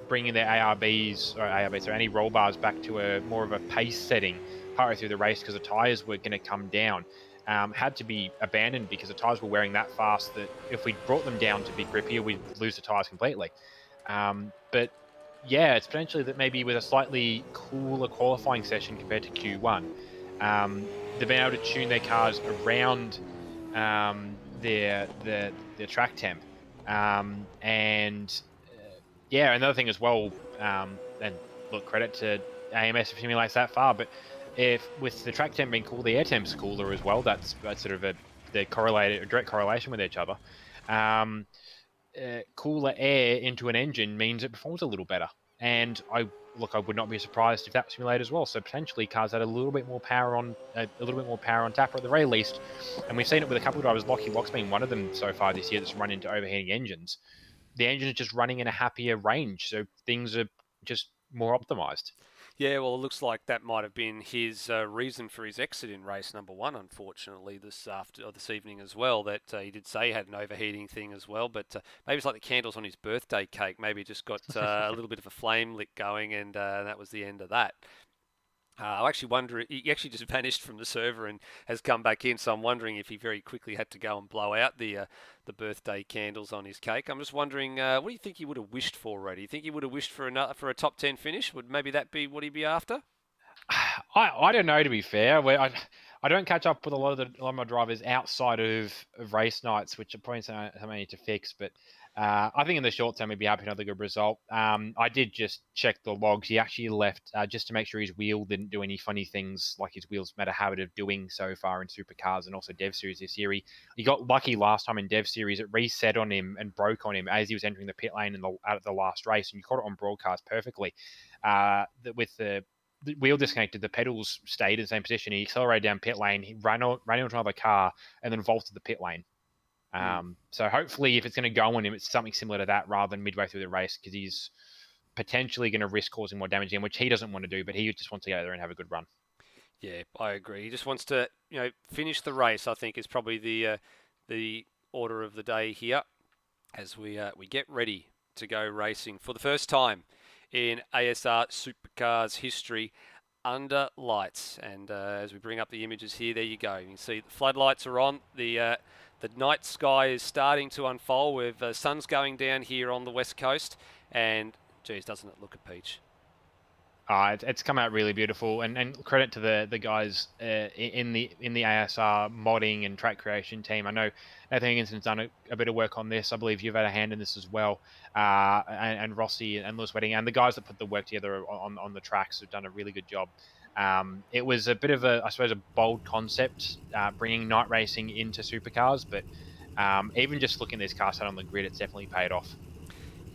Speaker 2: bringing their ARBs or any roll bars back to a more of a pace setting partway through the race, because the tyres were going to come down, had to be abandoned because the tyres were wearing that fast that if we brought them down to be grippier, we'd lose the tyres completely. But yeah, it's potentially that maybe with a slightly cooler qualifying session compared to Q1, they've been able to tune their cars around their track temp. And Yeah, another thing as well, and look, credit to AMS if simulates that far, but if with the track temp being cool, the air temp's cooler as well. That's sort of a direct correlation with each other. Cooler air into an engine means it performs a little better. And I would not be surprised if that was simulated as well. So potentially cars had a little bit more power on tap, or at the very least. And we've seen it with a couple of drivers, Lockie Locks being one of them so far this year, that's run into overheating engines. The engine is just running in a happier range, so things are just more optimized.
Speaker 1: Yeah, well, it looks like that might have been his reason for his exit in race number 1, unfortunately, this evening as well. That he did say he had an overheating thing as well, but maybe it's like the candles on his birthday cake. Maybe it just got a little bit of a flame lit going, and that was the end of that. I actually wonder, he actually just vanished from the server and has come back in, so I'm wondering if he very quickly had to go and blow out the birthday candles on his cake. I'm just wondering, what do you think he would have wished for, Ray? Do you think he would have wished for a top 10 finish? Would maybe that be what he'd be after?
Speaker 2: I don't know, to be fair. I don't catch up with a lot of my drivers outside of race nights, which are probably something I need to fix. But I think in the short term, he'd be happy with another good result. I did just check the logs. He actually left just to make sure his wheel didn't do any funny things like his wheels made a habit of doing so far in Supercars and also Dev Series this year. He got lucky last time in Dev Series. It reset on him and broke on him as he was entering the pit lane out of the last race. And you caught it on broadcast perfectly. With the wheel disconnected, the pedals stayed in the same position. He accelerated down pit lane, he ran into another car, and then vaulted the pit lane. So hopefully, if it's going to go on him, it's something similar to that rather than midway through the race, because he's potentially going to risk causing more damage in, which he doesn't want to do, but he just wants to go there and have a good run.
Speaker 1: Yeah, I agree. He just wants to, finish the race. I think is probably the order of the day here, as we get ready to go racing for the first time in ASR Supercars history under lights. And as we bring up the images here, there you go. You can see the floodlights are on. The night sky is starting to unfold with sun's going down here on the west coast. And, geez, doesn't it look a peach?
Speaker 2: It's come out really beautiful, and credit to the guys in the ASR modding and track creation team. I know Nathan Higginson's done a bit of work on this. I believe you've had a hand in this as well, and Rossi and Lewis Wedding, and the guys that put the work together on the tracks have done a really good job. It was a bit of a bold concept, bringing night racing into Supercars, but even just looking at this car set on the grid, it's definitely paid off.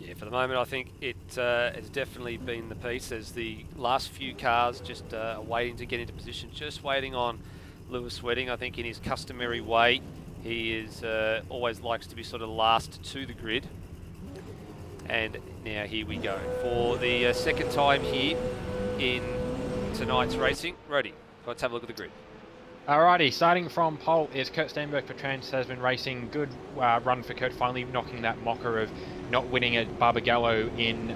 Speaker 1: Yeah, for the moment, I think it has definitely been the piece, as the last few cars just waiting to get into position, just waiting on Lewis Wedding. I think in his customary way, he is always likes to be sort of last to the grid. And now here we go for the second time here in tonight's racing. Rody, let's have a look at the grid.
Speaker 2: Alrighty, starting from pole is Kurt Stenberg for Trans-Tasman Racing. Good run for Kurt, finally knocking that mocker of not winning at Barbagallo in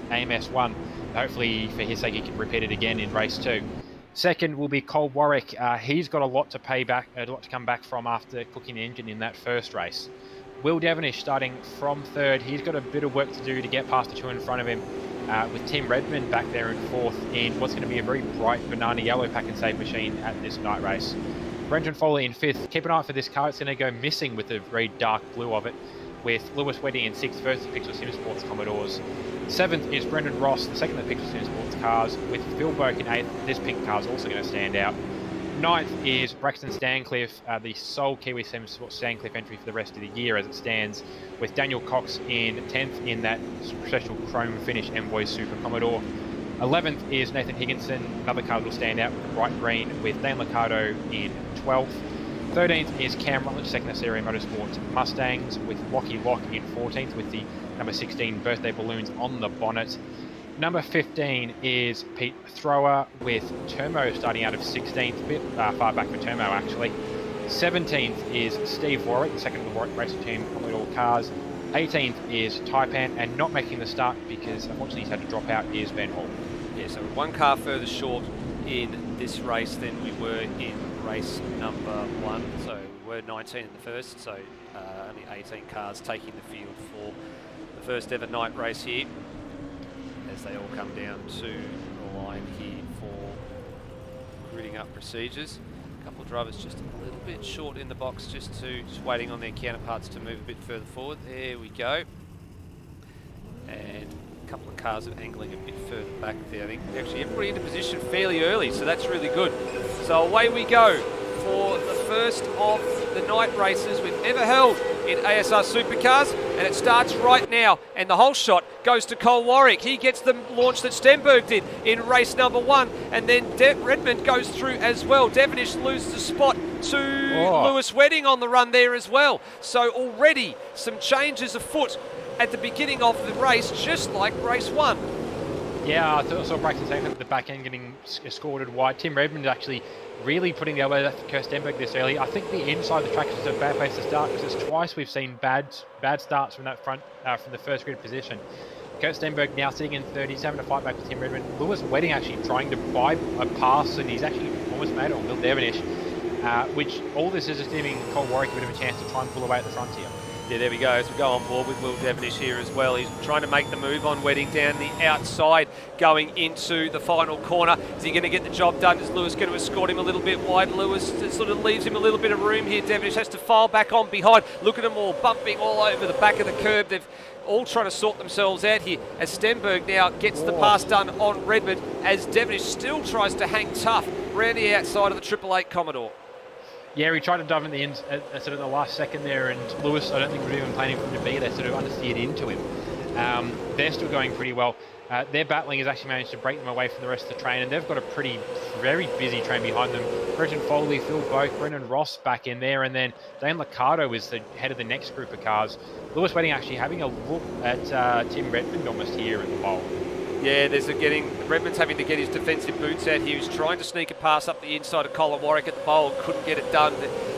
Speaker 2: AMS 1. Hopefully, for his sake, he can repeat it again in race 2. Second will be Cole Warwick. He's got a lot to come back from after cooking the engine in that first race. Will Devonish starting from third. He's got a bit of work to do to get past the two in front of him, with Tim Redmond back there in fourth in what's going to be a very bright banana yellow pack and save machine at this night race. Brenton Foley in fifth. Keep an eye out for this car. It's going to go missing with the very dark blue of it, with Lewis Wedding in sixth versus Pixel Sim Sports Commodores. Seventh is Brendan Ross, the second of the Pixel Sim Sports cars, with Phil Burke in eighth. This pink car is also going to stand out. Ninth is Braxton Stancliffe, the sole Kiwi Sim Sports Stancliffe entry for the rest of the year as it stands, with Daniel Cox in 10th in that special chrome finish Envoy Super Commodore. 11th is Nathan Higginson, another car that will stand out with the bright green, with Dan Liccardo in 12th. 13th is Cam Rutledge, second of Series Motorsports Mustangs, with Lockie Lock in 14th, with the number 16 birthday balloons on the bonnet. Number 15 is Pete Thrower, with Termo starting out of 16th, a bit far back for Termo actually. 17th is Steve Warwick, the second of the Warwick Racing Team Commodore cars. 18th is Taipan, and not making the start because unfortunately he's had to drop out is Ben Hall.
Speaker 1: Yeah, so one car further short in this race than we were in race number 1. So we were 19 in the first, so only 18 cars taking the field for the first ever night race here, as they all come down to the line here for gridding up procedures. A couple of drivers just a little bit short in the box, just waiting on their counterparts to move a bit further forward. There we go. And a couple of cars are angling a bit further back there. I think actually everybody into position fairly early, so that's really good. So away we go for the first of the night races we've ever held in ASR Supercars, and it starts right now, and the whole shot goes to Cole Warwick. He gets the launch that Stenberg did in race number 1, and then Redmond goes through as well. Devonish loses the spot to Lewis Wedding on the run there as well. So already some changes afoot at the beginning of the race, just like race 1.
Speaker 2: Yeah, I saw Braxton saying at the back end getting escorted wide. Tim Redmond actually really putting the elbow for Kirstenberg this early. I think the inside of the track is just a bad place to start, because it's twice we've seen bad starts from that front, from the first grid position. Kirstenberg now sitting in 30, he's having to fight back with Tim Redmond. Lewis Wedding actually trying to buy a pass, and he's actually almost made it on Will Devonish, which all this is just giving Cole Warwick a bit of a chance to try and pull away at the front here.
Speaker 1: Yeah, there we go. As we go on board with Will Devonish here as well. He's trying to make the move on Wedding down the outside going into the final corner. Is he going to get the job done? Is Lewis going to escort him a little bit wide? Lewis sort of leaves him a little bit of room here. Devonish has to file back on behind. Look at them all bumping all over the back of the curb. They've all trying to sort themselves out here as Stenberg now gets the pass done on Redmond, as Devonish still tries to hang tough round the outside of the 888 Commodore.
Speaker 2: Yeah, he tried to dive in the end at sort of the last second there, and Lewis, I don't think was even planning for him to be there, sort of understeered into him. They're still going pretty well. Their battling has actually managed to break them away from the rest of the train, and they've got a very busy train behind them. Brendan Foley, Phil Boak, Brendan Ross back in there, and then Dane Liccardo is the head of the next group of cars. Lewis Wedding actually having a look at Tim Redmond almost here at the bowl.
Speaker 1: Yeah, Redmond's having to get his defensive boots out. He was trying to sneak a pass up the inside of Colin Warwick at the bowl, couldn't get it done.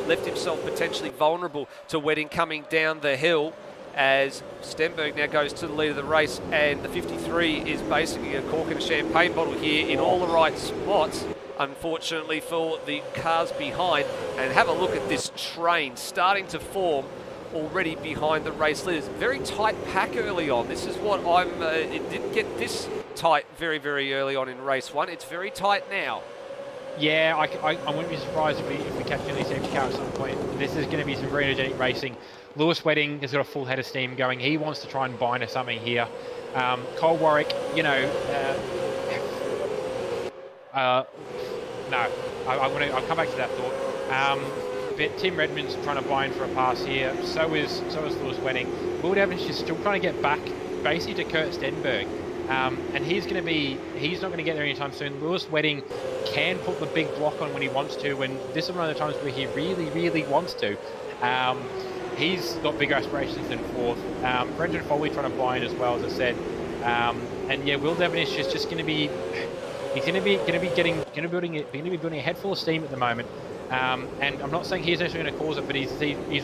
Speaker 1: Left himself potentially vulnerable to Wedding coming down the hill, as Stenberg now goes to the lead of the race, and the 53 is basically a cork and a champagne bottle here in all the right spots, unfortunately for the cars behind. And have a look at this train starting to form already behind the race leaders. Very tight pack early on. This is what it didn't get this tight very, very early on in race 1. It's very tight now.
Speaker 2: Yeah, I wouldn't be surprised if we catch any safety car at some point. This is going to be some very energetic racing. Lewis Wedding has got a full head of steam going. He wants to try and bind us something here. Cole Warwick, no, I'll come back to that thought. But Tim Redmond's trying to bind for a pass here. So is Lewis Wedding. Will Devonish is still trying to get back, basically to Kurt Stenberg. And he's not going to get there anytime soon. Lewis Wedding can put the big block on when he wants to, and this is one of the times where he really, really wants to. He's got bigger aspirations than 4th. Brendan Foley trying to bind as well, as I said. And yeah, Will Devonish is just going to be building a head full of steam at the moment. And I'm not saying he's actually going to cause it, but he's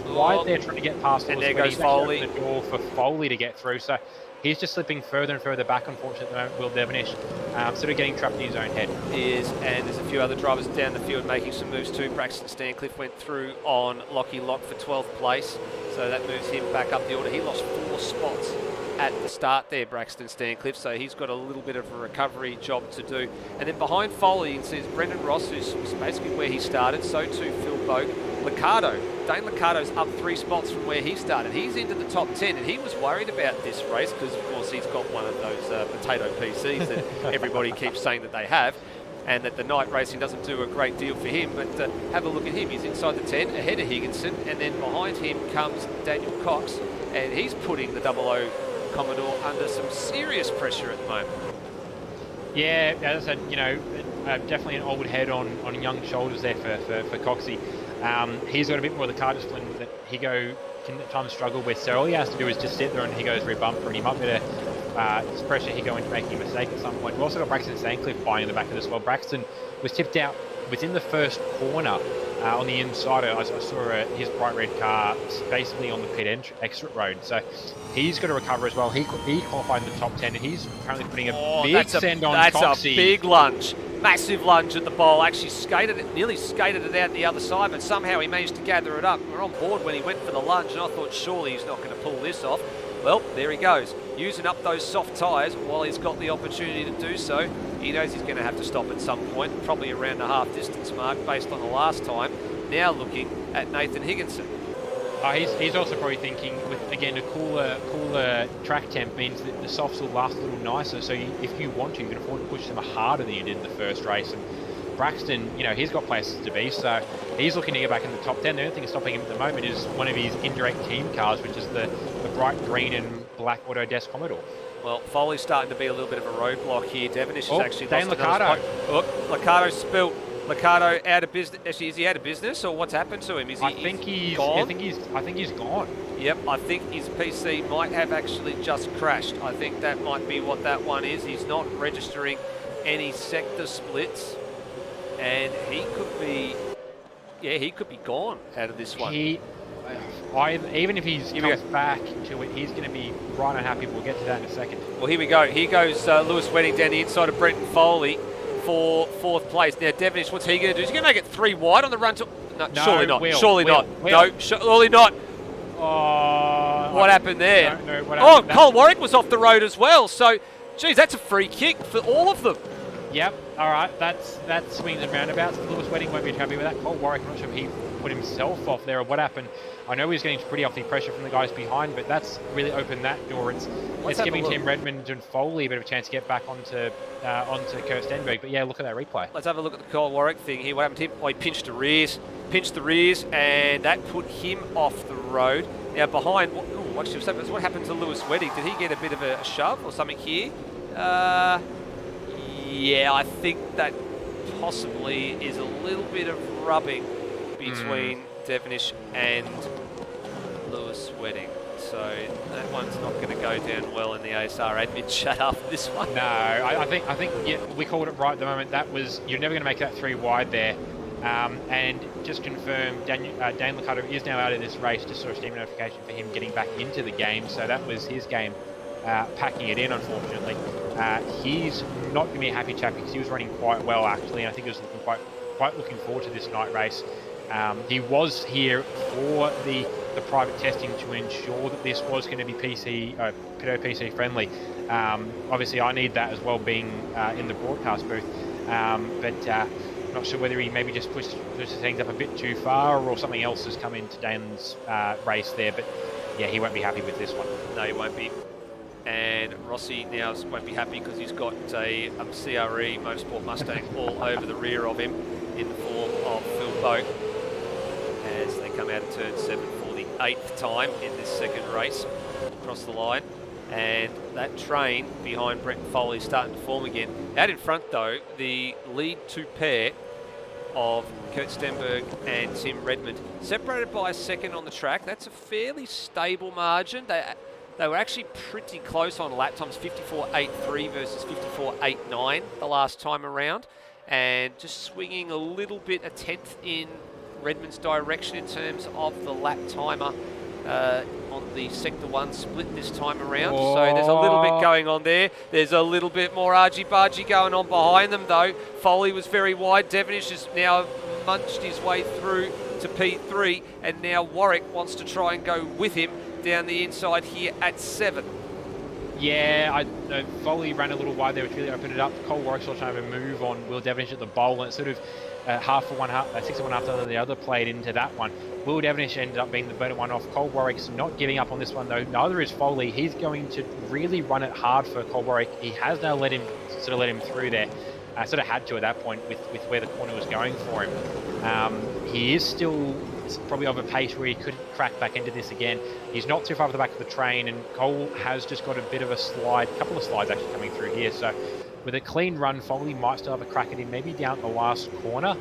Speaker 2: right there trying to get past.
Speaker 1: And there goes Foley.
Speaker 2: The door for Foley to get through. So he's just slipping further and further back, unfortunately, at the moment, Will Devonish, sort of getting trapped in his own head.
Speaker 1: He is, and there's a few other drivers down the field making some moves too. Braxton Stancliffe went through on Lockie Lock for 12th place, so that moves him back up the order. He lost 4 spots at the start there, Braxton Stancliffe, so he's got a little bit of a recovery job to do. And then behind Foley, you can see Brendan Ross, who's basically where he started, so too Phil Boak. Dane Liccardo's up 3 spots from where he started. He's into the top 10, and he was worried about this race because, of course, he's got one of those potato PCs that everybody keeps saying that they have, and that the night racing doesn't do a great deal for him. But have a look at him. He's inside the 10, ahead of Higginson, and then behind him comes Daniel Cox, and he's putting the 00 Commodore under some serious pressure at the moment.
Speaker 2: Yeah, as I said, definitely an old head on young shoulders there for Coxie. He's got a bit more of the car discipline that he can at times struggle with, so all he has to do is just sit there and he goes rear bumper, and he might be able to pressure he go into making a mistake at some point. We've also got Braxton Stancliffe buying in the back of this. Well, Braxton was tipped out within the first corner on the inside. I saw his bright red car basically on the pit exit road, so he's got to recover as well. He qualified in the top 10, and he's currently putting a big send on Coxie.
Speaker 1: That's a big lunge. Massive lunge at the bowl. Actually nearly skated it out the other side, but somehow he managed to gather it up. We're on board when he went for the lunge, and I thought surely he's not going to pull this off. Well, there he goes, using up those soft tyres while he's got the opportunity to do so. He knows he's going to have to stop at some point, probably around the half distance mark based on the last time. Now looking at Nathan Higginson.
Speaker 2: He's also probably thinking, with again a cooler track temp means that the softs will last a little nicer. So if you want to, you can afford to push them harder than you did in the first race. And Braxton, he's got places to be, so he's looking to get back in the top 10. The only thing stopping him at the moment is one of his indirect team cars, which is the bright green and black Autodesk Commodore.
Speaker 1: Well, Foley's starting to be a little bit of a roadblock here. Devonish has actually
Speaker 2: Dan
Speaker 1: lost
Speaker 2: Liccardo.
Speaker 1: another spot. Look, Liccardo spilt. Liccardo out of business. Actually, is he out of business, or what's happened to him?
Speaker 2: I think he's
Speaker 1: gone?
Speaker 2: I think he's gone.
Speaker 1: Yep, I think his PC might have actually just crashed. I think that might be what that one is. He's not registering any sector splits, and he could be gone out of this one.
Speaker 2: Even if he comes back to it, he's going to be right unhappy. We'll get to that in a second.
Speaker 1: Well, here we go. Here goes Lewis Wedding down the inside of Brenton Foley for 4th place. Now, Devonish, what's he going to do? Is he going to make it 3 wide on the run to... No, surely not. Surely not. No, surely not. What happened there?
Speaker 2: What happened?
Speaker 1: Cole Warwick was off the road as well. So, geez, that's a free kick for all of them.
Speaker 2: Yep. All right. That swings and roundabouts. Lewis Wedding won't be happy with that. Cole Warwick, I'm not sure if he put himself off there or what happened. I know he's getting pretty healthy pressure from the guys behind, but that's really opened that door. It's giving Tim Redmond and Foley a bit of a chance to get back onto Kurt Stenberg. But yeah, look at that replay.
Speaker 1: Let's have a look at the Cole Warwick thing here. What happened to him? Oh, he pinched the rears, and that put him off the road. Now behind, what happened to Lewis Wedding? Did he get a bit of a shove or something here? Yeah, I think that possibly is a little bit of rubbing between Devonish and Lewis Wedding. So that one's not going to go down well in the ASR admin chat after this one.
Speaker 2: No, I think yeah, we called it right at the moment. You're never going to make that 3 wide there. And just confirm, Dan Liccardo is now out of this race. Just saw a Steam notification for him getting back into the game. So that was his game, packing it in, unfortunately. He's not going to be a happy chap because he was running quite well, actually. And I think he was looking quite looking forward to this night race. He was here for the private testing to ensure that this was going to be PC friendly. Obviously, I need that as well, being in the broadcast booth. But not sure whether he maybe just pushed things up a bit too far or something else has come into Dan's race there. But yeah, he won't be happy with this one.
Speaker 1: No, he won't be. And Rossi now won't be happy because he's got a CRE Motorsport Mustang all over the rear of him in the form of Phil Boak as they come out of turn 7 for the 8th time in this second race across the line. And that train behind Brent Foley is starting to form again. Out in front, though, the lead 2 pair of Kurt Stenberg and Tim Redmond, separated by a second on the track. That's a fairly stable margin. They were actually pretty close on lap times, 54.83 versus 54.89 the last time around. And just swinging a little bit, a tenth in Redmond's direction in terms of the lap timer on the Sector 1 split this time around. So there's a little bit going on there. There's a little bit more argy-bargy going on behind them, though. Foley was very wide. Devonish has now munched his way through to P3, and now Warwick wants to try and go with him down the inside here at 7.
Speaker 2: Yeah, Foley ran a little wide there, which really opened it up. Cole Warwick still trying to move on Will Devonish at the bowl, and it's sort of 6 of one after the other played into that one. Will Devonish ended up being the better one off. Cole Warwick's not giving up on this one, though. Neither is Foley. He's going to really run it hard for Cole Warwick. He has now let him through there. Sort of had to at that point with where the corner was going for him. He is still probably of a pace where he could crack back into this again. He's not too far to the back of the train, and Cole has just got a bit of a slide, a couple of slides actually coming through here. So with a clean run, Foley might still have a crack at him, maybe down the last corner.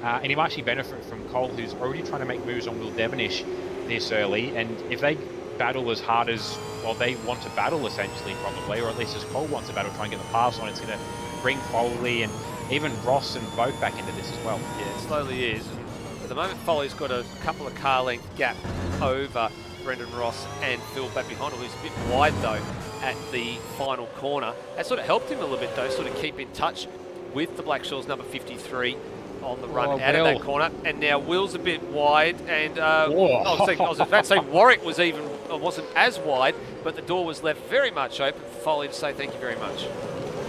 Speaker 2: And he might actually benefit from Cole, who's already trying to make moves on Will Devonish this early. And if they battle as hard as, well, they want to battle essentially probably, or at least as Cole wants to battle, try and get the pass on, it's going to bring Foley and even Ross and Boak back into this as well.
Speaker 1: Yeah, it slowly is. And at the moment, Foley's got a couple of car length gap over Brendan Ross and Phil back behind him, who's a bit wide though at the final corner. That sort of helped him a little bit though, sort of keep in touch with the Blackshaws number 53 on the run out of that corner. And now Will's a bit wide, and I was about to say Warwick wasn't as wide, but the door was left very much open for Foley to say thank you very much.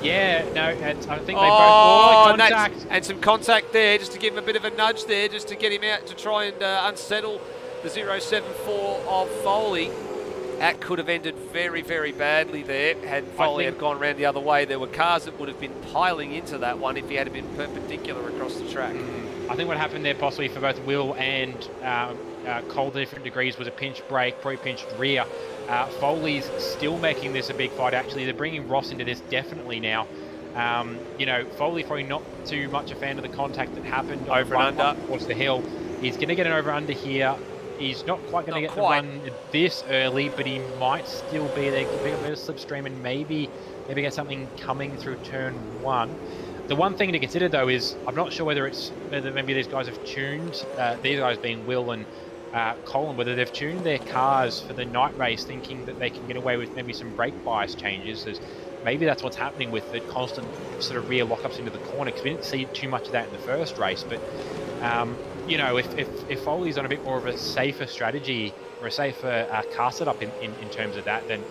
Speaker 2: Yeah, no, I think they both contact.
Speaker 1: And some contact there, just to give him a bit of a nudge there, just to get him out to try and unsettle the 074 of Foley. That could have ended very, very badly there. Had Foley had gone around the other way, there were cars that would have been piling into that one if he had been perpendicular across the track.
Speaker 2: I think what happened there possibly for both Will and Cole to different degrees was a pinch brake, probably pinched rear. Foley's still making this a big fight, actually. They're bringing Ross into this definitely now. You know, Foley probably not too much a fan of the contact that happened
Speaker 1: over and under
Speaker 2: towards the hill. He's going to get an over under here. He's not quite going to get the run this early, but he might still be there. Could be a bit of slipstream and maybe get something coming through turn 1. The one thing to consider though is I'm not sure whether maybe these guys have tuned, these guys being Will and Colin, whether they've tuned their cars for the night race thinking that they can get away with maybe some brake bias changes. Maybe that's what's happening with the constant sort of rear lockups into the corner, because we didn't see too much of that in the first race. But you know, if Foley's on a bit more of a safer strategy or a safer car setup in terms of that, then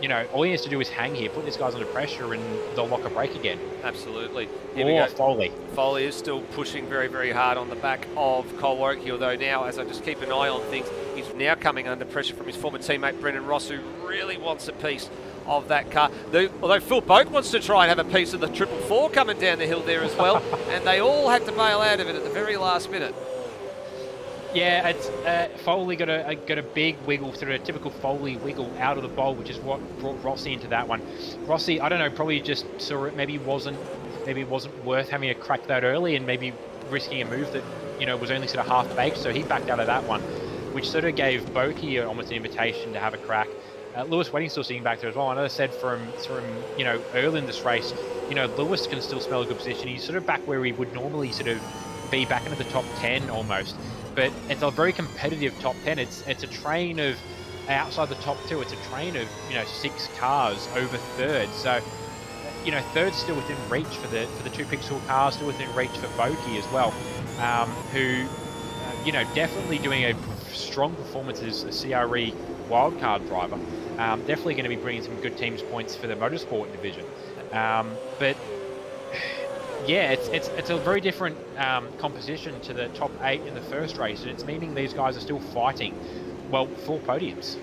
Speaker 2: you know, all he has to do is hang here, put these guys under pressure, and they'll lock a brake again.
Speaker 1: Absolutely.
Speaker 2: Here we go. Foley.
Speaker 1: Foley is still pushing very, very hard on the back of Cole Warwick, although now, as I just keep an eye on things, he's now coming under pressure from his former teammate Brendan Ross, who really wants a piece of that car. Although Phil Boak wants to try and have a piece of the 444 coming down the hill there as well, and they all had to bail out of it at the very last minute.
Speaker 2: Yeah, it's Foley got a big wiggle, sort of a typical Foley wiggle out of the bowl, which is what brought Rossi into that one. Rossi, I don't know, probably just saw it. Maybe it wasn't worth having a crack that early, and maybe risking a move that, you know, was only sort of half baked. So he backed out of that one, which sort of gave Boakey almost an invitation to have a crack. Lewis Wedding still sitting back there as well. I know I said from you know, early in this race, you know, Lewis can still smell a good position. He's sort of back where he would normally sort of be, back into the top 10 almost. But it's a very competitive top 10. It's a train of, outside the top 2, it's a train of, you know, 6 cars over third. So, you know, third's still within reach for the 2 Pixel cars, still within reach for Boakey as well, who, you know, definitely doing a strong performance as a CRE wildcard driver. Definitely going to be bringing some good teams points for the motorsport division. But yeah, it's a very different composition to the top 8 in the first race, and it's meaning these guys are still fighting, well, for podiums.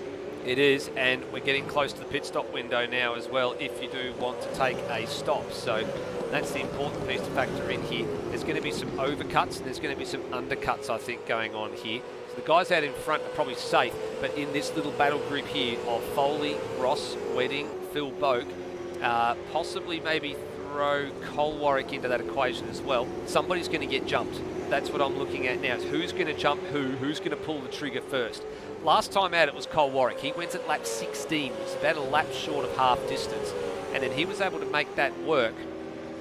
Speaker 1: It is, and we're getting close to the pit stop window now as well, if you do want to take a stop. So that's the important piece to factor in here. There's going to be some overcuts, and there's going to be some undercuts, I think, going on here. So the guys out in front are probably safe, but in this little battle group here of Foley, Ross, Wedding, Phil Boak, possibly maybe throw Cole Warwick into that equation as well. Somebody's going to get jumped. That's what I'm looking at now, is who's going to jump who's going to pull the trigger first. Last time out it was Cole Warwick. He went at lap 16, which is about a lap short of half distance, and then he was able to make that work.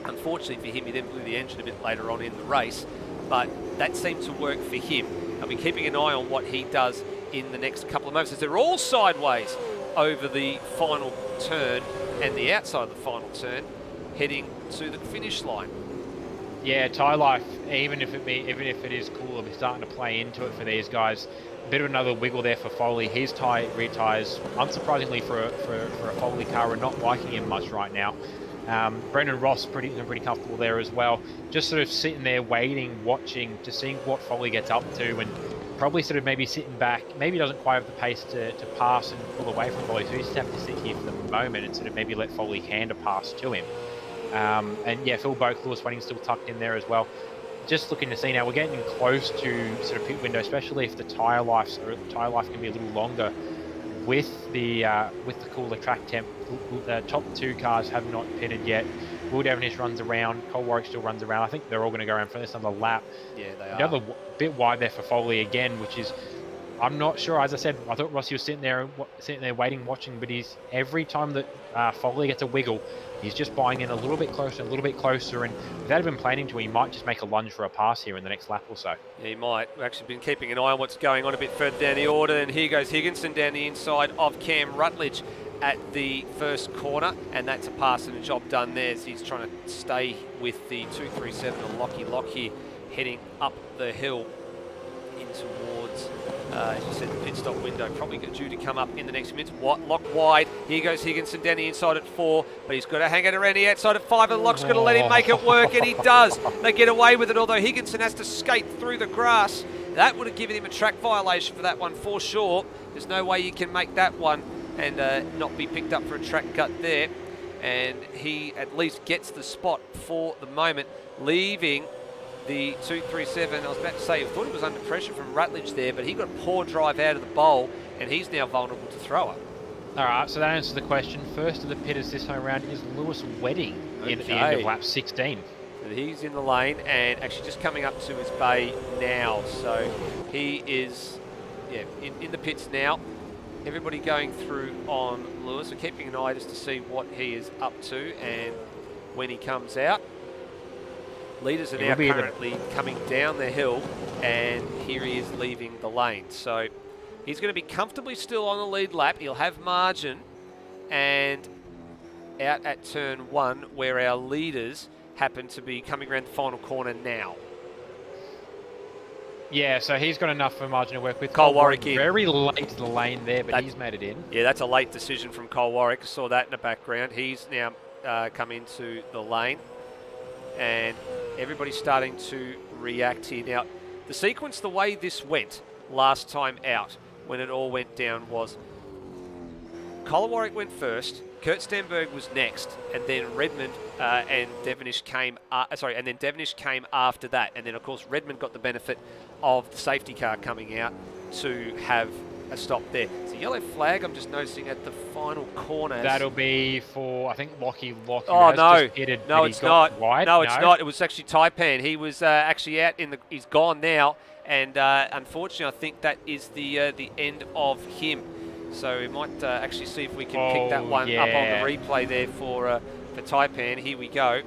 Speaker 1: Unfortunately for him, he then blew the engine a bit later on in the race, but that seemed to work for him. I'll be keeping an eye on what he does in the next couple of moments, as they're all sideways over the final turn and the outside of the final turn, heading to the finish line.
Speaker 2: Yeah, tyre life, even if it is cool, we're starting to play into it for these guys. A bit of another wiggle there for Foley. His rear tyres, unsurprisingly for a Foley car, are not liking him much right now. Brendan Ross pretty comfortable there as well. Just sort of sitting there waiting, watching, to seeing what Foley gets up to, and probably sort of maybe sitting back. Maybe doesn't quite have the pace to pass and pull away from Foley, so he's just have to sit here for the moment and sort of maybe let Foley hand a pass to him. And yeah, Phil Boak, Lewis Wedding still tucked in there as well. Just looking to see now, we're getting close to sort of pit window, especially if the tyre life can be a little longer. With the cooler track temp, the top 2 cars have not pitted yet. Will Devonish runs around, Cole Warwick still runs around. I think they're all going to go around for this another lap.
Speaker 1: Yeah, they are.
Speaker 2: Another bit wide there for Foley again, which is, I'm not sure. As I said, I thought Rossi was sitting there waiting, watching, but he's, every time that Foley gets a wiggle, he's just buying in a little bit closer, and without even planning to, he might just make a lunge for a pass here in the next lap or so.
Speaker 1: Yeah, he might. We've actually been keeping an eye on what's going on a bit further down the order, and here goes Higginson down the inside of Cam Rutledge at the first corner, and that's a pass and a job done there as he's trying to stay with the 237 and Lockie Lock here, heading up the hill in towards, as you said, the pit stop window. Probably due to come up in the next minutes. Lock wide. Here goes Higginson down the inside at 4, but he's got to hang it around the outside at 5, and Lock's going to let him make it work, and he does. They get away with it, although Higginson has to skate through the grass. That would have given him a track violation for that one for sure. There's no way you can make that one and not be picked up for a track cut there. And he at least gets the spot for the moment, leaving the 237. I was about to say, I thought he was under pressure from Rutledge there, but he got a poor drive out of the bowl, and he's now vulnerable to thrower.
Speaker 2: All right, so that answers the question. First of the pitters this time around is Lewis Wedding in the end of lap 16.
Speaker 1: So he's in the lane and actually just coming up to his bay now. So he is in the pits now. Everybody going through on Lewis. We're keeping an eye just to see what he is up to and when he comes out. Leaders are now currently coming down the hill, and here he is leaving the lane. So he's going to be comfortably still on the lead lap. He'll have margin, and out at turn 1, where our leaders happen to be coming around the final corner now.
Speaker 2: Yeah, so he's got enough for margin to work with.
Speaker 1: Cole Warwick in.
Speaker 2: Very late to the lane there, but he's made it in.
Speaker 1: Yeah, that's a late decision from Cole Warwick. I saw that in the background. He's now come into the lane, and everybody's starting to react here. Now, the sequence, the way this went last time out, when it all went down, was Cole Warwick went first, Kurt Stenberg was next, and then Redmond and Devonish came. And then Devonish came after that, and then of course Redmond got the benefit of the safety car coming out to have a stop there. It's a yellow flag I'm just noticing at the final corner.
Speaker 2: That'll be for, I think, Lockie.
Speaker 1: Oh no,
Speaker 2: no,
Speaker 1: it's not.
Speaker 2: Wide.
Speaker 1: No, it's not. It was actually Taipan. He was actually out in the. He's gone now, and unfortunately, I think that is the end of him. So we might actually see if we can pick that one up on the replay there for Taipan. Here we go.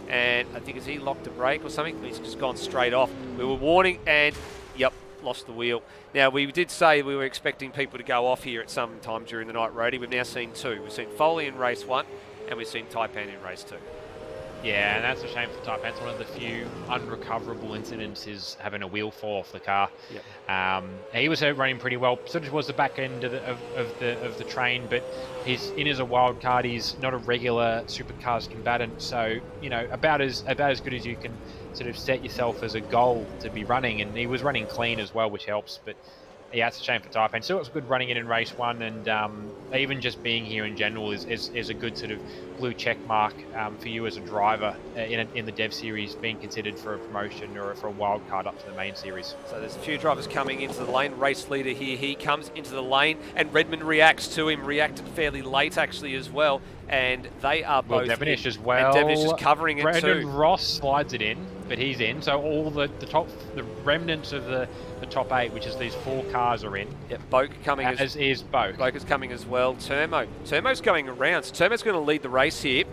Speaker 1: And I think, has he locked a brake or something? He's just gone straight off. We were warning, and yep, lost the wheel. Now, we did say we were expecting people to go off here at some time during the night, Rody. We've now seen 2. We've seen Foley in race 1, and we've seen Taipan in race 2.
Speaker 2: Yeah, and that's a shame for Taipan. It's one of the few unrecoverable incidents is having a wheel fall off the car.
Speaker 1: Yep.
Speaker 2: He was running pretty well, sort of towards the back end of the train, but he's in as a wild card. He's not a regular Supercars combatant, so about as good as you can sort of set yourself as a goal to be running. And he was running clean as well, which helps. But yeah, it's a shame for Taipan. Still, it's good running in race 1, and even just being here in general is a good sort of blue check mark for you as a driver in the Dev Series, being considered for a promotion or for a wild card up to the main series.
Speaker 1: So there's a few drivers coming into the lane. Race leader here, he comes into the lane, and Redmond reacts to him. Reacted fairly late actually as well, and they are both.
Speaker 2: Devonish as well.
Speaker 1: And Devonish is covering it
Speaker 2: Brandon
Speaker 1: too.
Speaker 2: Ross slides it in, but he's in. So all the remnants of the top 8, which is these 4 cars, are in.
Speaker 1: Yep, Boak coming
Speaker 2: as is Boak.
Speaker 1: Boak is coming as well. Termo's going around. So Termo's going to lead the race here,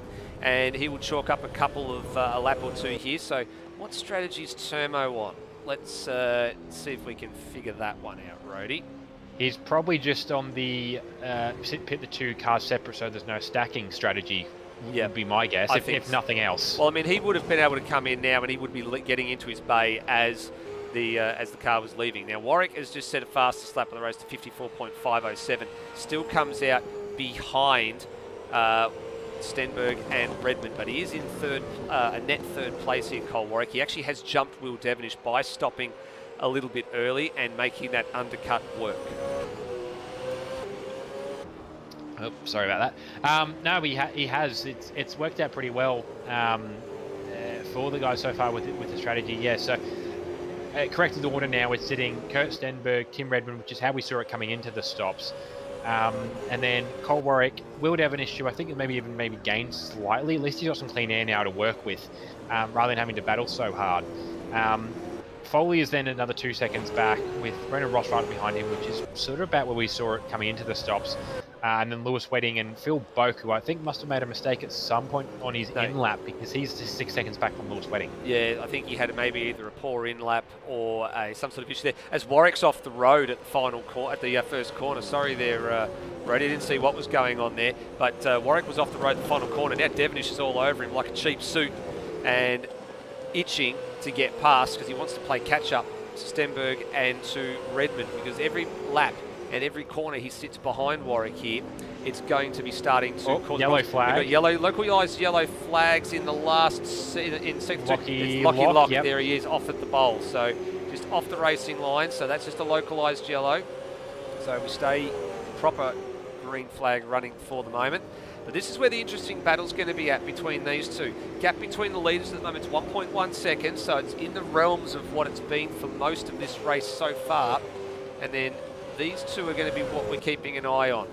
Speaker 1: and he will chalk up a couple of a lap or 2 here. So what strategy is Termo on? Let's see if we can figure that one out, Rody.
Speaker 2: He's probably just on the pit the 2 cars separate, so there's no stacking strategy. Would be my guess, if nothing else.
Speaker 1: Well, I mean, he would have been able to come in now, and he would be getting into his bay as the car was leaving. Now, Warwick has just set a fastest lap on the race to 54.507. Still comes out behind Stenberg and Redmond, but he is in a net third place here, Cole Warwick. He actually has jumped Will Devonish by stopping a little bit early and making that undercut work.
Speaker 2: Oh, sorry about that. No, he has. It's worked out pretty well for the guys so far with the strategy. Yeah, so corrected the order now. It's sitting Kurt Stenberg, Tim Redmond, which is how we saw it coming into the stops. And then Cole Warwick, Will Devonish, who I think maybe gained slightly. At least he's got some clean air now to work with, rather than having to battle so hard. Foley is then another 2 seconds back with Brendan Ross right behind him, which is sort of about where we saw it coming into the stops. And then Lewis Wedding and Phil Boak, who I think must have made a mistake at some point on his in-lap, because he's just 6 seconds back from Lewis Wedding. Yeah, I think he had maybe either a poor in-lap or some sort of issue there. As Warwick's off the road at the first corner. Sorry there, Brody, didn't see what was going on there. But Warwick was off the road at the final corner. Now Devonish is all over him like a cheap suit and itching to get past because he wants to play catch-up
Speaker 1: Stenberg and to Redmond, because every lap and every corner he sits behind Warwick here, it's going to be starting to cause
Speaker 2: yellow
Speaker 1: problems.
Speaker 2: flag.
Speaker 1: We've got localised yellow flags in the last in sector 2.
Speaker 2: Lockie
Speaker 1: Lock.
Speaker 2: yep.
Speaker 1: There he is, off at the bowl. So just off the racing line. So that's just a localised yellow. So we stay proper green flag running for the moment. But this is where the interesting battle's going to be at between these two. Gap between the leaders at the moment is 1.1 seconds, so it's in the realms of what it's been for most of this race so far. And then these two are going to be what we're keeping an eye on.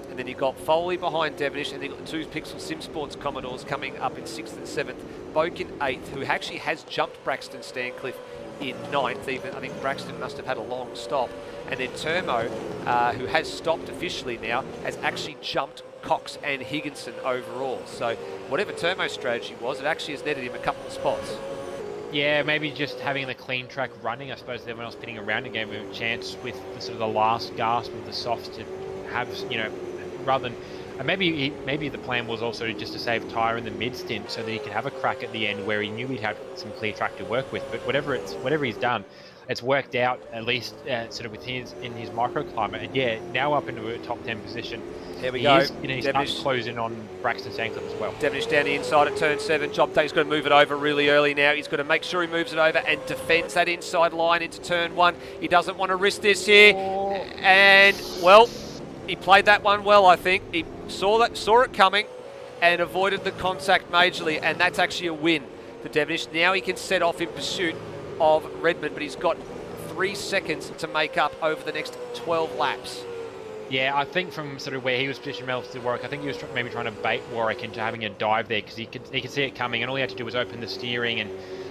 Speaker 1: And then you've got Foley behind Devonish, and then you've got the 2 Pixel Sim Sports Commodores coming up in 6th and 7th. Boak in 8th, who actually has jumped Braxton Stancliffe in 9th. Even I think Braxton must have had a long stop. And then Termo, who has stopped officially now, has actually jumped Cox and Higginson overall. So whatever Termo's strategy was, it actually has netted him a couple of spots.
Speaker 2: Yeah, maybe just having the clean track running. I suppose everyone else pitting around and gave him a chance with the, sort of the last gasp of the softs to have, you know, rather than maybe the plan was also just to save tyre in the mid stint so that he could have a crack at the end where he knew he'd have some clear track to work with. But whatever he's done, it's worked out at least sort of in his microclimate. And yeah, now up into a top 10 position.
Speaker 1: There we go.
Speaker 2: He's up closing on Braxton Stancliffe as well.
Speaker 1: Devonish down the inside at turn 7. Job Day's got to move it over really early now. He's got to make sure he moves it over and defends that inside line into turn 1. He doesn't want to risk this here. And, well, he played that one well, I think. He saw it coming and avoided the contact majorly, and that's actually a win for Devonish. Now he can set off in pursuit of Redmond, but he's got 3 seconds to make up over the next 12 laps.
Speaker 2: Yeah, I think from sort of where he was positioned relative to Warwick, I think he was maybe trying to bait Warwick into having a dive there because he could see it coming, and all he had to do was open the steering and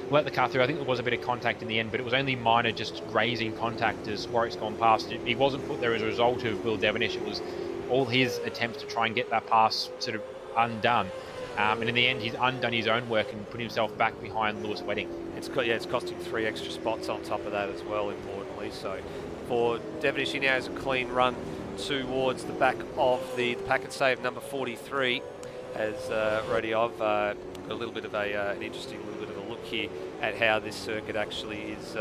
Speaker 2: let the car through. I think there was a bit of contact in the end, but it was only minor, just grazing contact as Warwick's gone past. He wasn't put there as a result of Will Devonish. It was all his attempts to try and get that pass sort of undone. And in the end, he's undone his own work and put himself back behind Lewis Wedding. It's cost him 3 extra spots on top of that as well, importantly. So for Devonish, he now has a clean run towards the back of the pack and save number 43 as Rodiov got a little bit of an interesting little bit of a look here at how this circuit actually is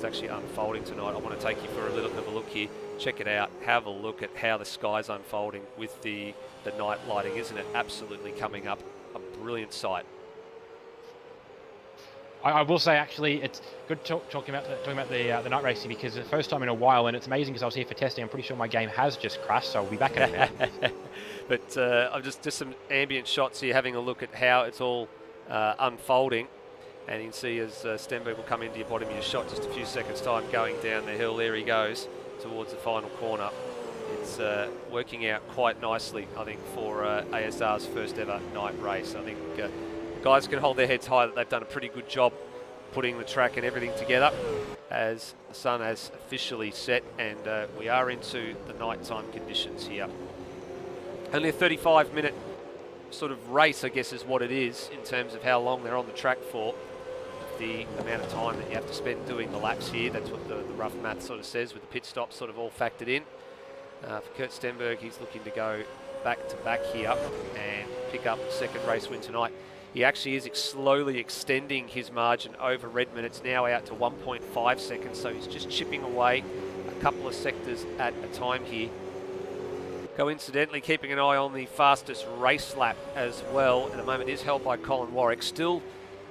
Speaker 2: actually unfolding tonight. I want to take you for a little bit of a look here. Check it out. Have a look at how the sky's unfolding with the night lighting. Isn't it absolutely coming up a brilliant sight? I will say, actually, it's good talking about the night racing because it's the first time in a while, and it's amazing because I was here for testing. I'm pretty sure my game has just crashed, so I'll be back in a minute.
Speaker 1: But I've just some ambient shots here, having a look at how it's all unfolding, and you can see as Stenberg will come into your bottom of your shot just a few seconds time going down the hill. There he goes towards the final corner. It's working out quite nicely, I think, for ASR's first ever night race. I think guys can hold their heads high that they've done a pretty good job putting the track and everything together as the sun has officially set, and we are into the nighttime conditions here. Only a 35-minute sort of race, I guess, is what it is in terms of how long they're on the track for. The amount of time that you have to spend doing the laps here, that's what the rough math sort of says, with the pit stops sort of all factored in. For Kurt Stenberg, he's looking to go back to back here and pick up the second race win tonight. He actually is slowly extending his margin over Redmond. It's now out to 1.5 seconds, so he's just chipping away a couple of sectors at a time here. Coincidentally, keeping an eye on the fastest race lap as well. At the moment is held by Colin Warwick. Still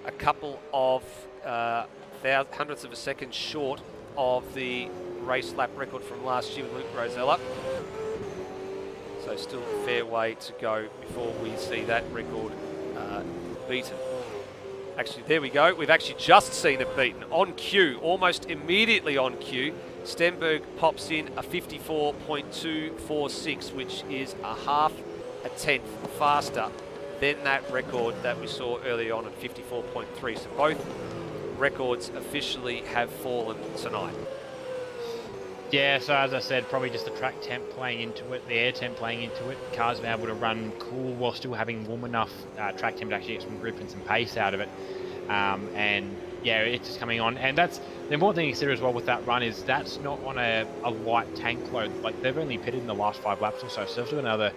Speaker 1: a couple of hundredths of a second short of the race lap record from last year with Luke Rosella. So still a fair way to go before we see that record beaten. Actually, there we go. We've actually just seen it beaten on cue, almost immediately on cue. Stenberg pops in a 54.246, which is a half a tenth faster than that record that we saw early on at 54.3. So both records officially have fallen tonight.
Speaker 2: Yeah, so as I said, probably just the track temp playing into it, the air temp playing into it. Cars been able to run cool while still having warm enough track temp to actually get some grip and some pace out of it. And yeah, it's just coming on. And that's the important thing to consider as well with that run is that's not on a light tank load. Like they've only pitted in the last 5 laps or so, so they've got another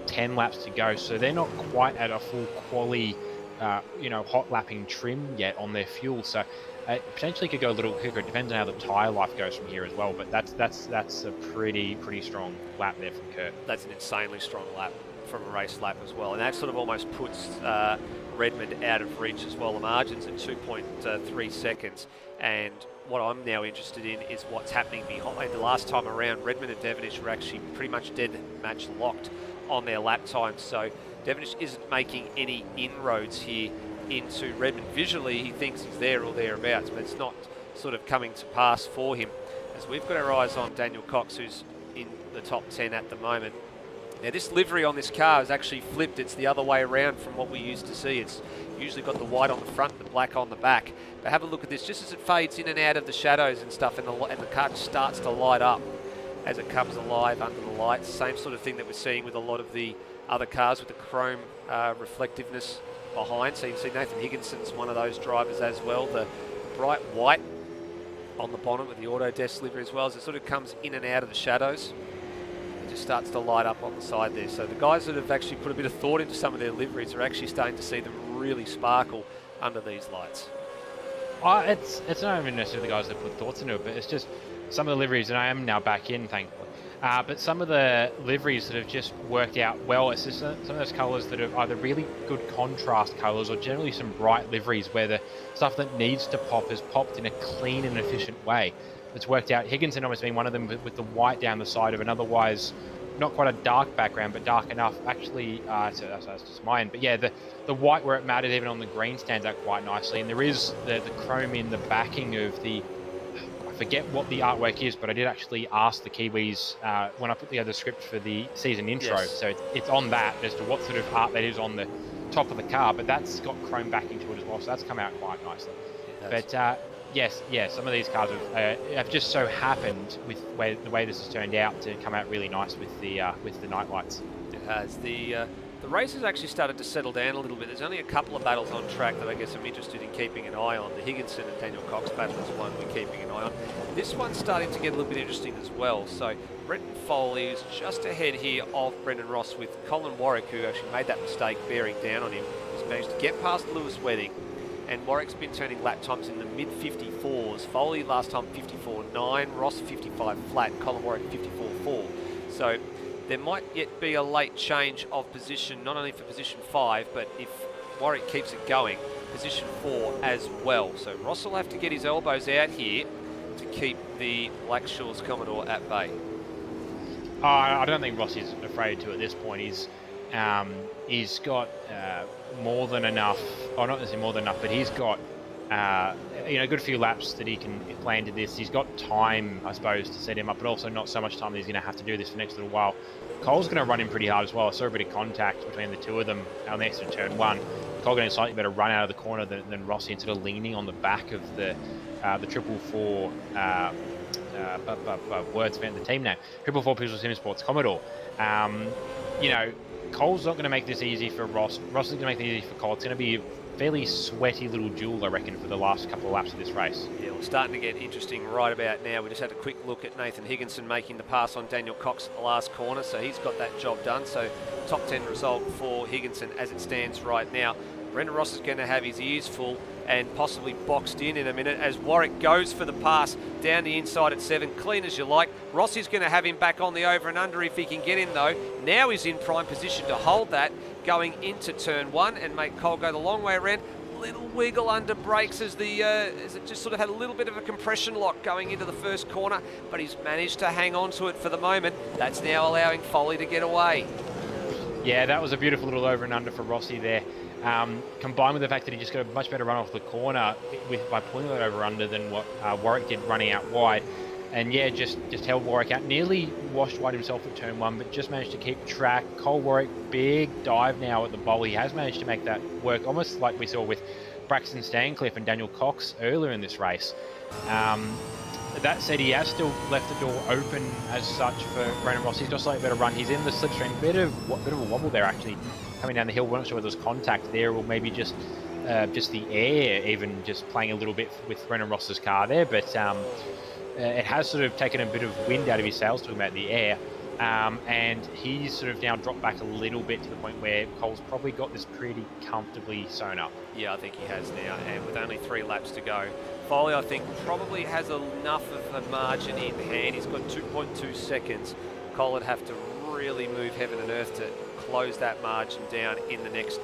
Speaker 2: 10 laps to go. So they're not quite at a full quali hot lapping trim yet on their fuel. So Potentially could go a little quicker. It depends on how the tyre life goes from here as well. But that's a pretty strong lap there from Kurt.
Speaker 1: That's an insanely strong lap from a race lap as well, and that sort of almost puts Redmond out of reach as well. The margin's at 2.3 seconds, and what I'm now interested in is what's happening behind. The last time around, Redmond and Devonish were actually pretty much dead match locked on their lap times, so Devonish isn't making any inroads here into Redmond. Visually, he thinks he's there or thereabouts, but it's not sort of coming to pass for him, as we've got our eyes on Daniel Cox, who's in the top 10 at the moment. Now, this livery on this car is actually flipped. It's the other way around from what we used to see. It's usually got the white on the front, the black on the back. But have a look at this. Just as it fades in and out of the shadows and stuff, and the car just starts to light up as it comes alive under the lights. Same sort of thing that we're seeing with a lot of the other cars with the chrome reflectiveness behind. So you can see Nathan Higginson's one of those drivers as well. The bright white on the bonnet with the Autodesk livery as well, as it sort of comes in and out of the shadows. It just starts to light up on the side there. So the guys that have actually put a bit of thought into some of their liveries are actually starting to see them really sparkle under these lights.
Speaker 2: It's not even necessarily the guys that put thoughts into it, but it's just some of the liveries, and I am now back in, thankfully. But some of the liveries that have just worked out well, it's just some of those colours that are either really good contrast colours or generally some bright liveries where the stuff that needs to pop has popped in a clean and efficient way. It's worked out. Higginson almost being one of them with the white down the side of an otherwise not quite a dark background, but dark enough. Actually, so that's just mine. But yeah, the white where it matters, even on the green, stands out quite nicely. And there is the chrome in the backing of the... I forget what the artwork is, but I did actually ask the Kiwis when I put together the script for the season intro.
Speaker 1: Yes.
Speaker 2: So it's on that as to what sort of art that is on the top of the car. But that's got chrome backing to it as well, so that's come out quite nicely. But yes, some of these cars have just so happened with the way this has turned out to come out really nice with the night lights.
Speaker 1: It has. The race has actually started to settle down a little bit. There's only a couple of battles on track that I guess I'm interested in keeping an eye on. The Higginson and Daniel Cox battle is one we're keeping an eye on. This one's starting to get a little bit interesting as well. So Brenton Foley is just ahead here of Brendan Ross, with Colin Warwick, who actually made that mistake bearing down on him. He's managed to get past Lewis Wedding, and Warwick's been turning lap times in the mid-54s. Foley last time 54.9, Ross 55 flat, Colin Warwick 54.4. So there might yet be a late change of position, not only for position 5, but if Warwick keeps it going, position 4 as well. So Ross will have to get his elbows out here to keep the Blackshaws Commodore at bay.
Speaker 2: I don't think Ross is afraid to at this point. He's got more than enough, or not necessarily more than enough, but he's got a good few laps that he can plan to this. He's got time, I suppose, to set him up, but also not so much time that he's going to have to do this for the next little while. Cole's going to run him pretty hard as well. I saw a bit of contact between the two of them on the exit turn 1. Cole getting a slightly better run out of the corner than Rossi, instead of leaning on the back of the 444 words about the team now. 444 Pistol Sim Sports Commodore. Cole's not going to make this easy for Ross. Ross is going to make it easy for Cole. It's going to be a fairly sweaty little duel, I reckon, for the last couple of laps of this race.
Speaker 1: Yeah, we're starting to get interesting right about now. We just had a quick look at Nathan Higginson making the pass on Daniel Cox at the last corner, so he's got that job done. So top 10 result for Higginson as it stands right now. Brendan Ross is going to have his ears full and possibly boxed in a minute as Warwick goes for the pass down the inside at 7, clean as you like. Rossi's going to have him back on the over and under if he can get in though. Now he's in prime position to hold that going into turn 1 and make Cole go the long way around. Little wiggle under brakes as it just sort of had a little bit of a compression lock going into the first corner, but he's managed to hang on to it for the moment. That's now allowing Foley to get away.
Speaker 2: Yeah, that was a beautiful little over and under for Rossi there. Combined with the fact that he just got a much better run off the corner by pulling that over under than what Warwick did running out wide. And yeah, just held Warwick out. Nearly washed wide himself at turn 1, but just managed to keep track. Cole Warwick, big dive now at the bowl. He has managed to make that work, almost like we saw with Braxton Stancliffe and Daniel Cox earlier in this race. That said, he has still left the door open as such for Brendan Ross. He's got a slightly better run. He's in the slipstream. Bit of a wobble there, actually, coming down the hill. We're not sure whether there's contact there or maybe just the air, even just playing a little bit with Brendan Ross's car there. But it has sort of taken a bit of wind out of his sails, talking about the air. And he's sort of now dropped back a little bit to the point where Cole's probably got this pretty comfortably sewn up.
Speaker 1: Yeah, I think he has now, and with only 3 laps to go Foley, I think, probably has enough of a margin in hand. He's got 2.2 seconds. Cole would have to really move heaven and earth to close that margin down in the next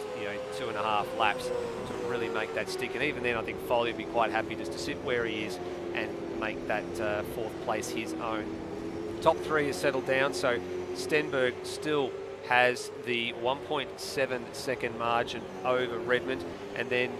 Speaker 1: 2.5 laps to really make that stick. And even then, I think Foley would be quite happy just to sit where he is and make that 4th place his own. Top 3 is settled down, so Stenberg still has the 1.7 second margin over Redmond, and then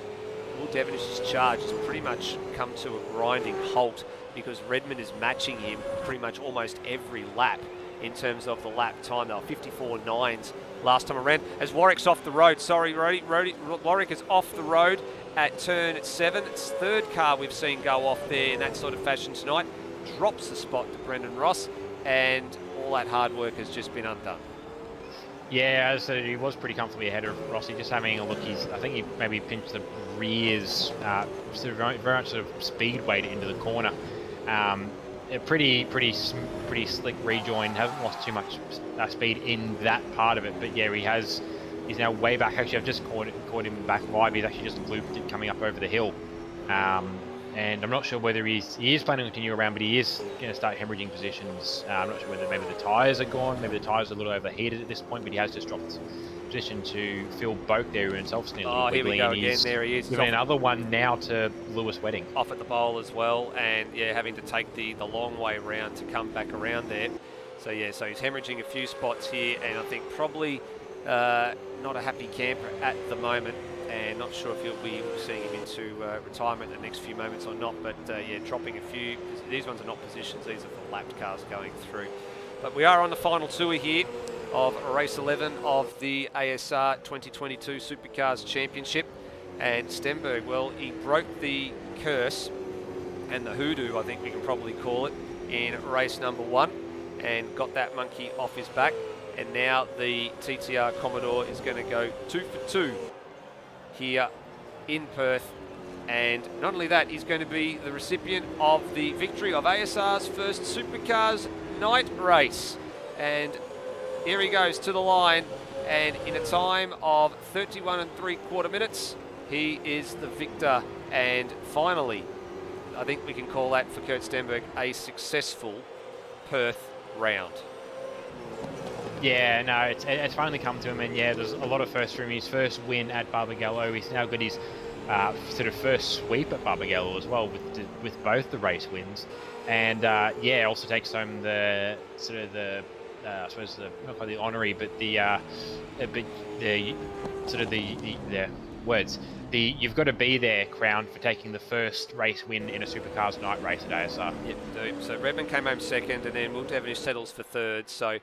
Speaker 1: Will Devenish's charge has pretty much come to a grinding halt because Redmond is matching him pretty much almost every lap in terms of the lap time. They were 54.9s last time around. As Warwick's off the road, sorry, Warwick is off the road at turn 7. It's 3rd car we've seen go off there in that sort of fashion tonight. Drops the spot to Brendan Ross, and all that hard work has just been undone.
Speaker 2: Yeah, as I said, he was pretty comfortably ahead of Rossi. Just having a look, I think he maybe pinched the rears, sort of very much sort of speedway into the corner. A pretty slick rejoin. Hasn't lost too much speed in that part of it, but yeah, he's now way back. Actually, I've just caught him back live. He's actually just looped it coming up over the hill. And I'm not sure whether he is planning to continue around, but he is going to start hemorrhaging positions. I'm not sure whether maybe the tyres are gone, maybe the tyres are a little overheated at this point, but he has just dropped position to Phil Boak there himself.
Speaker 1: Oh, here we go again. There he is.
Speaker 2: Giving another one now to Lewis Wedding.
Speaker 1: Off at the bowl as well, and yeah, having to take the long way around to come back around there. So yeah, so he's hemorrhaging a few spots here, and I think probably not a happy camper at the moment. And not sure if you'll be seeing him into retirement in the next few moments or not, but yeah, dropping a few. These ones are not positions, these are for lapped cars going through. But we are on the final tour here of race 11 of the ASR 2022 Supercars Championship. And Stenberg, well, he broke the curse and the hoodoo, I think we can probably call it, in race number 1 and got that monkey off his back. And now the TTR Commodore is going to go 2 for 2 here in Perth, and not only that, he's going to be the recipient of the victory of ASR's first Supercars night race. And here he goes to the line, and in a time of 31 3/4 minutes, he is the victor. And finally, I think we can call that for Kurt Stenberg a successful Perth round.
Speaker 2: Yeah, no, it's finally come to him, and yeah, there's a lot of firsts for him. His first win at Barbagallo. He's now got his sort of first sweep at Barbagallo as well, with both the race wins, and yeah, also takes home the sort of the I suppose not quite the honorary, but the sort of the words. The you've got to be there crown for taking the first race win in a Supercars night race at ASR.
Speaker 1: Yep, do. So Redmond came home second, and then Will Devenish settles for third. So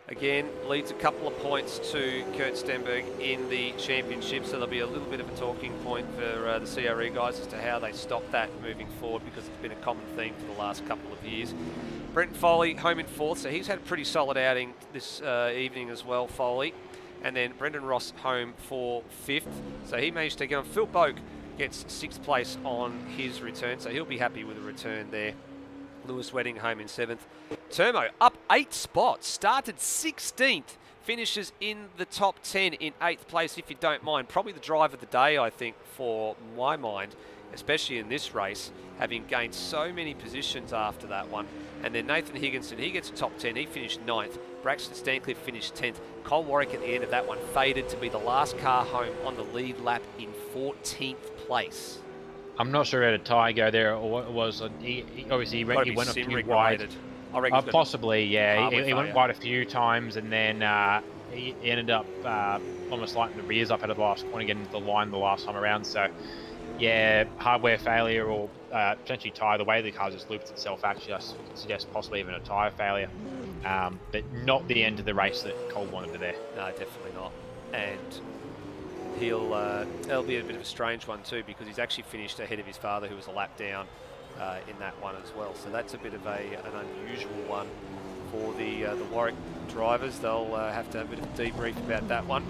Speaker 1: again, leads a couple of points to Kurt Stenberg in the championship, so there'll be a little bit of a talking point for the CRE guys as to how they stop that moving forward, because it's been a common theme for the last couple of years. Brenton Foley home in 4th, so he's had a pretty solid outing this evening as well, Foley. And then Brendan Ross home for 5th, so he managed to get on. Phil Boak gets 6th place on his return, so he'll be happy with the return there. Lewis Wedding home in 7th. Termo up 8 spots, started 16th, finishes in the top 10 in 8th place, if you don't mind. Probably the drive of the day, I think, for my mind, especially in this race, having gained so many positions after that one. And then Nathan Higginson, he gets a top 10, he finished 9th. Braxton Stancliffe finished 10th. Cole Warwick at the end of that one faded to be the last car home on the lead lap in 14th place.
Speaker 2: I'm not sure how to tie go there, or what it was. He went a few wide. Possibly, yeah. He went wide a few times, and then he ended up almost lighting the rears up out of the last corner, getting into the line the last time around. So, yeah, hardware failure or potentially tyre. The way the car just looped itself, actually, I suggest possibly even a tyre failure. But not the end of the race that Cole wanted there.
Speaker 1: No, definitely not. And it'll be a bit of a strange one too, because he's actually finished ahead of his father, who was a lap down in that one as well. So that's a bit of an unusual one for the Warwick drivers. They'll have to have a bit of a debrief about that one.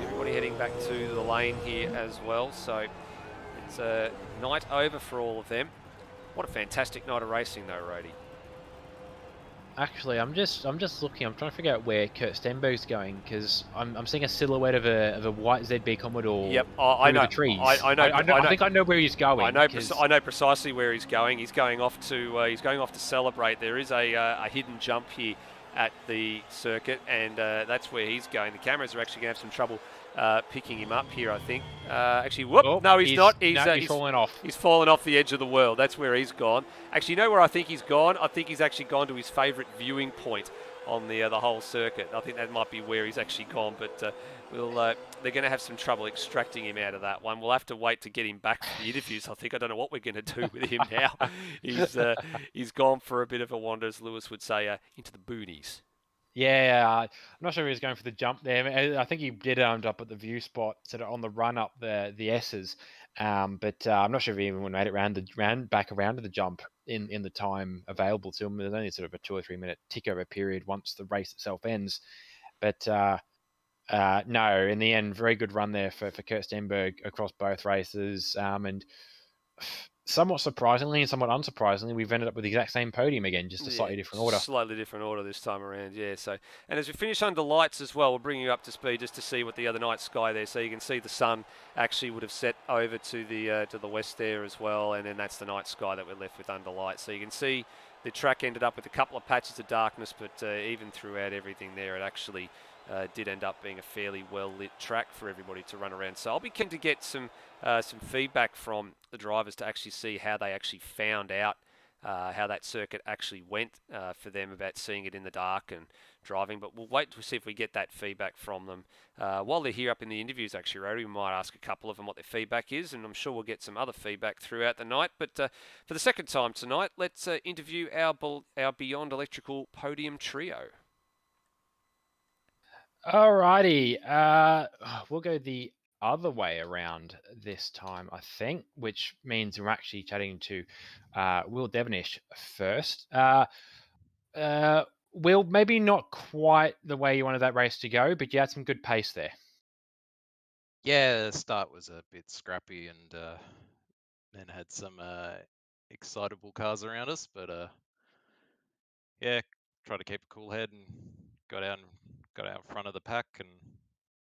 Speaker 1: Everybody heading back to the lane here as well. So it's a night over for all of them. What a fantastic night of racing though, Rody.
Speaker 2: Actually, I'm just looking. I'm trying to figure out where Kurt Stenberg's going because I'm seeing a silhouette of a white ZB Commodore
Speaker 1: Yep, I
Speaker 2: through
Speaker 1: know.
Speaker 2: the trees.
Speaker 1: I know.
Speaker 2: I think I know where he's going.
Speaker 1: I know precisely where he's going. He's going off to celebrate. There is a hidden jump here at the circuit, and that's where he's going. The cameras are actually going to have some trouble picking him up here, I think. Actually, whoop!
Speaker 2: Oh,
Speaker 1: No, he's not. He's
Speaker 2: fallen off.
Speaker 1: He's fallen off the edge of the world. That's where he's gone. Actually, you know where I think he's gone? I think he's actually gone to his favourite viewing point on the whole circuit. I think that might be where he's actually gone, but they're going to have some trouble extracting him out of that one. We'll have to wait to get him back for the interviews. I think I don't know what we're going to do with him now. He's gone for a bit of a wander, as Lewis would say, into the boonies.
Speaker 2: Yeah, I'm not sure if he was going for the jump there. I think he did end up at the view spot, sort of on the run up the S's. But I'm not sure if he even made it back around to the jump in the time available to him. There's only sort of a 2 or 3 minute tick over period once the race itself ends. But no, in the end, very good run there for Kurt Stenberg across both races. And somewhat surprisingly and somewhat unsurprisingly, we've ended up with the exact same podium again, just a slightly different order.
Speaker 1: Slightly different order this time around, yeah. So, and as we finish under lights as well, we'll bring you up to speed just to see what the other night sky there. So you can see the sun actually would have set over to the west there as well, and then that's the night sky that we're left with under lights. So you can see the track ended up with a couple of patches of darkness, but even throughout everything there, it actually did end up being a fairly well-lit track for everybody to run around. So I'll be keen to get some feedback from the drivers to actually see how they actually found out how that circuit actually went for them about seeing it in the dark and driving. But we'll wait to see if we get that feedback from them. While they're here up in the interviews, actually, Rody, we might ask a couple of them what their feedback is, and I'm sure we'll get some other feedback throughout the night. But for the second time tonight, let's interview our Beyond Electrical podium trio.
Speaker 2: Alrighty, we'll go the other way around this time, I think, which means we're actually chatting to Will Devonish first. Will, maybe not quite the way you wanted that race to go, but you had some good pace there.
Speaker 4: Yeah, the start was a bit scrappy and then had some excitable cars around us, but yeah, tried to keep a cool head and got out in front of the pack, and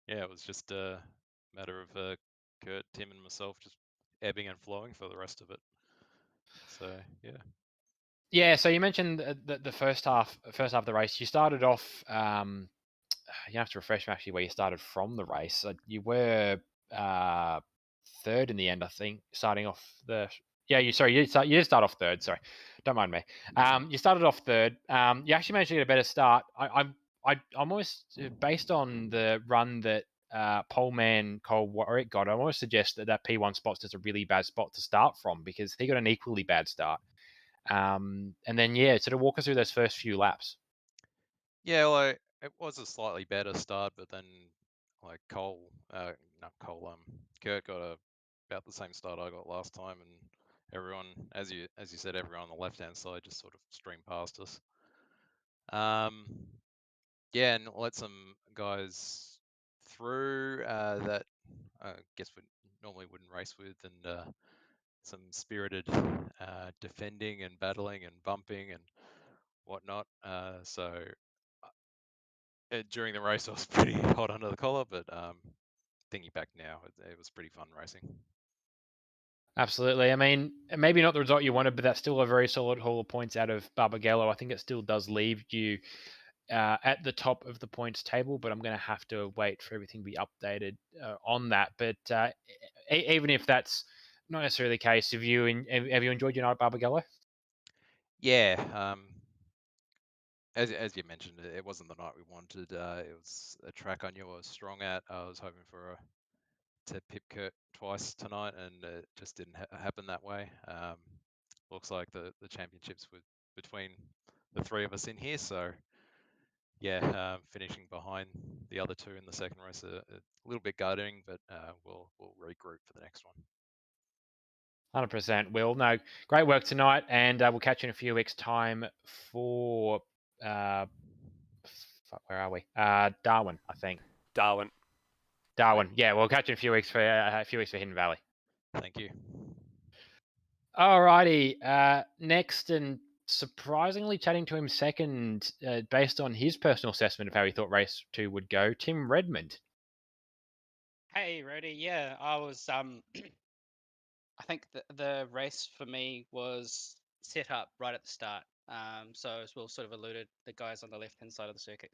Speaker 4: yeah, it was just a matter of Kurt, Tim, and myself just ebbing and flowing for the rest of it. So yeah.
Speaker 2: Yeah, so you mentioned the first half of the race. You started off. You have to refresh me actually where you started from the race. You were third in the end, I think, starting off the. Yeah, you did start off third. Sorry, don't mind me. You started off third. You actually managed to get a better start. I almost, based on the run that poleman Cole Warwick got, I almost suggest that P1 spot's just a really bad spot to start from because he got an equally bad start. And then sort of walk us through those first few laps.
Speaker 4: Yeah, well, it was a slightly better start, but then like Kurt got about the same start I got last time, and everyone, as you said, everyone on the left-hand side just sort of streamed past us. Yeah, and let some guys through that I guess we normally wouldn't race with, and some spirited defending and battling and bumping and whatnot. So during the race, I was pretty hot under the collar, but thinking back now, it was pretty fun racing.
Speaker 2: Absolutely. I mean, maybe not the result you wanted, but that's still a very solid haul of points out of Barbagallo. I think it still does leave you at the top of the points table, but I'm going to have to wait for everything to be updated on that. But even if that's not necessarily the case, have you enjoyed your night at Barbagallo?
Speaker 4: Yeah. As you mentioned, it wasn't the night we wanted. It was a track I knew I was strong at. I was hoping to pip Kurt twice tonight, and it just didn't happen that way. Looks like the championships were between the three of us in here, so yeah, finishing behind the other two in the second race a little bit gutting, but we'll regroup for the next one.
Speaker 2: 100%, Will. No, great work tonight, and we'll catch you in a few weeks' time for where are we? Darwin, I think.
Speaker 1: Darwin.
Speaker 2: Yeah, we'll catch you in a few weeks for Hidden Valley.
Speaker 4: Thank you.
Speaker 2: Alrighty. Next, and surprisingly chatting to him second, based on his personal assessment of how he thought race 2 would go, Tim Redmond.
Speaker 5: Hey, Rody. Yeah, I was. I think the race for me was set up right at the start. So as Will sort of alluded, the guys on the left-hand side of the circuit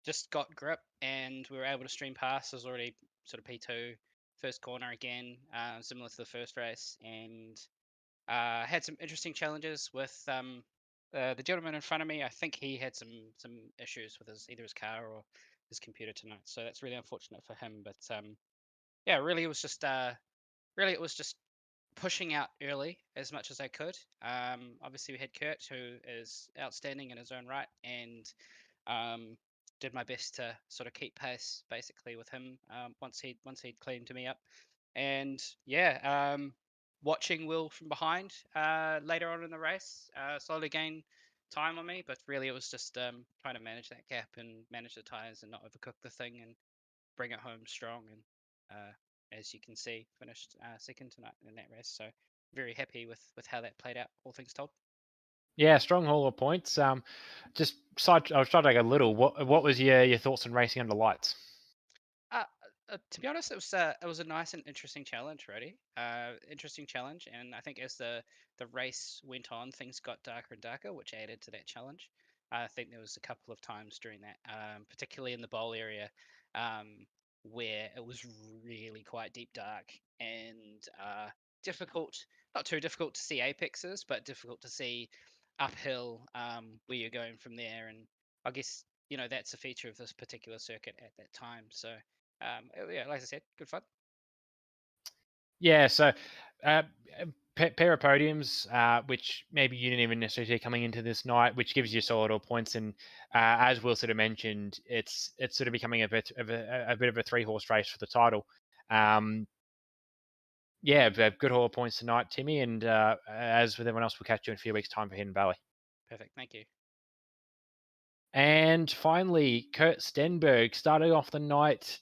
Speaker 5: just got grip, and we were able to stream past. It was already sort of P2, first corner again, similar to the first race, and had some interesting challenges with the gentleman in front of me. I think he had some issues with either his car or his computer tonight, so that's really unfortunate for him. But yeah, really it was just pushing out early as much as I could. Obviously, we had Kurt, who is outstanding in his own right, and did my best to sort of keep pace basically with him once he'd cleaned me up. And yeah, watching Will from behind later on in the race slowly gain time on me, but really it was just trying to manage that gap and manage the tires and not overcook the thing and bring it home strong. And as you can see, finished second tonight in that race. So very happy with how that played out, all things told.
Speaker 2: Yeah, strong haul of points. Just side, I was trying to take a little. What was your thoughts on racing under lights?
Speaker 5: To be honest, it was a nice and interesting challenge, Roddy. Interesting challenge, and I think as the race went on, things got darker and darker, which added to that challenge. I think there was a couple of times during that, particularly in the bowl area, where it was really quite deep dark and difficult. Not too difficult to see apexes, but difficult to see uphill where you're going from there. And I guess that's a feature of this particular circuit at that time. So yeah, like I said, good fun.
Speaker 2: Yeah, so pair of podiums, which maybe you didn't even necessarily see coming into this night, which gives you solid all points. And as Will sort of mentioned, it's sort of becoming a bit of a 3-horse race for the title. Yeah, good haul of points tonight, Timmy. And as with everyone else, we'll catch you in a few weeks' time for Hidden Valley.
Speaker 5: Perfect, thank you.
Speaker 2: And finally, Kurt Stenberg started off the night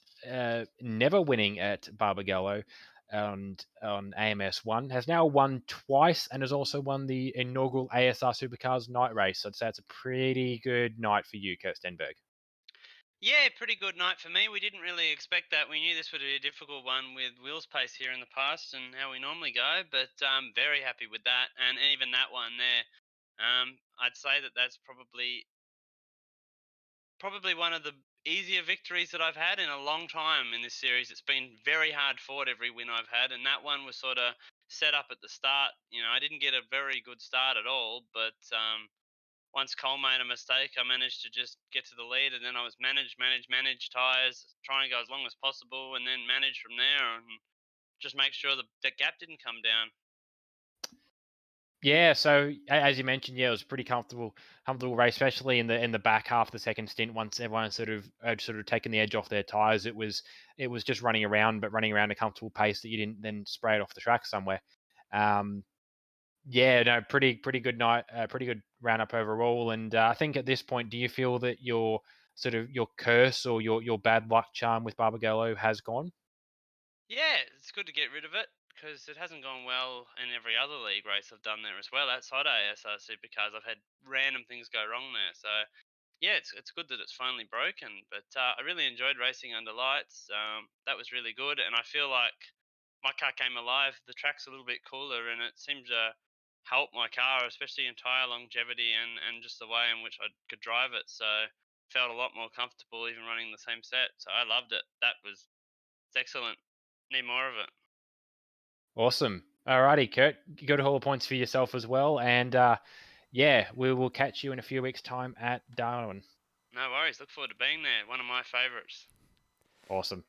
Speaker 2: never winning at Barbagallo on AMS1, has now won twice and has also won the inaugural ASR Supercars night race. So I'd say it's a pretty good night for you, Kurt Stenberg.
Speaker 3: Yeah, pretty good night for me. We didn't really expect that. We knew this would be a difficult one with Will's pace here in the past and how we normally go, but very happy with that. And even that one there, I'd say that's probably one of the easier victories that I've had in a long time in this series. It's been very hard fought every win I've had, and that one was sort of set up at the start. I didn't get a very good start at all, but once Cole made a mistake, I managed to just get to the lead, and then I was manage tires, try and go as long as possible, and then manage from there and just make sure the gap didn't come down.
Speaker 2: Yeah, so as you mentioned, yeah, it was a pretty comfortable race, especially in the back half of the second stint. Once everyone sort of taken the edge off their tires, it was just running around a comfortable pace that you didn't then spray it off the track somewhere. Yeah, no, pretty good night, pretty good roundup overall. And I think at this point, do you feel that your curse or your bad luck charm with Barbagallo has gone?
Speaker 3: Yeah, it's good to get rid of it because it hasn't gone well in every other league race I've done there as well. Outside ASR Supercars, I've had random things go wrong there. So yeah, it's good that it's finally broken. But I really enjoyed racing under lights. That was really good, and I feel like my car came alive. The track's a little bit cooler, and it seemed to help my car, especially in tire longevity and just the way in which I could drive it. So felt a lot more comfortable even running the same set. So I loved it. It's excellent. Need more of it.
Speaker 2: Awesome. Alrighty, Kurt, good haul of points for yourself as well. And yeah, we will catch you in a few weeks' time at Darwin.
Speaker 3: No worries. Look forward to being there. One of my favourites.
Speaker 2: Awesome.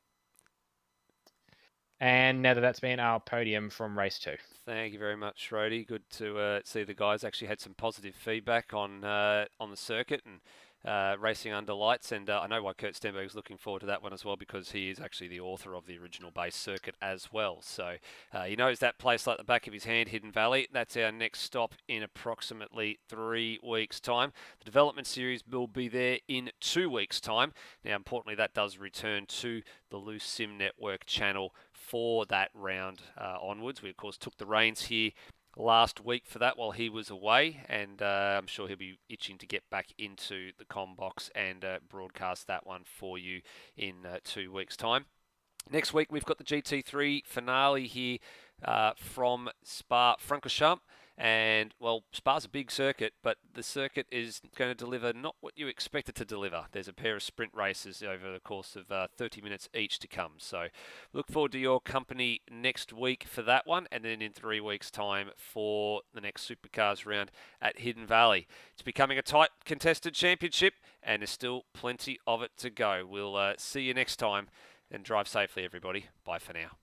Speaker 2: And now that's been our podium from race 2.
Speaker 1: Thank you very much, Rody. Good to see the guys actually had some positive feedback on the circuit and racing under lights. And I know why Kurt Stenberg is looking forward to that one as well, because he is actually the author of the original base circuit as well. So he knows that place like the back of his hand, Hidden Valley. That's our next stop in approximately 3 weeks' time. The development series will be there in 2 weeks' time. Now, importantly, that does return to the Loose Sim Network channel for that round onwards. We, of course, took the reins here last week for that while he was away, and I'm sure he'll be itching to get back into the comm box and broadcast that one for you in 2 weeks' time. Next week, we've got the GT3 finale here from Spa-Francorchamps. And, well, Spa's a big circuit, but the circuit is going to deliver not what you expect it to deliver. There's a pair of sprint races over the course of 30 minutes each to come. So look forward to your company next week for that one, and then in 3 weeks' time for the next Supercars round at Hidden Valley. It's becoming a tight contested championship, and there's still plenty of it to go. We'll see you next time, and drive safely, everybody. Bye for now.